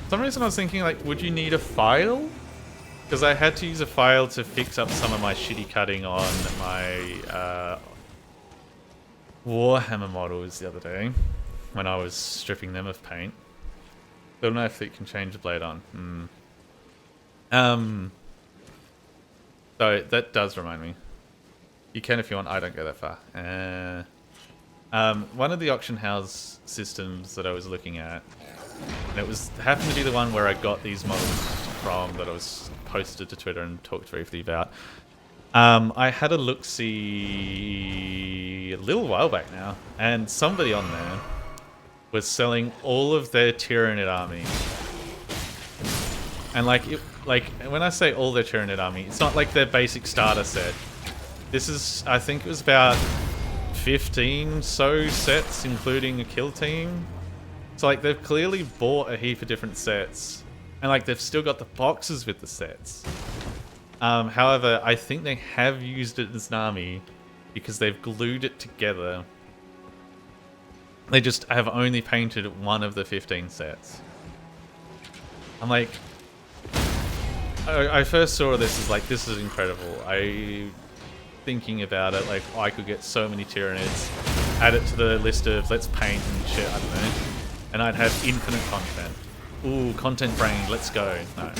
For some reason I was thinking like, would you need a file? Because I had to use a file to fix up some of my shitty cutting on my Warhammer models the other day when I was stripping them of paint. Don't know if it can change the blade on. So that does remind me. You can if you want, I don't go that far. One of the auction house systems that I was looking at, and it happened to be the one where I got these models from that I was posted to Twitter and talked briefly about. I had a look-see a little while back now, and somebody on there was selling all of their Tyranid army. And like when I say all their Tyranid army, it's not like their basic starter set. This is, I think it was about 15 so sets, including a kill team. So like they've clearly bought a heap of different sets. And like they've still got the boxes with the sets. However, I think they have used it as an army because they've glued it together. They just have only painted one of the 15 sets. I'm like... I first saw this as like, this is incredible. Thinking about it, like, oh, I could get so many Tyranids, add it to the list of let's paint and shit, I don't know. And I'd have infinite content. Ooh, content brain, let's go. No.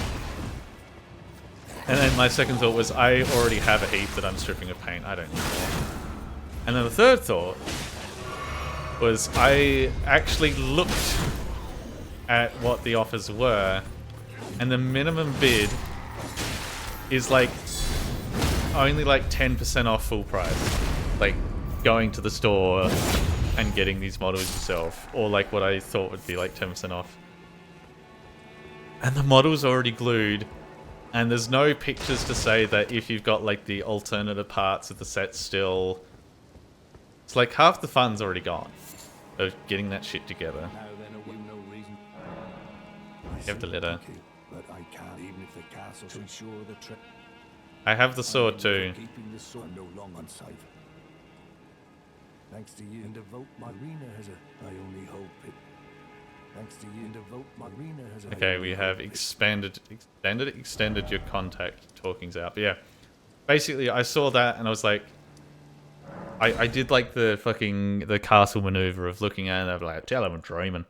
And then my second thought was, I already have a heap that I'm stripping of paint, I don't need more. And then the third thought was, I actually looked at what the offers were, and the minimum bid is like only like 10% off full price. Like going to the store and getting these models yourself, or like what I thought would be like 10% off. And the model's already glued, and there's no pictures to say that if you've got like the alternative parts of the set still, it's like half the fun's already gone of getting that shit together. Now then, no reason. You have the letter. But I can't, even if the castle to ensure the trip. I have the sword too. Keeping the sword no longer unsafe. Thanks to you and devote my arena has a. I only hope it. Thanks to you and devote my arena has a. Okay, we have extended your contact talkings out. But yeah, basically I saw that and I was like, I did like the castle maneuver of looking at it and I'm like, tell him I'm dreaming.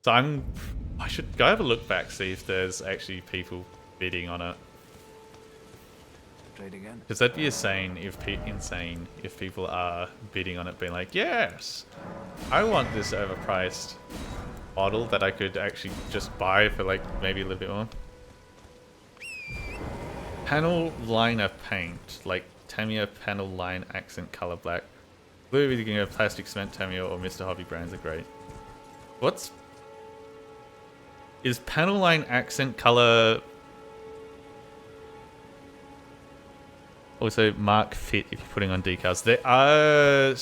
So I should go have a look back, see if there's actually people bidding on it. Trade again. Because that'd be insane if people are bidding on it, being like, yes, I want this overpriced model that I could actually just buy for like maybe a little bit more. Panel liner paint, like Tamiya panel line accent color black. Blue, you can go plastic cement Tamiya or Mr. Hobby brands are great. Is panel line accent color also mark fit if you're putting on decals? There are,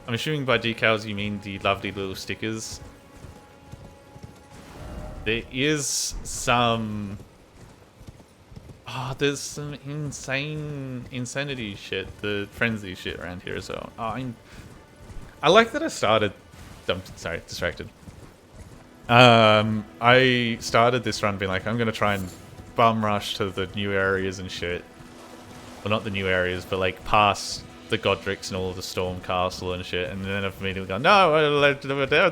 I'm assuming by decals you mean the lovely little stickers. There is some, there's some insanity shit, the frenzy shit around here as well. I like that I started, I'm sorry, distracted. I started this run being like, I'm gonna try and bum rush to the new areas and shit. Well, not the new areas, but like past the Godric's and all of the Storm Castle and shit. And then I've immediately gone, no, we're at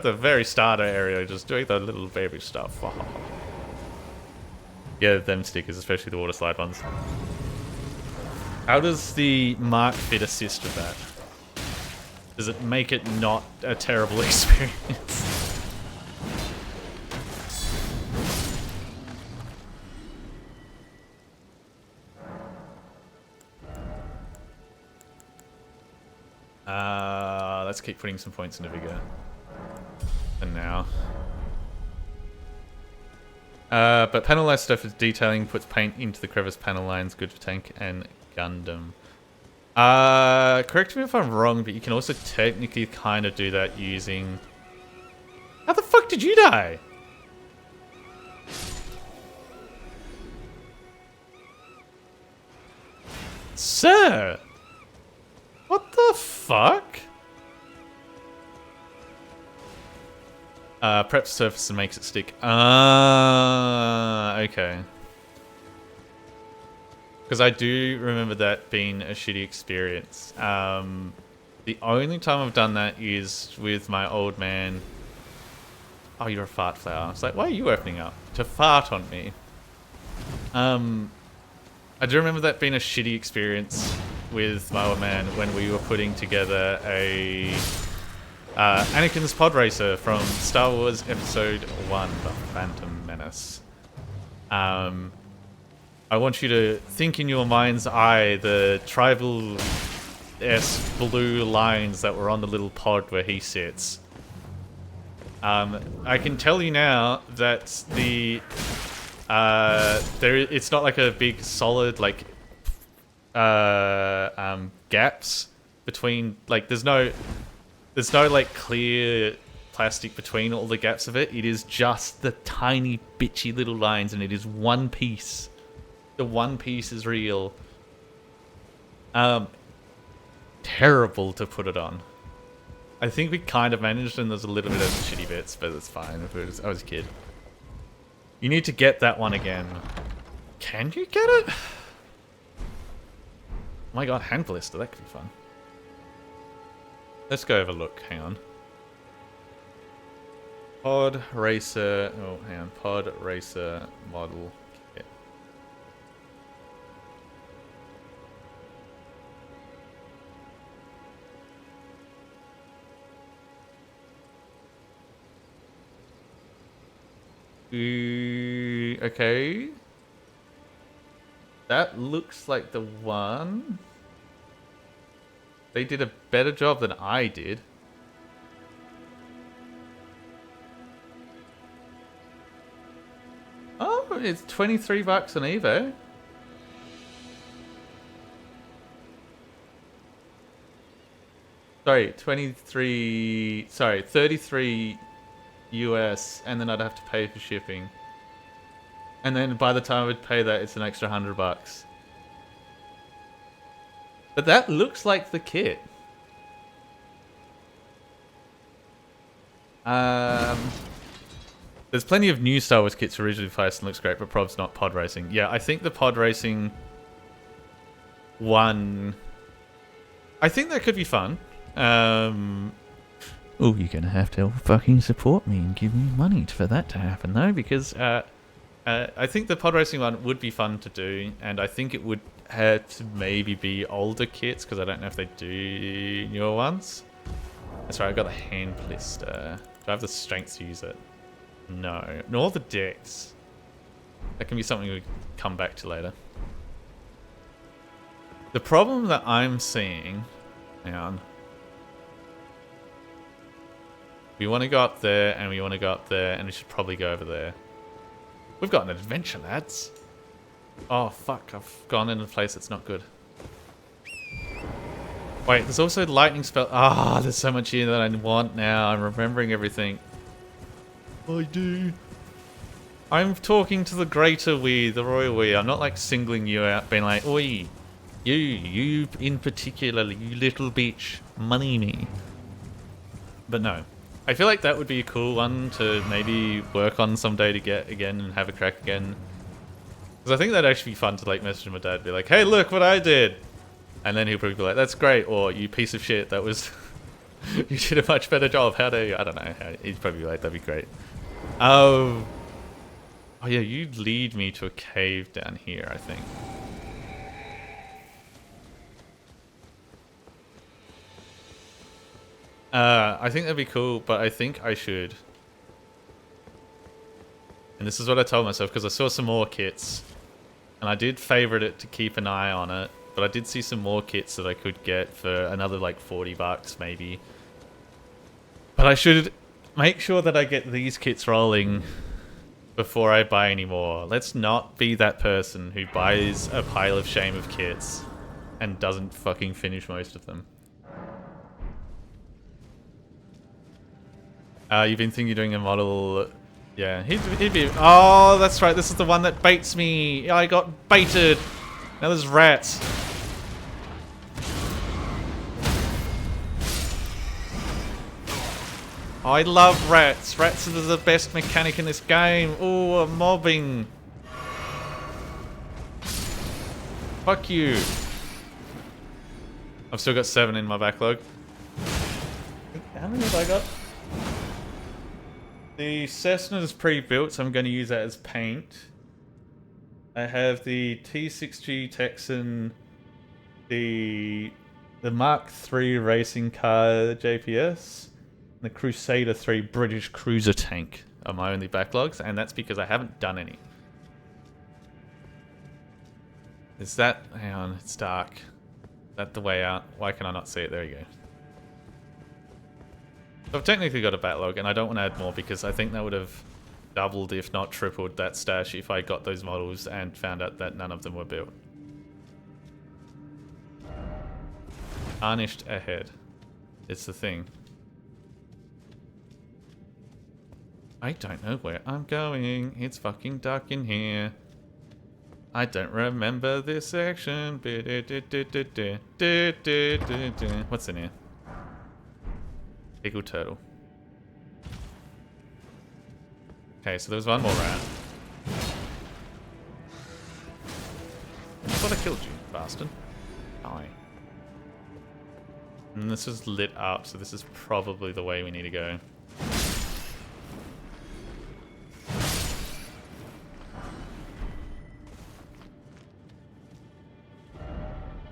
the very starter area, just doing the little baby stuff. Yeah, them stickers, especially the water slide ones. How does the Mark Fit assist with that? Does it make it not a terrible experience? Let's keep putting some points into Vigor. And now. But panel line stuff is detailing, puts paint into the crevice panel lines, good for tank and Gundam. Correct me if I'm wrong, but you can also technically kind of do that using... How the fuck did you die? Sir! What the fuck? Preps surface and makes it stick. Okay. Because I do remember that being a shitty experience. The only time I've done that is with my old man. Oh, you're a fart flower. It's like, why are you opening up? To fart on me. I do remember that being a shitty experience with my old man when we were putting together a Anakin's pod racer from Star Wars Episode 1, The Phantom Menace. I want you to think in your mind's eye the tribal-esque blue lines that were on the little pod where he sits. I can tell you now that it's not like a big solid like gaps between, like there's no like clear plastic between all the gaps of it. It is just the tiny bitchy little lines, and it is one piece. The one piece is real. Terrible to put it on. I think we kind of managed, and there's a little bit of shitty bits, but it's fine. I was a kid. You need to get that one again. Can you get it? Oh my god, hand blister, that could be fun. Let's go have a look, hang on. Pod Racer, oh hang on, Pod Racer model kit. Okay. That looks like the one. They did a better job than I did. Oh, it's 23 bucks on eBay. Sorry, 33 US, and then I'd have to pay for shipping. And then by the time I would pay that, it's an extra $100. But that looks like the kit. There's plenty of new Star Wars kits originally priced and looks great, but prob's not pod racing. Yeah, I think the pod racing one, I think that could be fun. Oh, you're gonna have to fucking support me and give me money for that to happen, though, because I think the pod racing one would be fun to do, and I think it would have to maybe be older kits, because I don't know if they do newer ones. That's right, I got the hand blister. Do I have the strength to use it? No. Nor the dex. That can be something we come back to later. The problem that I'm seeing... Hang on. We want to go up there, and we want to go up there, and we should probably go over there. We've got an adventure, lads. Oh, fuck. I've gone in a place that's not good. Wait, there's also lightning spell. Ah, there's so much here that I want now. I'm remembering everything. I do. I'm talking to the greater we, the royal we. I'm not like singling you out, being like, oi, you in particular, you little bitch, money me. But no. I feel like that would be a cool one to maybe work on someday to get again and have a crack again. Because I think that'd actually be fun to like message my dad and be like, hey, look what I did. And then he'll probably be like, that's great. Or, you piece of shit, that was... you did a much better job. How do you... I don't know. He'd probably be like, that'd be great. Oh yeah, you lead me to a cave down here, I think. I think that'd be cool, but I think I should. And this is what I told myself, because I saw some more kits. And I did favorite it to keep an eye on it. But I did see some more kits that I could get for another like 40 bucks maybe. But I should make sure that I get these kits rolling before I buy any more. Let's not be that person who buys a pile of shame of kits and doesn't fucking finish most of them. You've been thinking of doing a model... Yeah, he'd be... Oh, that's right. This is the one that baits me. I got baited. Now there's rats. I love rats. Rats are the best mechanic in this game. Oh, mobbing. Fuck you. I've still got 7 in my backlog. How many have I got? The Cessna is pre-built, so I'm going to use that as paint. I have the T6G Texan, the Mark III racing car JPS, and the Crusader 3 British cruiser tank are my only backlogs, and that's because I haven't done any. Is that... Hang on, it's dark. Is that the way out? Why can I not see it? There you go. So I've technically got a backlog, and I don't want to add more because I think that would have doubled, if not tripled, that stash if I got those models and found out that none of them were built. Tarnished ahead. It's the thing. I don't know where I'm going. It's fucking dark in here. I don't remember this section. What's in here? Pickled turtle. Okay, so there was one more rat. I thought I killed you, bastard. Die. And this is lit up, so this is probably the way we need to go.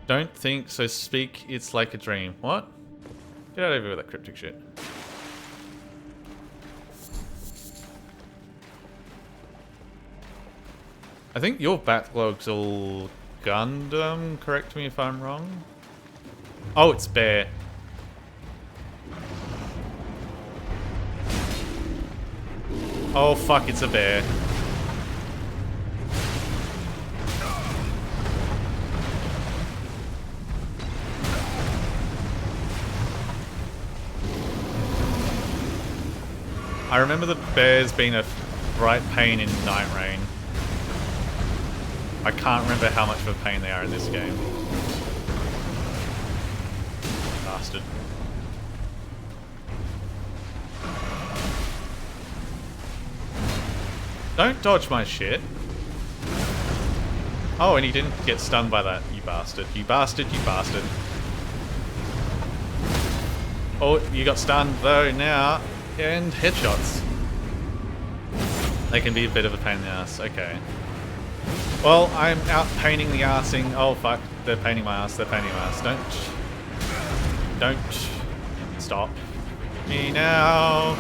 Don't think, so speak, it's like a dream. What? Get out of here with that cryptic shit. I think your backlog's all Gundam, correct me if I'm wrong. Oh, it's bear. Oh fuck, it's a bear. I remember the bears being a bright pain in Night Rain. I can't remember how much of a pain they are in this game. Bastard. Don't dodge my shit. Oh, and he didn't get stunned by that, you bastard. You bastard, you bastard. Oh, you got stunned though now. And headshots. They can be a bit of a pain in the ass. Okay. Well, I'm out painting the arsing. Oh fuck, they're painting my ass, they're painting my ass. Don't stop me now.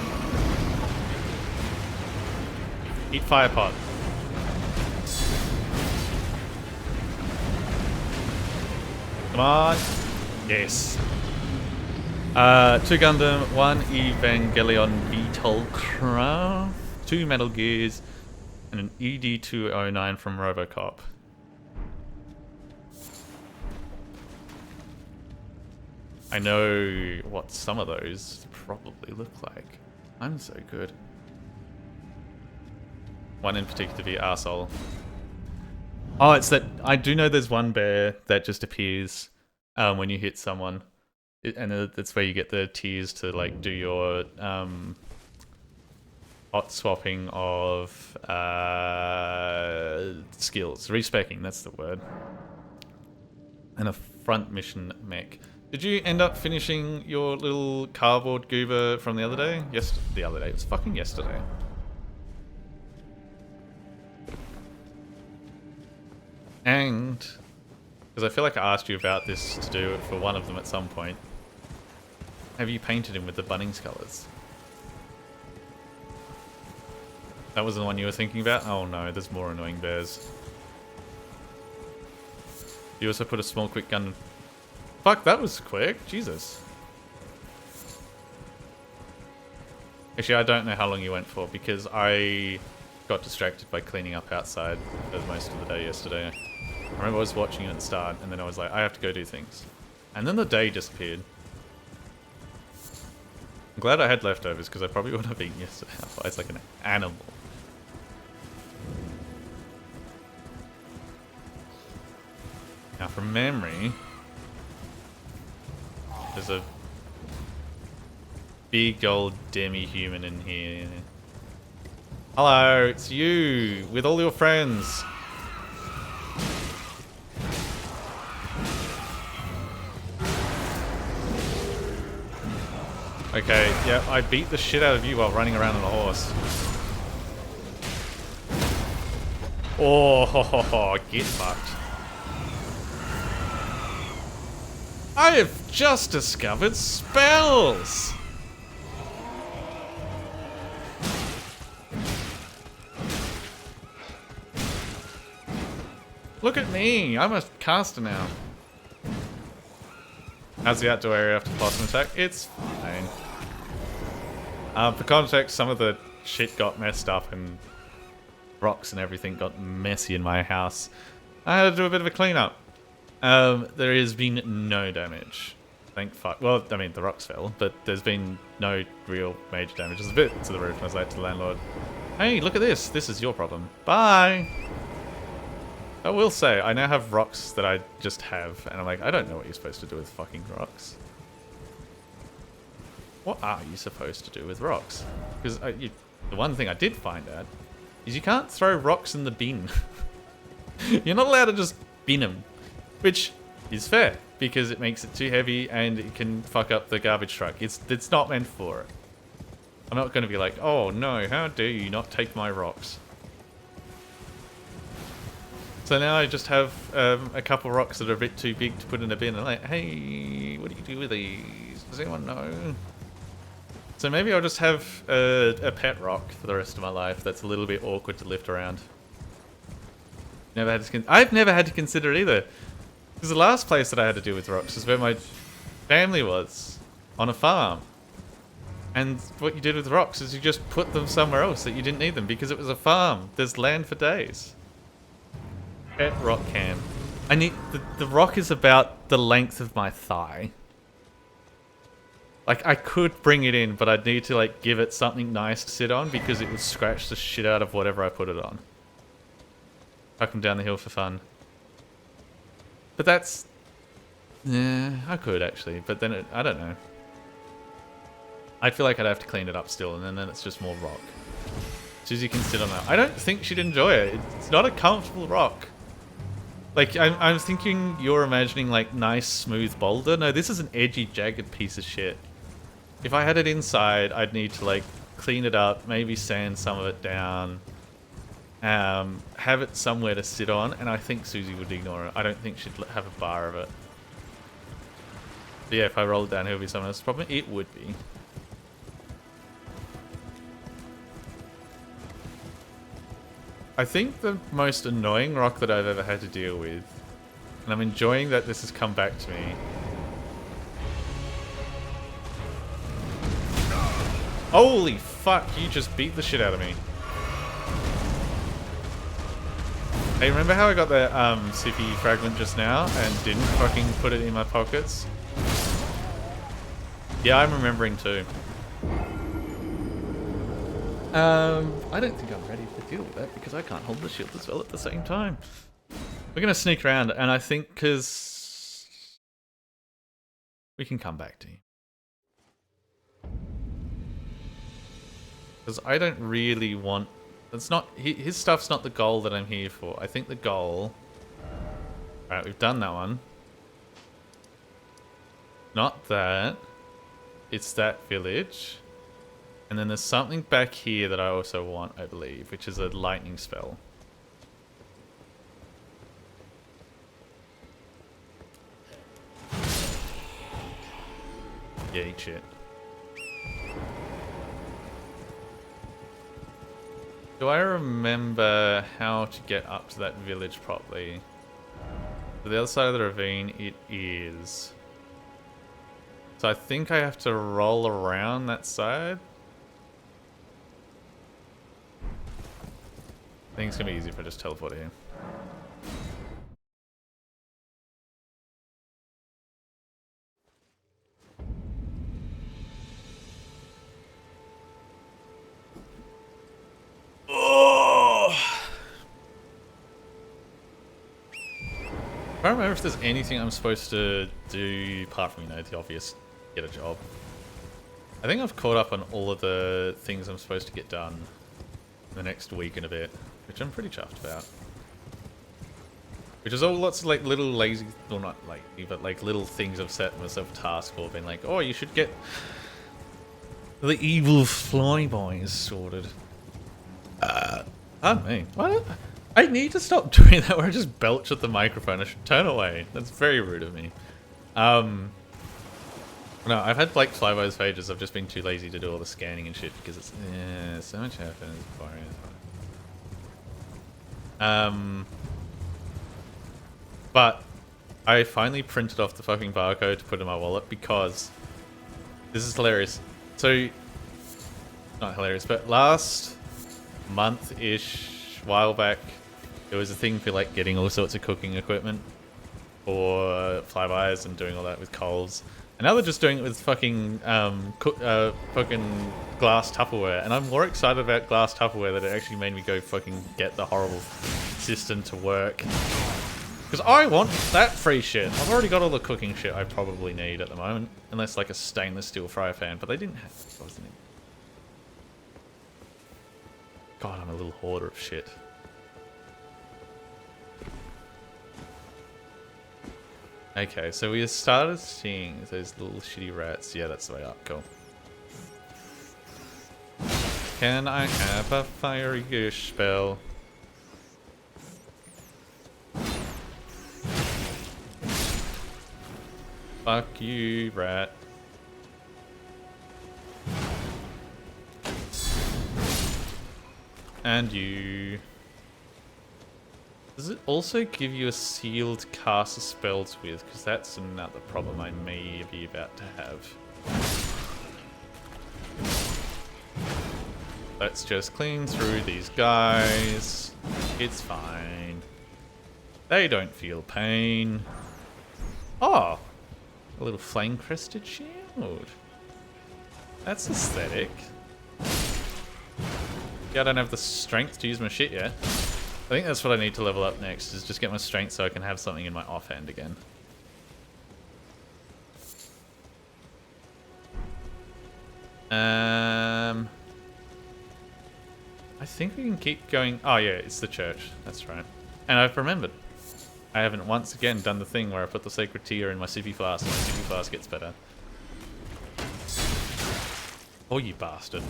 Eat fire pot. Come on. Yes. 2 Gundam, 1 Evangelion Beetle 2 Metal Gears, and an ED209 from Robocop. I know what some of those probably look like. I'm so good. One in particular to be arsehole. Oh, it's that I do know there's one bear that just appears when you hit someone. And that's where you get the tears to like do your hot swapping of skills. Respecking, that's the word. And a front mission mech. Did you end up finishing your little cardboard goober from the other day? Yes, the other day. It was fucking yesterday. And, because I feel like I asked you about this to do it for one of them at some point. Have you painted him with the Bunnings colours? That was the one you were thinking about? Oh no, there's more annoying bears. You also put a small quick gun. Fuck, that was quick. Jesus. Actually, I don't know how long you went for because I got distracted by cleaning up outside for most of the day yesterday. I remember I was watching it at the start and then I was like, I have to go do things. And then the day disappeared. I'm glad I had leftovers because I probably would have eaten yesterday. It's like an animal. Now from memory, there's a big old demi-human in here. Hello, it's you with all your friends. Okay, yeah, I beat the shit out of you while running around on a horse. Oh, ho, ho, ho, get fucked. I have just discovered spells! Look at me, I'm a caster now. How's the outdoor area after plasma attack? It's fine. For context, some of the shit got messed up and rocks and everything got messy in my house. I had to do a bit of a cleanup. There has been no damage. Thank fuck. Well, I mean, the rocks fell, but there's been no real major damage. There's a bit to the roof, and I was like to the landlord, hey, look at this. This is your problem. Bye! I will say, I now have rocks that I just have, and I'm like, I don't know what you're supposed to do with fucking rocks. What are you supposed to do with rocks? Because the one thing I did find out is you can't throw rocks in the bin. You're not allowed to just bin them, which is fair, because it makes it too heavy and it can fuck up the garbage truck. It's not meant for it. I'm not going to be like, oh no, how dare you not take my rocks. So now I just have a couple rocks that are a bit too big to put in a bin. And like, hey, what do you do with these? Does anyone know? So maybe I'll just have a pet rock for the rest of my life that's a little bit awkward to lift around. I've never had to consider it either. Because the last place that I had to deal with rocks is where my family was, on a farm. And what you did with rocks is you just put them somewhere else that you didn't need them because it was a farm. There's land for days. Pet rock cam. I need the rock is about the length of my thigh. Like I could bring it in, but I'd need to like give it something nice to sit on because it would scratch the shit out of whatever I put it on. Chuck them down the hill for fun. But that's, yeah, I could actually, but then I don't know. I feel like I'd have to clean it up still, and then it's just more rock. Susie can sit on that. I don't think she'd enjoy it. It's not a comfortable rock. Like, I'm thinking you're imagining, like, nice, smooth boulder. No, this is an edgy, jagged piece of shit. If I had it inside, I'd need to, like, clean it up, maybe sand some of it down, have it somewhere to sit on, and I think Susie would ignore it. I don't think she'd have a bar of it. But yeah, if I roll it down, it would be someone else's problem. It would be. I think the most annoying rock that I've ever had to deal with, and I'm enjoying that this has come back to me. Holy fuck, you just beat the shit out of me. Hey, remember how I got that sippy fragment just now and didn't fucking put it in my pockets? Yeah, I'm remembering too. I don't think I'm ready to deal with that because I can't hold the shield as well at the same time. We're gonna sneak around, and I think because we can come back to you. Because I don't really want... It's not... His stuff's not the goal that I'm here for. I think the goal... Alright, we've done that one. Not that. It's that village. And then there's something back here that I also want, I believe, which is a lightning spell. Yeah, eat shit. Do I remember how to get up to that village properly? To the other side of the ravine, it is. So I think I have to roll around that side. I think it's going to be easy if I just teleport here. Oh! I don't remember if there's anything I'm supposed to do apart from, you know, the obvious get a job. I think I've caught up on all of the things I'm supposed to get done in the next week and a bit, which I'm pretty chuffed about. Which is all lots of like little lazy, well not lazy, but like little things I've set myself a task for, being like, oh, you should get the evil flyboys sorted. Pardon me. What? I need to stop doing that where I just belch at the microphone. I should turn away. That's very rude of me. No, I've had like flyboys for ages. I've just been too lazy to do all the scanning and shit because it's so much effort. It's boring. But I finally printed off the fucking barcode to put in my wallet because this is hilarious. So, not hilarious, but last month-ish, while back, there was a thing for like getting all sorts of cooking equipment for flybys and doing all that with coals. And now they're just doing it with fucking fucking glass Tupperware. And I'm more excited about glass Tupperware that it actually made me go fucking get the horrible system to work. Because I want that free shit. I've already got all the cooking shit I probably need at the moment. Unless like a stainless steel fry pan. But they didn't have it, wasn't it? God, I'm a little hoarder of shit. Okay, so we started seeing those little shitty rats. Yeah, that's the way up. Cool. Can I have a fiery goose spell? Fuck you, rat. And you. Does it also give you a sealed cast of spells with? Because that's another problem I may be about to have. Let's just clean through these guys. It's fine. They don't feel pain. Oh! A little flame-crested shield. That's aesthetic. Yeah, I don't have the strength to use my shit yet. I think that's what I need to level up next, is just get my strength so I can have something in my offhand again. I think we can keep going. Oh yeah, it's the church. That's right. And I've remembered. I haven't once again done the thing where I put the sacred tear in my sippy flask and my sippy flask gets better. Oh, you bastard.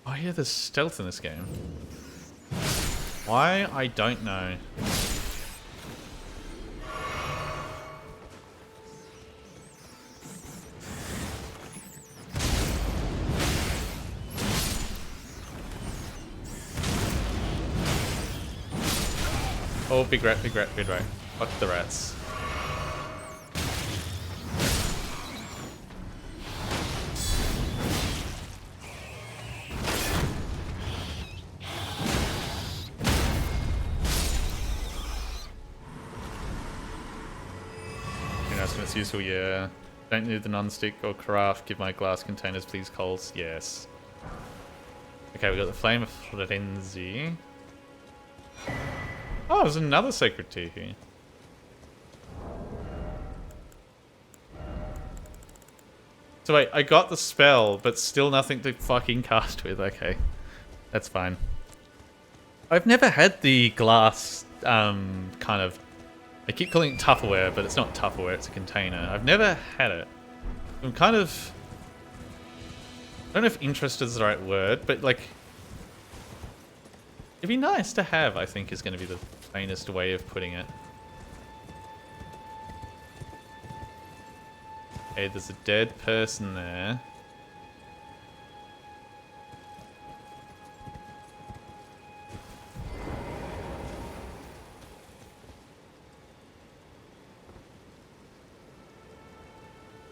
Oh yeah, there's stealth in this game. Why? I don't know. Oh, big rat, big rat, big rat. Fuck the rats. It's useful, yeah. Don't need the non-stick or craft. Give my glass containers, please, Coles. Yes. Okay, we got the Flame of Frenzy. Oh, there's another sacred tea here. So wait, I got the spell, but still nothing to fucking cast with. Okay, that's fine. I've never had the glass kind of... I keep calling it Tupperware, but it's not Tupperware, it's a container. I've never had it. I'm kind of... I don't know if interested is the right word, but like... It'd be nice to have, I think, is going to be the plainest way of putting it. Okay, there's a dead person there.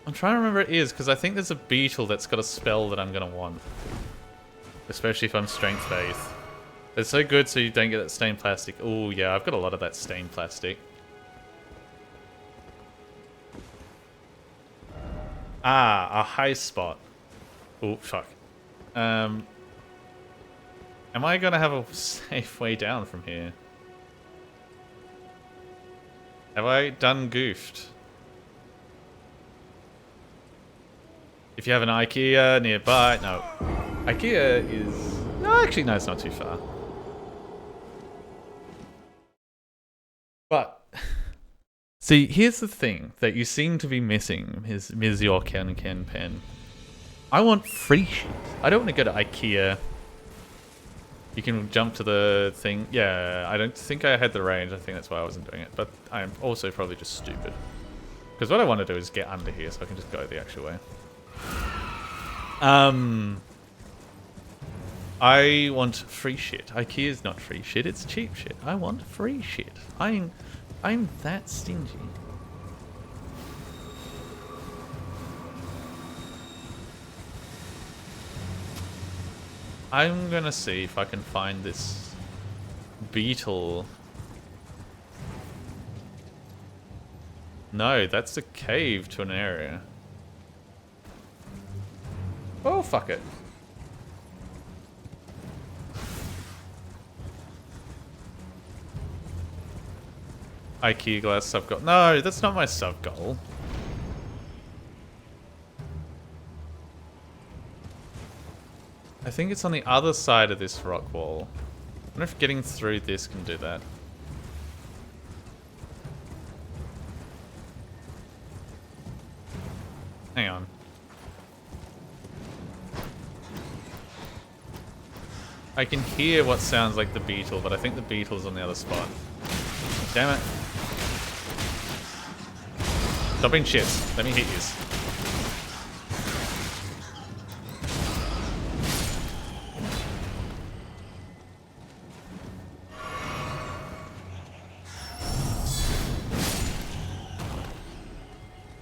I'm trying to remember what it is, because I think there's a beetle that's got a spell that I'm going to want. Especially if I'm strength based. It's so good so you don't get that stained plastic. Oh yeah, I've got a lot of that stained plastic. Ah, a high spot. Oh, fuck. Am I going to have a safe way down from here? Have I done goofed? If you have an IKEA nearby... No. IKEA is... No, actually, no, it's not too far. But... See, here's the thing that you seem to be missing, Ms. Yorken Ken Pen. I want free shit. I don't want to go to IKEA. You can jump to the thing. Yeah, I don't think I had the range. I think that's why I wasn't doing it. But I'm also probably just stupid. Because what I want to do is get under here so I can just go the actual way. I want free shit. IKEA's not free shit, it's cheap shit. I want free shit. I'm that stingy. I'm gonna see if I can find this beetle. No, that's a cave to an area. Oh, fuck it. IKEA glass sub-goal. No, that's not my sub-goal. I think it's on the other side of this rock wall. I wonder if getting through this can do that. Hang on. I can hear what sounds like the beetle, but I think the beetle's on the other spot. Damn it. Stop being shit. Let me hit you.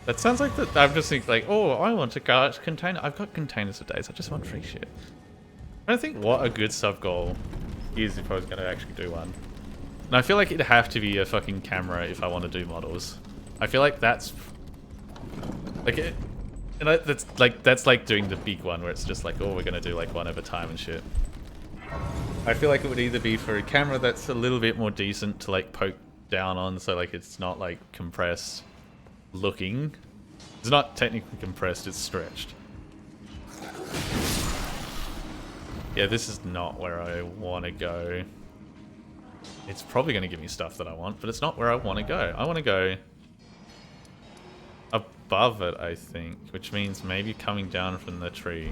That sounds like that. I'm just thinking like, oh, I want a garbage container. I've got containers for days. I just want free shit. I don't think what a good sub goal is if I was going to actually do one. And I feel like it'd have to be a fucking camera if I want to do models. I feel like that's like it, and that's like doing the big one where it's just like, oh, we're going to do like one over time and shit. I feel like it would either be for a camera that's a little bit more decent to like poke down on, so like it's not like compressed looking. It's not technically compressed, it's stretched. Yeah, this is not where I want to go. It's probably going to give me stuff that I want, but it's not where I want to go. I want to go above it, I think, which means maybe coming down from the tree.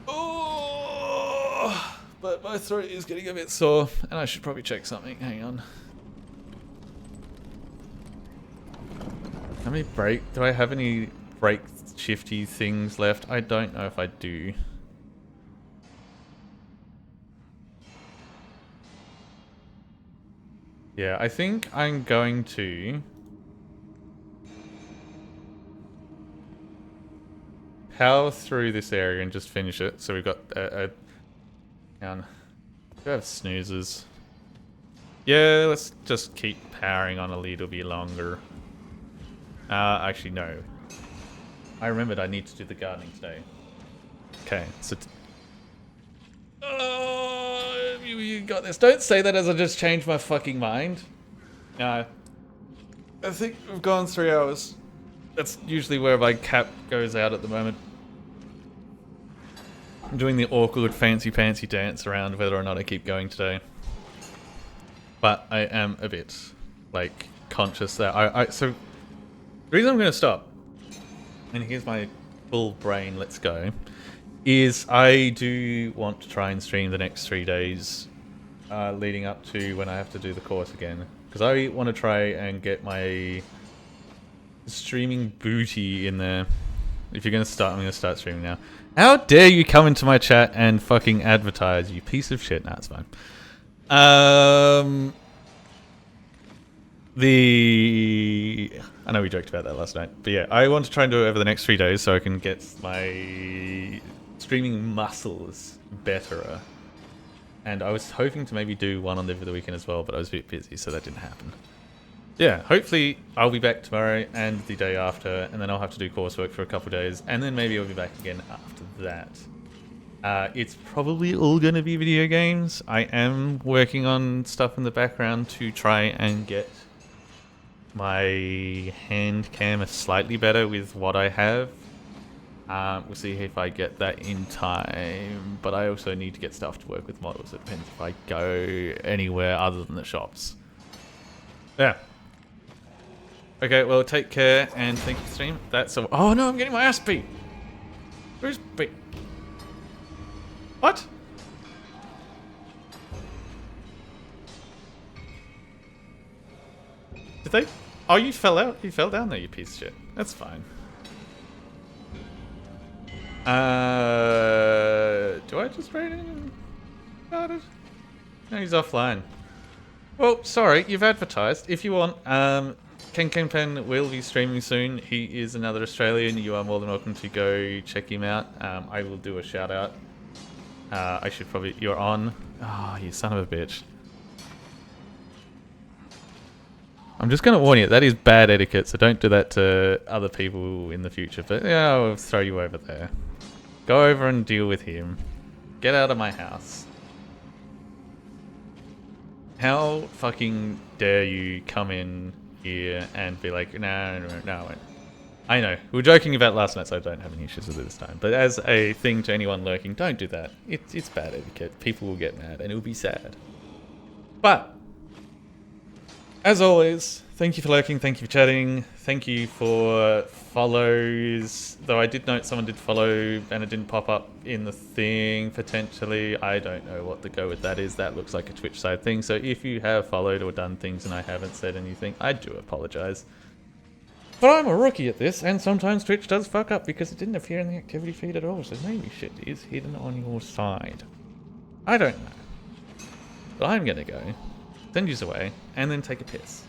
Oh, but my throat is getting a bit sore, and I should probably check something. Hang on. How many do I have any break shifty things left? I don't know if I do. Yeah, I think I'm going to power through this area and just finish it. So we've got hang on. Do I have snoozes? Yeah, let's just keep powering on a little bit longer. Actually, no. I remembered I need to do the gardening today. Okay, so... you got this. Don't say that as I just changed my fucking mind. No. I think we've gone 3 hours. That's usually where my cap goes out at the moment. I'm doing the awkward fancy dance around whether or not I keep going today. But I am a bit, like, conscious that so... The reason I'm going to stop, and here's my full brain, let's go, is I do want to try and stream the next 3 days leading up to when I have to do the course again. Because I want to try and get my streaming booty in there. If you're going to start, I'm going to start streaming now. How dare you come into my chat and fucking advertise, you piece of shit. Nah, it's fine. I know we joked about that last night, but yeah, I want to try and do it over the next 3 days so I can get my streaming muscles better. And I was hoping to maybe do one over the weekend as well, but I was a bit busy, so that didn't happen. Yeah, hopefully I'll be back tomorrow and the day after, and then I'll have to do coursework for a couple of days, and then maybe I'll be back again after that. It's probably all going to be video games. I am working on stuff in the background to try and get my hand cam slightly better with what I have. We'll see if I get that in time, but I also need to get stuff to work with models. It depends if I go anywhere other than the shops. Yeah. Okay, well, take care and thank you for stream. That's all. Oh no, I'm getting my ass beat. Where's beat? What? Did they? Oh, you fell out? You fell down there, you piece of shit. That's fine. Do I just raid him? No, he's offline. Well, sorry, you've advertised. If you want, Ken Pen will be streaming soon. He is another Australian. You are more than welcome to go check him out. I will do a shout out. I should probably... You're on. Oh, you son of a bitch. I'm just going to warn you, that is bad etiquette, so don't do that to other people in the future. But yeah, I'll throw you over there. Go over and deal with him. Get out of my house. How fucking dare you come in here and be like, no. I know, we were joking about last night, so I don't have any issues with it this time. But as a thing to anyone lurking, don't do that. It's bad etiquette. People will get mad, and it will be sad. But, as always, thank you for lurking, thank you for chatting, thank you for follows. Though I did note someone did follow, and it didn't pop up in the thing, potentially. I don't know what the go with that is. That looks like a Twitch side thing. So if you have followed or done things and I haven't said anything, I do apologize. But I'm a rookie at this, and sometimes Twitch does fuck up because it didn't appear in the activity feed at all, so maybe shit is hidden on your side. I don't know. But I'm gonna go, send yous away, and then take a piss.